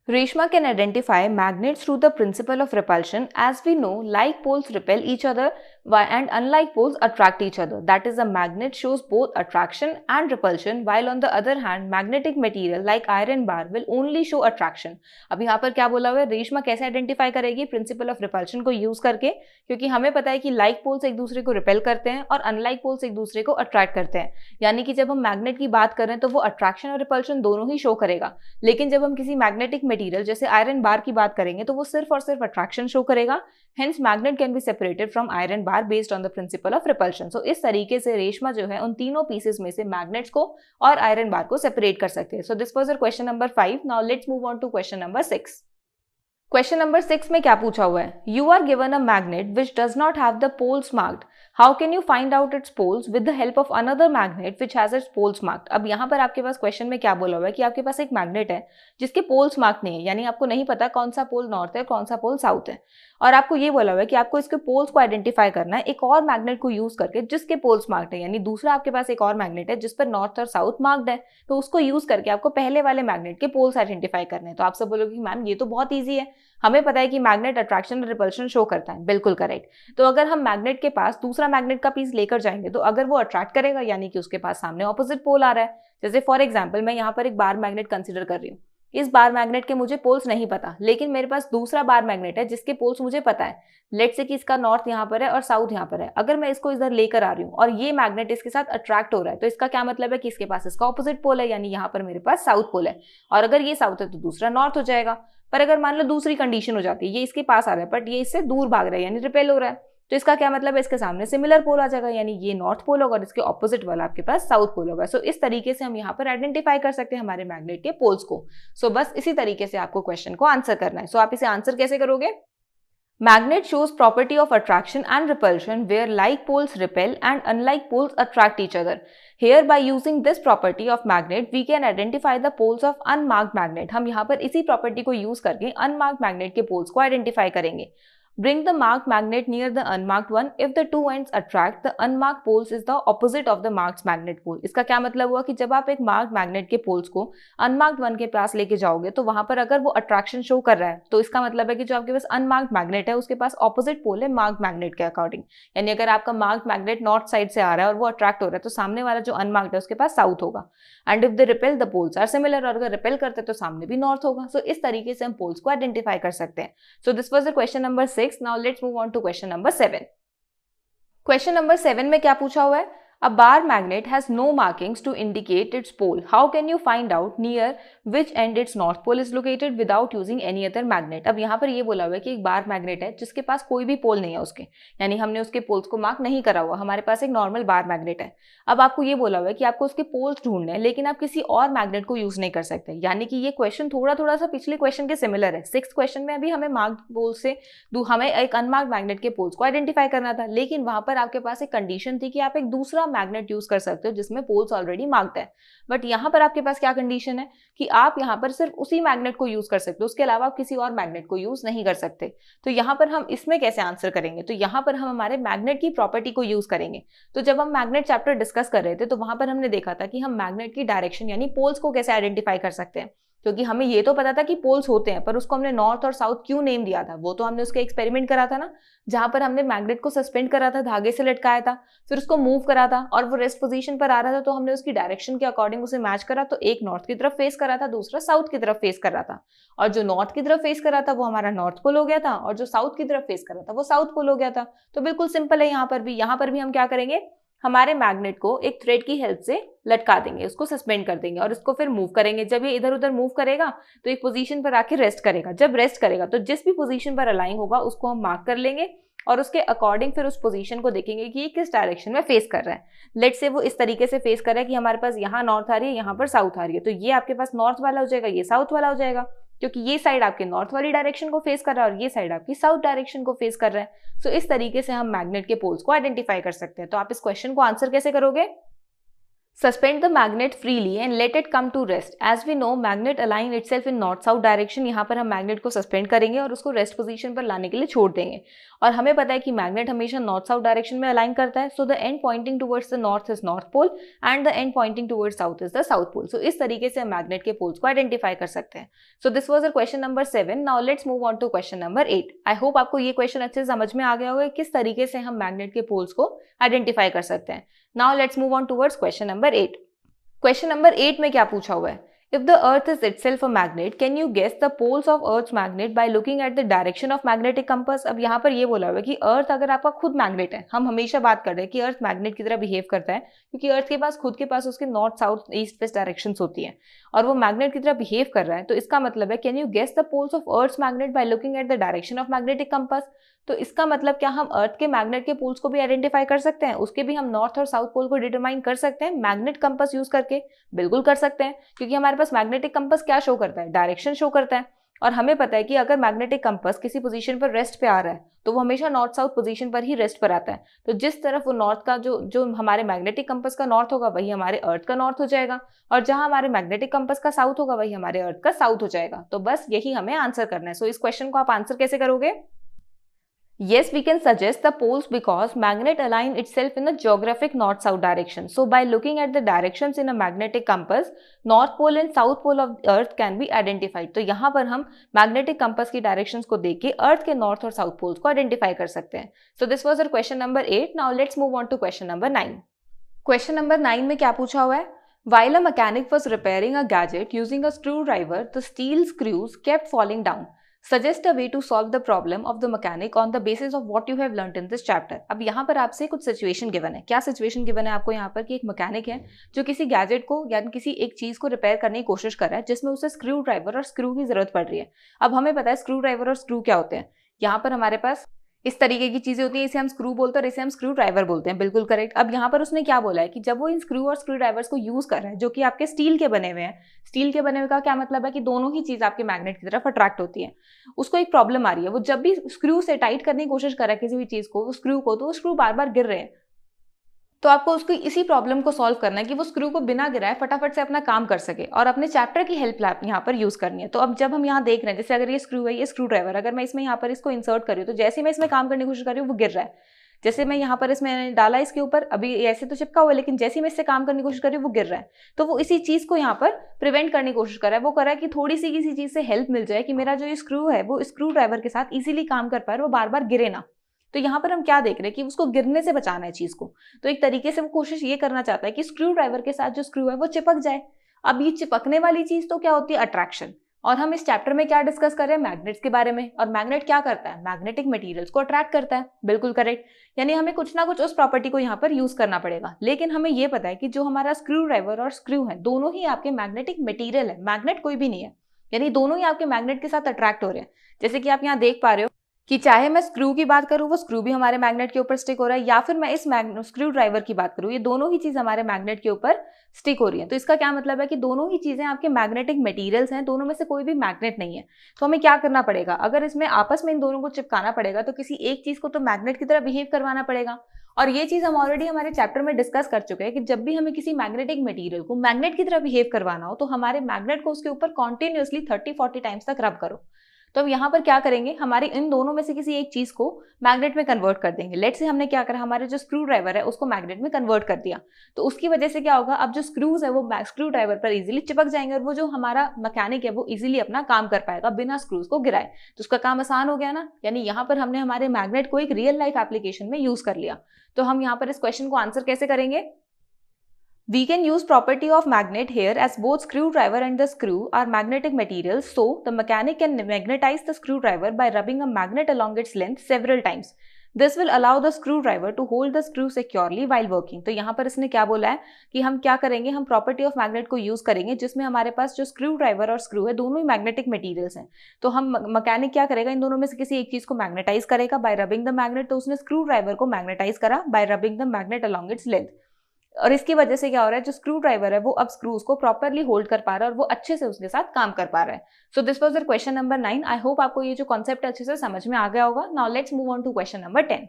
[SPEAKER 1] Reshma can identify magnets through the principle of repulsion. As we know, like poles repel each other and unlike poles attract each other. That is, a magnet shows both attraction and repulsion, while on the other hand, magnetic material like iron bar will only show attraction. अब यहाँ पर क्या बोला हुआ है, रेशमा कैसे identify करेगी? Principal of repulsion को यूज करके, क्योंकि हमें पता है कि लाइक पोल्स एक दूसरे को रिपेल करते हैं और अनलाइक पोल्स एक दूसरे को अट्रैक्ट करते हैं। यानी कि जब हम मैग्नेट की बात करें तो वो अट्रैक्शन और रिपल्शन दोनों ही शो करेगा, लेकिन जब हम किसी मैग्नेटिक मटेरियल जैसे आयरन बार की बात करेंगे तो वो सिर्फ और सिर्फ अट्रैक्शन शो करेगा। Hence magnet can be separated from iron bar based on the principle of repulsion. So इस तरीके से रेशमा जो है उन तीनों पीसेस में से मैग्नेट्स को और आयरन बार को सेपरेट कर सकते हैं। So this was our question number 5। Now let's move on to question number 6। Question number 6 में क्या पूछा हुआ है? You are given a magnet which does not have the poles marked, how can you find out its poles with the help of another magnet which has its poles marked. अब यहाँ पर आपके पास question में क्या बोला हुआ है कि आपके पास एक मैग्नेट है जिसके पोल्स मार्क नहीं है, यानी आपको नहीं पता कौन सा पोल नॉर्थ है कौन सा पोल साउथ है, और आपको ये बोला हुआ है कि आपको इसके पोल्स को आइडेंटिफाई करना है एक और मैग्नेट को यूज करके जिसके पोल्स मार्क्ड है, यानी दूसरा आपके पास एक और मैग्नेट है जिस पर नॉर्थ और साउथ मार्क्ड है, तो उसको यूज करके आपको पहले वाले मैग्नेट के पोल्स आइडेंटिफाई करने हैं। तो आप सब बोलोगे कि मैम ये तो बहुत ईजी है, हमें पता है कि मैग्नेट अट्रैक्शन और रिपल्शन शो करता है। बिल्कुल करेक्ट। तो अगर हम मैग्नेट के पास दूसरा मैग्नेट का पीस लेकर जाएंगे तो अगर वो अट्रैक्ट करेगा यानी कि उसके पास सामने ऑपोजिट पोल आ रहा है। जैसे फॉर एग्जांपल मैं यहाँ पर एक बार मैग्नेट कंसीडर कर रही हूँ, इस बार मैग्नेट के मुझे पोल्स नहीं पता, लेकिन मेरे पास दूसरा बार मैग्नेट है जिसके पोल्स मुझे पता है। लेट्स से कि इसका नॉर्थ यहाँ पर है और साउथ यहाँ पर है। अगर मैं इसको इधर लेकर आ रही हूँ और ये मैग्नेट इसके साथ अट्रैक्ट हो रहा है, तो इसका क्या मतलब है कि इसके पास इसका ऑपोजिट पोल है, यानी यहाँ पर मेरे पास साउथ पोल है, और अगर ये साउथ है तो दूसरा नॉर्थ हो जाएगा। पर अगर मान लो दूसरी कंडीशन हो जाती है, ये इसके पास आ रहा है बट ये इससे दूर भाग रहा है यानी रिपेल हो रहा है, तो इसका क्या मतलब है, इसके सामने सिमिलर पोल आ जाएगा, यानी ये नॉर्थ पोल होगा और इसके ऑपोजिट वाला आपके पास साउथ पोल होगा। सो इस तरीके से हम यहाँ पर आइडेंटिफाई कर सकते हैं हमारे मैग्नेट के पोल्स को। सो बस इसी तरीके से आपको क्वेश्चन को आंसर करना है। सो आप इसे आंसर कैसे करोगे? Magnet shows property of attraction and repulsion where like poles repel and unlike poles attract each other. Here by using this property of magnet we can identify the poles of unmarked magnet. हम यहाँ पर इसी property को use करके unmarked magnet के poles को identify करेंगे। Bring the marked magnet near the unmarked one. If the two ends attract, the unmarked poles is the opposite of the marked magnet pole. इसका क्या मतलब हुआ कि जब आप एक marked magnet के poles को unmarked one के पास लेके जाओगे तो वहां पर अगर वो attraction show कर रहा है तो इसका मतलब है कि जो आपके पास unmarked magnet है उसके पास opposite pole है marked magnet के अकॉर्डिंग। यानी अगर आपका marked magnet नॉर्थ साइड से आ रहा है और वो अट्रैक्ट हो रहा है तो सामने वाला जो unmarked है उसके पास साउथ होगा। And if they repel the poles are similar, और अगर रिपेल करते तो सामने भी नॉर्थ होगा। सो इस तरीके से हम पोल्स को आइडेंटिफाई कर सकते हैं। So this was the question number 6। Now let's move on to question number 7। Question number 7 में क्या पूछा हुआ है? A bar magnet has no markings to indicate its pole. How can you find out near which end its north pole is located without using any other magnet? अब यहाँ पर ये बोला हुआ है कि एक बार मैग्नेट है जिसके पास कोई भी पोल नहीं है उसके, यानी हमने उसके पोल्स को मार्क नहीं करा हुआ, हमारे पास एक नॉर्मल बार मैग्नेट है। अब आपको ये बोला हुआ है कि आपको उसके पोल्स ढूंढने हैं, लेकिन आप किसी और मैग्नेट को यूज नहीं कर सकते। यानी कि ये क्वेश्चन थोड़ा सा पिछले क्वेश्चन के सिमिलर है। 6th क्वेश्चन में अभी हमें मार्क्ड पोल से हमें एक अनमार्क्ड मैग्नेट के पोल्स को आइडेंटिफाई करना था, लेकिन वहां पर आपके पास एक कंडीशन थी कि आप एक दूसरा मैग्नेट यूज कर सकते हो जिसमें पोल्स ऑलरेडी मार्क्ड है। बट यहाँ पर आपके पास क्या कंडीशन है कि आप यहाँ पर सिर्फ उसी मैग्नेट को यूज कर सकते हो, उसके अलावा आप किसी और मैग्नेट को यूज नहीं कर सकते। तो यहाँ पर हम इसमें कैसे आंसर करेंगे? तो यहाँ पर हम हमारे मैग्नेट की प्रॉपर्टी को यूज करेंगे। तो जब हम मैग्नेट चैप्टर डिस्कस कर रहे थे तो वहां पर हमने देखा था कि हम मैग्नेट की डायरेक्शन यानी पोल्स को कैसे आइडेंटिफाई कर सकते हैं, क्योंकि हमें ये तो पता था कि पोल्स होते हैं, पर उसको हमने नॉर्थ और साउथ क्यों नेम दिया था? वो तो हमने उसका एक्सपेरिमेंट करा था ना, जहां पर हमने मैग्नेट को सस्पेंड करा था, धागे से लटकाया था, फिर उसको मूव करा था और वो रेस्ट पोजीशन पर आ रहा था, तो हमने उसकी डायरेक्शन के अकॉर्डिंग उसे मैच करा। तो एक नॉर्थ की तरफ फेस कर रहा था, दूसरा साउथ की तरफ फेस कर रहा था, और जो नॉर्थ की तरफ फेस कर रहा था वो हमारा नॉर्थ पोल हो गया था, और जो साउथ की तरफ फेस कर रहा था वो साउथ पोल हो गया था। तो बिल्कुल सिंपल है। यहाँ पर भी हम क्या करेंगे, हमारे मैग्नेट को एक थ्रेड की हेल्प से लटका देंगे, उसको सस्पेंड कर देंगे और इसको फिर मूव करेंगे। जब ये इधर उधर मूव करेगा तो एक पोजीशन पर आके रेस्ट करेगा। जब रेस्ट करेगा तो जिस भी पोजीशन पर अलाइन होगा उसको हम मार्क कर लेंगे और उसके अकॉर्डिंग फिर उस पोजीशन को देखेंगे कि ये किस डायरेक्शन में फेस कर रहा है। लेट्स से वो इस तरीके से फेस कर रहा है कि हमारे पास यहाँ नॉर्थ आ रही है, यहाँ पर साउथ आ रही है, तो ये आपके पास नॉर्थ वाला हो जाएगा, ये साउथ वाला हो जाएगा, क्योंकि ये साइड आपके नॉर्थ वाली डायरेक्शन को फेस कर रहा है और ये साइड आपकी साउथ डायरेक्शन को फेस कर रहा है। सो इस तरीके से हम मैग्नेट के पोल्स को आइडेंटिफाई कर सकते हैं। तो आप इस क्वेश्चन को आंसर कैसे करोगे? Suspend the magnet freely and let it come to rest. As we know, magnet align itself in north-south direction. यहाँ पर हम मैग्नेट को सस्पेंड करेंगे और उसको रेस्ट पोजीशन पर लाने के लिए छोड़ देंगे। और हमें पता है कि मैग्नेट हमेशा नॉर्थ-साउथ डायरेक्शन में अलाइन करता है। So the end pointing towards the north is north pole and the end pointing towards south is the south pole. So इस तरीके से हम मैग्नेट के पोल्स को आइडेंटिफाई कर सकते हैं। So this was the question number 7। Now let's move on to question number 8। I hope आपको ये क्वेश्चन अच्छे से समझ में आ गया होगा किस तरीके से हम मैग्नेट के पोल्स को आइडेंटिफाई कर सकते हैं। Now let's move on towards question number 8। Question number 8 में क्या पूछा हुआ है? If the earth is itself a magnet, can you guess the poles of earth's magnet by looking at the direction of magnetic compass? अब यहाँ पर ये बोला हुआ है कि अर्थ अगर आपका खुद मैग्नेट है, हम हमेशा बात कर रहे हैं कि अर्थ मैग्नेट की तरह बिहेव करता है, क्योंकि अर्थ के पास खुद के पास उसके north south east west directions होती हैं और वो मैग्नेट की तरह बिहेव कर रहा है। तो इसका मतलब है can you guess the poles of earth's magnet by looking at the direction of magnetic compass? तो इसका मतलब क्या हम अर्थ के मैग्नेट के पोल्स को भी आइडेंटिफाई कर सकते हैं, उसके भी हम नॉर्थ और साउथ पोल को डिटरमाइन कर सकते हैं मैग्नेट कंपास यूज करके? बिल्कुल कर सकते हैं, क्योंकि हमारे पास मैग्नेटिक कंपास क्या शो करता है? डायरेक्शन शो करता है। और हमें पता है कि अगर मैग्नेटिक कंपास किसी पोजीशन पर रेस्ट पे आ रहा है तो वो हमेशा नॉर्थ साउथ पोजीशन पर ही रेस्ट पर आता है। तो जिस तरफ वो नॉर्थ का जो हमारे मैग्नेटिक कंपास का नॉर्थ होगा वही हमारे अर्थ का नॉर्थ हो जाएगा, और जहां हमारे मैग्नेटिक कंपास का साउथ होगा वही हमारे अर्थ का साउथ हो जाएगा। तो बस यही हमें आंसर करना है। सो इस क्वेश्चन को आप आंसर कैसे करोगे? Yes, we can suggest the poles because magnet align itself in the geographic north-south direction. So by looking at the directions in a magnetic compass, north pole and south pole of the earth can be identified. तो यहाँ पर हम magnetic compass की directions को देख के earth के north और south poles को identify कर सकते हैं. So this was our question number 8. Now let's move on to question number 9. Question number 9 में क्या पूछा हुआ है? While a mechanic was repairing a gadget using a screwdriver, the steel screws kept falling down. Suggest a way to solve the problem of the mechanic on the basis of what you have learnt in this chapter. अब यहाँ पर आपसे कुछ situation given है। क्या situation given है आपको यहाँ पर कि एक मैकेनिक है जो किसी गैजेट को या किसी एक चीज को रिपेयर करने की कोशिश कर रहा है जिसमें उसे स्क्रू ड्राइवर और स्क्रू की जरूरत पड़ रही है। अब हमें पता है स्क्रू ड्राइवर और स्क्रू क्या होते हैं। यहाँ पर हमारे पास इस तरीके की चीजें होती हैं, इसे हम स्क्रू बोलते हैं और इसे हम स्क्रू ड्राइवर बोलते हैं। बिल्कुल करेक्ट। अब यहाँ पर उसने क्या बोला है कि जब वो इन स्क्रू और स्क्रू ड्राइवर्स को यूज कर रहा है जो कि आपके स्टील के बने हुए हैं, स्टील के बने हुए का क्या मतलब है कि दोनों ही चीज आपके मैग्नेट की तरफ अट्रैक्ट होती है। उसको एक प्रॉब्लम आ रही है, वो जब भी स्क्रू से टाइट करने की कोशिश कर रहा है किसी भी चीज को, स्क्रू को, तो वो स्क्रू बार बार गिर रहे हैं। तो आपको उसको इसी प्रॉब्लम को सॉल्व करना है कि वो स्क्रू को बिना गिराए फटाफट से अपना काम कर सके, और अपने चैप्टर की हेल्प यहाँ पर यूज करनी है। तो अब जब हम यहाँ देख रहे हैं, जैसे अगर ये स्क्रू है, ये स्क्रू ड्राइवर, अगर मैं इसमें यहाँ पर इसको इंसर्ट कर रही हूँ तो जैसे मैं इसमें काम करने की कोशिश कर रही हूँ वो गिर रहा है। जैसे मैं यहाँ पर इसमें डाला इसके ऊपर, अभी ऐसे तो चिपका हुआ है लेकिन जैसे मैं इससे काम करने की कोशिश कर रही हूँ वो गिर रहा है। तो वो इसी चीज को यहाँ पर प्रिवेंट करने की कोशिश कर रहा है। वो कर रहा है कि थोड़ी सी किसी चीज से हेल्प मिल जाए कि मेरा जो ये स्क्रू है वो स्क्रू ड्राइवर के साथ इजीली काम कर पाए, वो बार बार गिरे ना। तो यहाँ पर हम क्या देख रहे हैं कि उसको गिरने से बचाना है चीज को। तो एक तरीके से वो कोशिश ये करना चाहता है कि स्क्रू ड्राइवर के साथ जो स्क्रू है वो चिपक जाए। अब ये चिपकने वाली चीज तो क्या होती है? अट्रैक्शन। और हम इस चैप्टर में क्या डिस्कस कर रहे हैं? मैग्नेट्स के बारे में। और मैग्नेट क्या करता है? मैग्नेटिक मटेरियल्स को अट्रैक्ट करता है। बिल्कुल करेक्ट। यानी हमें कुछ ना कुछ उस प्रॉपर्टी को यहाँ पर यूज करना पड़ेगा। लेकिन हमें ये पता है कि जो हमारा स्क्रू ड्राइवर और स्क्रू है दोनों ही आपके मैग्नेटिक मटीरियल है, मैग्नेट कोई भी नहीं है। यानी दोनों ही आपके मैग्नेट के साथ अट्रैक्ट हो रहे हैं। जैसे कि आप यहाँ देख पा रहे हो कि चाहे मैं स्क्रू की बात करूं वो स्क्रू भी हमारे मैग्नेट के ऊपर स्टिक हो रहा है, या फिर मैं इस स्क्रू ड्राइवर की बात करूं, ये दोनों ही चीज हमारे मैग्नेट के ऊपर स्टिक हो रही है। तो इसका क्या मतलब है कि दोनों ही चीजें आपके मैग्नेटिक मटेरियल्स हैं, दोनों में से कोई भी मैग्नेट नहीं है। तो हमें क्या करना पड़ेगा? अगर इसमें आपस में इन दोनों को चिपकाना पड़ेगा तो किसी एक चीज को तो मैग्नेट की तरह बिहेव करवाना पड़ेगा। और ये चीज हम ऑलरेडी हमारे चैप्टर में डिस्कस कर चुके हैं कि जब भी हमें किसी मैग्नेटिक मटेरियल को मैग्नेट की तरह बिहेव करवाना हो तो हमारे मैग्नेट को उसके ऊपर कॉन्टिन्यूअसली 30-40 टाइम्स तक रब करो। तो अब यहाँ पर क्या करेंगे? हमारे इन दोनों में से किसी एक चीज को मैग्नेट में कन्वर्ट कर देंगे। लेट्स से हमने क्या करा, हमारे जो स्क्रू ड्राइवर है उसको मैग्नेट में कन्वर्ट कर दिया। तो उसकी वजह से क्या होगा, अब जो स्क्रूज है वो स्क्रू ड्राइवर पर इजीली चिपक जाएंगे और वो जो हमारा मैकेनिक है वो इजीली अपना काम कर पाएगा बिना स्क्रूज को गिराए। तो उसका काम आसान हो गया ना। यानी यहाँ पर हमने हमारे मैग्नेट को एक रियल लाइफ एप्लीकेशन में यूज कर लिया। तो हम यहाँ पर इस क्वेश्चन को आंसर कैसे करेंगे? We can use property of magnet here as both screwdriver and the screw are magnetic materials, so the mechanic can magnetize the screwdriver by rubbing a magnet along its length several times. This will allow the screwdriver to hold the screw securely while working. तो यहाँ पर इसने क्या बोला है कि हम क्या करेंगे, हम प्रॉपर्टी ऑफ मैग्नेट को यूज करेंगे जिसमें हमारे पास जो स्क्रू ड्राइवर और स्क्रू है दोनों ही मैग्नेटिक मटेरियल्स हैं। तो हम मैकेनिक क्या करेगा, इन दोनों में से किसी एक चीज को मैग्नेटाइज करेगा बाय रबिंग द मैग्नेट। तो उसने स्क्रू ड्राइवर को मैग्नेटाइज करा bye rubbing the magnet along its length. और इसकी वजह से क्या हो रहा है, जो स्क्रू ड्राइवर है वो अब स्क्रूज को प्रॉपरली होल्ड कर पा रहा है और वो अच्छे से उसके साथ काम कर पा रहा है। सो this was the question number 9। I hope आपको ये जो कॉन्सेप्ट अच्छे से समझ में आ गया होगा। Now let's move on to question number 10।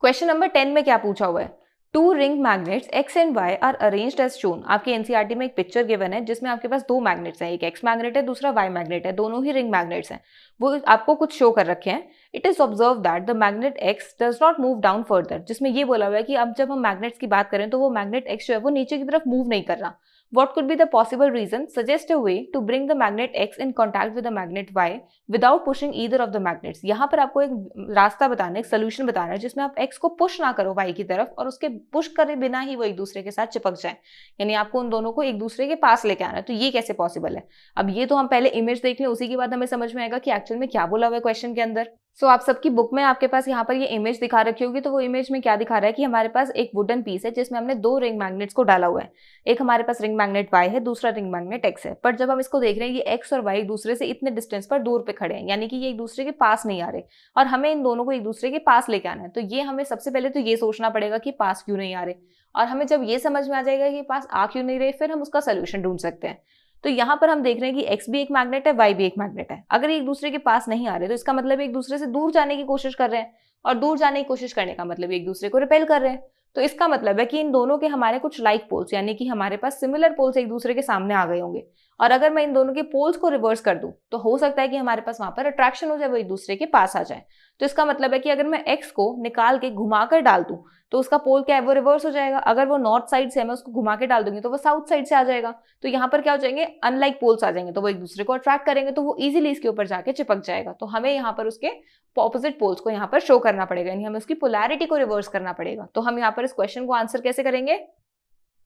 [SPEAKER 1] Question number 10 में क्या पूछा हुआ है? 2 ring magnets X and Y are arranged as shown. आपके एनसीईआरटी में एक पिक्चर गिवन है जिसमें आपके पास 2 मैग्नेट्स हैं, एक X मैग्नेट है दूसरा Y मैग्नेट है, दोनों ही रिंग मैग्नेट्स हैं। वो आपको कुछ शो कर रखे हैं। It is observe that the magnet X does not move down further, जिसमें ये बोला हुआ है कि अब जब हम मैग्नेट्स की बात करें तो वो मैग्नेट X जो है वो नीचे की तरफ मूव नहीं कर रहा। What could be the possible reason? Suggest a way to bring the magnet X in contact with the magnet Y without pushing either of the magnets. यहाँ पर आपको एक रास्ता बताना, एक सोल्यूशन बताना है जिसमें आप X को पुश ना करो Y की तरफ और उसके पुश करे बिना ही वो एक दूसरे के साथ चिपक जाए। यानी आपको उन दोनों को एक दूसरे के पास लेके आना है। तो ये कैसे पॉसिबल है? अब ये तो हम पहले इमेज देख लें, उसी के बाद हमें समझ में आएगा कि एक्चुअल में क्या बोला हुआ है क्वेश्चन के अंदर। सो आप सबकी बुक में आपके पास यहाँ पर ये इमेज दिखा रखी होगी। तो वो इमेज में क्या दिखा रहा है कि हमारे पास एक वुडन पीस है जिसमें हमने 2 रिंग मैग्नेट्स को डाला हुआ है। एक हमारे पास रिंग मैग्नेट Y है, दूसरा रिंग मैग्नेट X है। पर जब हम इसको देख रहे हैं ये X और Y एक दूसरे से इतने डिस्टेंस पर दूर पे खड़े हैं, यानी कि ये एक दूसरे के पास नहीं आ रहे और हमें इन दोनों को एक दूसरे के पास लेके आना है। तो ये हमें सबसे पहले तो ये सोचना पड़ेगा कि पास क्यों नहीं आ रहे, और हमें जब ये समझ में आ जाएगा कि पास आ क्यों नहीं रहे फिर हम उसका सोल्यूशन ढूंढ सकते हैं। तो यहाँ पर हम देख रहे हैं कि x भी एक मैग्नेट है, y भी एक मैग्नेट है। अगर एक दूसरे के पास नहीं आ रहे तो इसका मतलब एक दूसरे से दूर जाने की कोशिश कर रहे हैं, और दूर जाने की कोशिश करने का मतलब एक दूसरे को रिपेल कर रहे हैं। तो इसका मतलब है कि इन दोनों के हमारे कुछ लाइक पोल्स, यानी कि हमारे पास सिमिलर पोल्स एक दूसरे के सामने आ गए होंगे। और अगर मैं इन दोनों के पोल्स को रिवर्स कर दूं तो हो सकता है कि हमारे पास वहां पर अट्रैक्शन हो जाए, वो एक दूसरे के पास आ जाए। तो इसका मतलब है कि अगर मैं x को निकाल के घुमा कर डाल दूं तो उसका पोल क्या है, वो रिवर्स हो जाएगा। अगर वो नॉर्थ साइड से है, मैं उसको घुमा के डाल दूंगी तो वो साउथ साइड से आ जाएगा। तो यहाँ पर क्या हो जाएंगे, अनलाइक पोल्स आ जाएंगे, तो वो एक दूसरे को अट्रैक्ट करेंगे, तो वो इजीली इसके ऊपर जाके चिपक जाएगा। तो हमें यहाँ पर उसके ऑपोजिट पोल्स को यहाँ पर शो करना पड़ेगा, यानी हमें उसकी पोलैरिटी को रिवर्स करना पड़ेगा। तो हम यहाँ पर इस क्वेश्चन को आंसर कैसे करेंगे,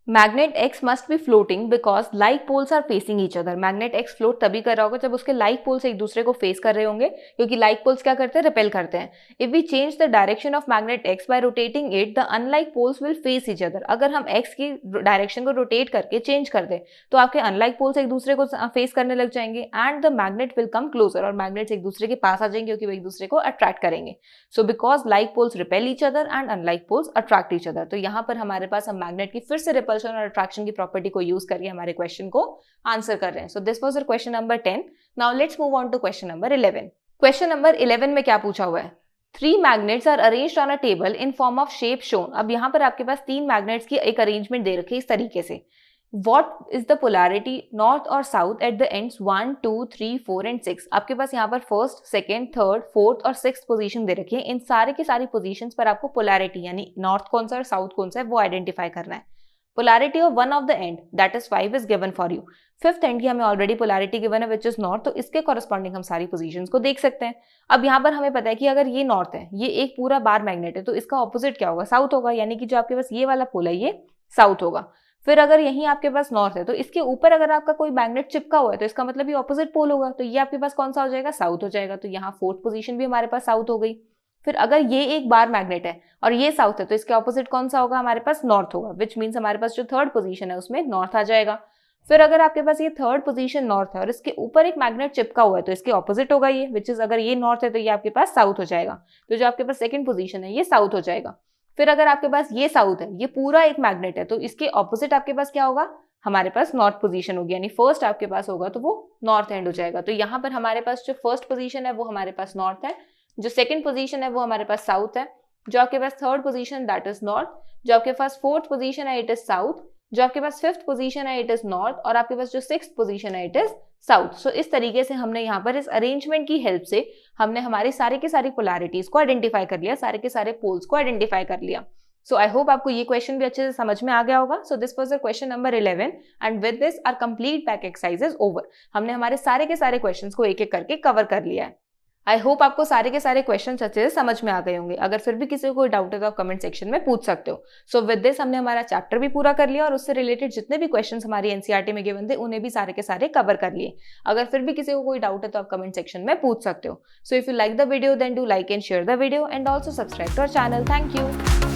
[SPEAKER 1] magnet x must be floating because like poles are facing each other. Magnet x float तभी कर रहा होगा जब उसके लाइक पोल्स एक दूसरे को फेस कर रहे होंगे, क्योंकि लाइक पोल्स क्या करते हैं, रिपेल करते हैं। If we change the direction of magnet x by rotating it, the unlike poles will face each other. अगर हम x की डायरेक्शन को रोटेट करके चेंज कर दे तो आपके अनलाइक पोल्स एक दूसरे को फेस करने लग जाएंगे, and the magnet will come closer, और मैग्नेट्स एक दूसरे के पास आ जाएंगे क्योंकि वो एक दूसरे को अट्रैक्ट करेंगे। So because like poles repel each other and unlike poles attract each other. तो यहाँ पर हमारे पास हम मैग्नेट की फिर से रिपल्शन और अट्रैक्शन प्रॉपर्टी को यूज करके हमारे क्वेश्चन को आंसर कर रहे हैं। So this was our question number 10। Now let's move on to question number 11। Question number 11 में क्या पूछा हुआ है, 3 magnets are arranged on a table in form of shape shown. अब यहाँ पर आपके पास 3 मैग्नेट्स की एक अरेंजमेंट दे रखी है इस तरीके से। What is the polarity north और south at the ends 1, 2, 3, 4 and 6। आपके पास यहाँ पर फर्स्ट, सेकंड, थर्ड, फोर्थ और सिक्स्थ पोजीशन दे रखी है। इन सारे की सारी पोजीशंस पर आपको पोलैरिटी यानी नॉर्थ कौन सा और साउथ कौन सा है वो आइडेंटिफाई करना है। Polarity of one of the end, that is 5, is given for you. Fifth and की हमें ऑलरेडी पोलैरिटी गिवन है विच इज नॉर्थ, तो इसके कॉरेस्पॉन्डिंग हम सारी पोजीशंस को देख सकते हैं। अब यहाँ पर हमें पता है कि अगर ये नॉर्थ है, ये एक पूरा बार मैग्नेट है, तो इसका ऑपोजिट क्या होगा, साउथ होगा, यानी कि जो आपके पास ये वाला पोल है ये साउथ होगा। फिर अगर यहीं आपके पास नॉर्थ है तो इसके ऊपर अगर आपका कोई मैग्नेट चिपका हुआ है तो इसका मतलब ये ऑपोजिट पोल होगा, तो ये आपके पास कौन सा हो जाएगा, साउथ हो जाएगा। तो यहाँ फोर्थ पोजीशन भी हमारे पास साउथ हो गई। फिर अगर ये एक बार मैग्नेट है और ये साउथ है तो इसके ऑपोजिट कौन सा होगा, हमारे पास नॉर्थ होगा, विच मीन्स हमारे पास जो थर्ड पोजीशन है उसमें नॉर्थ आ जाएगा। फिर अगर आपके पास ये थर्ड पोजीशन नॉर्थ है और इसके ऊपर एक मैग्नेट चिपका हुआ है तो इसके ऑपोजिट होगा ये, विच इज अगर ये नॉर्थ है तो ये आपके पास साउथ हो जाएगा। तो जो आपके पास सेकंड पोजीशन है ये साउथ हो जाएगा। फिर अगर आपके पास ये साउथ है, ये पूरा एक मैग्नेट है, तो इसके ऑपोजिट आपके पास क्या होगा, हमारे पास नॉर्थ पोजीशन होगी, यानी फर्स्ट आपके पास होगा तो वो नॉर्थ एंड हो जाएगा। तो यहाँ पर हमारे पास जो फर्स्ट पोजीशन है वो हमारे पास नॉर्थ है, जो सेकंड पोजीशन है वो हमारे पास साउथ है, जो आपके पास third position that is north, जो आपके पास फोर्थ पोजीशन है इट इज साउथ, जो आपके पास फिफ्थ पोजीशन है इट इज नॉर्थ, और आपके पास जो सिक्स्थ पोजीशन है इट इज साउथ। सो इस तरीके से हमने यहाँ पर इस अरेंजमेंट की हेल्प से हमने हमारी सारी की सारी पोलैरिटीज को आइडेंटिफाई कर लिया, सारे के सारे पोल्स को आइडेंटिफाई कर लिया। सो आई होप आपको ये क्वेश्चन भी अच्छे से समझ में आ गया होगा। So this was the question number 11 and with this our complete back exercise is over. हमने हमारे सारे के सारे क्वेश्चंस को एक एक करके कवर कर लिया है। आई होप आपको सारे के सारे क्वेश्चन अच्छे से समझ में आ गए होंगे। अगर फिर भी किसी को कोई डाउट है तो आप कमेंट सेक्शन में पूछ सकते हो। सो विद दिस हमने हमारा चैप्टर भी पूरा कर लिया और उससे रिलेटेड जितने भी क्वेश्चंस हमारी एनसीईआरटी में गिवन थे उन्हें भी सारे के सारे कवर कर लिए। अगर फिर भी किसी को कोई डाउट है तो आप कमेंट सेक्शन में पूछ सकते हो। So if you like the video then do like and share the video and also subscribe to our channel. Thank you.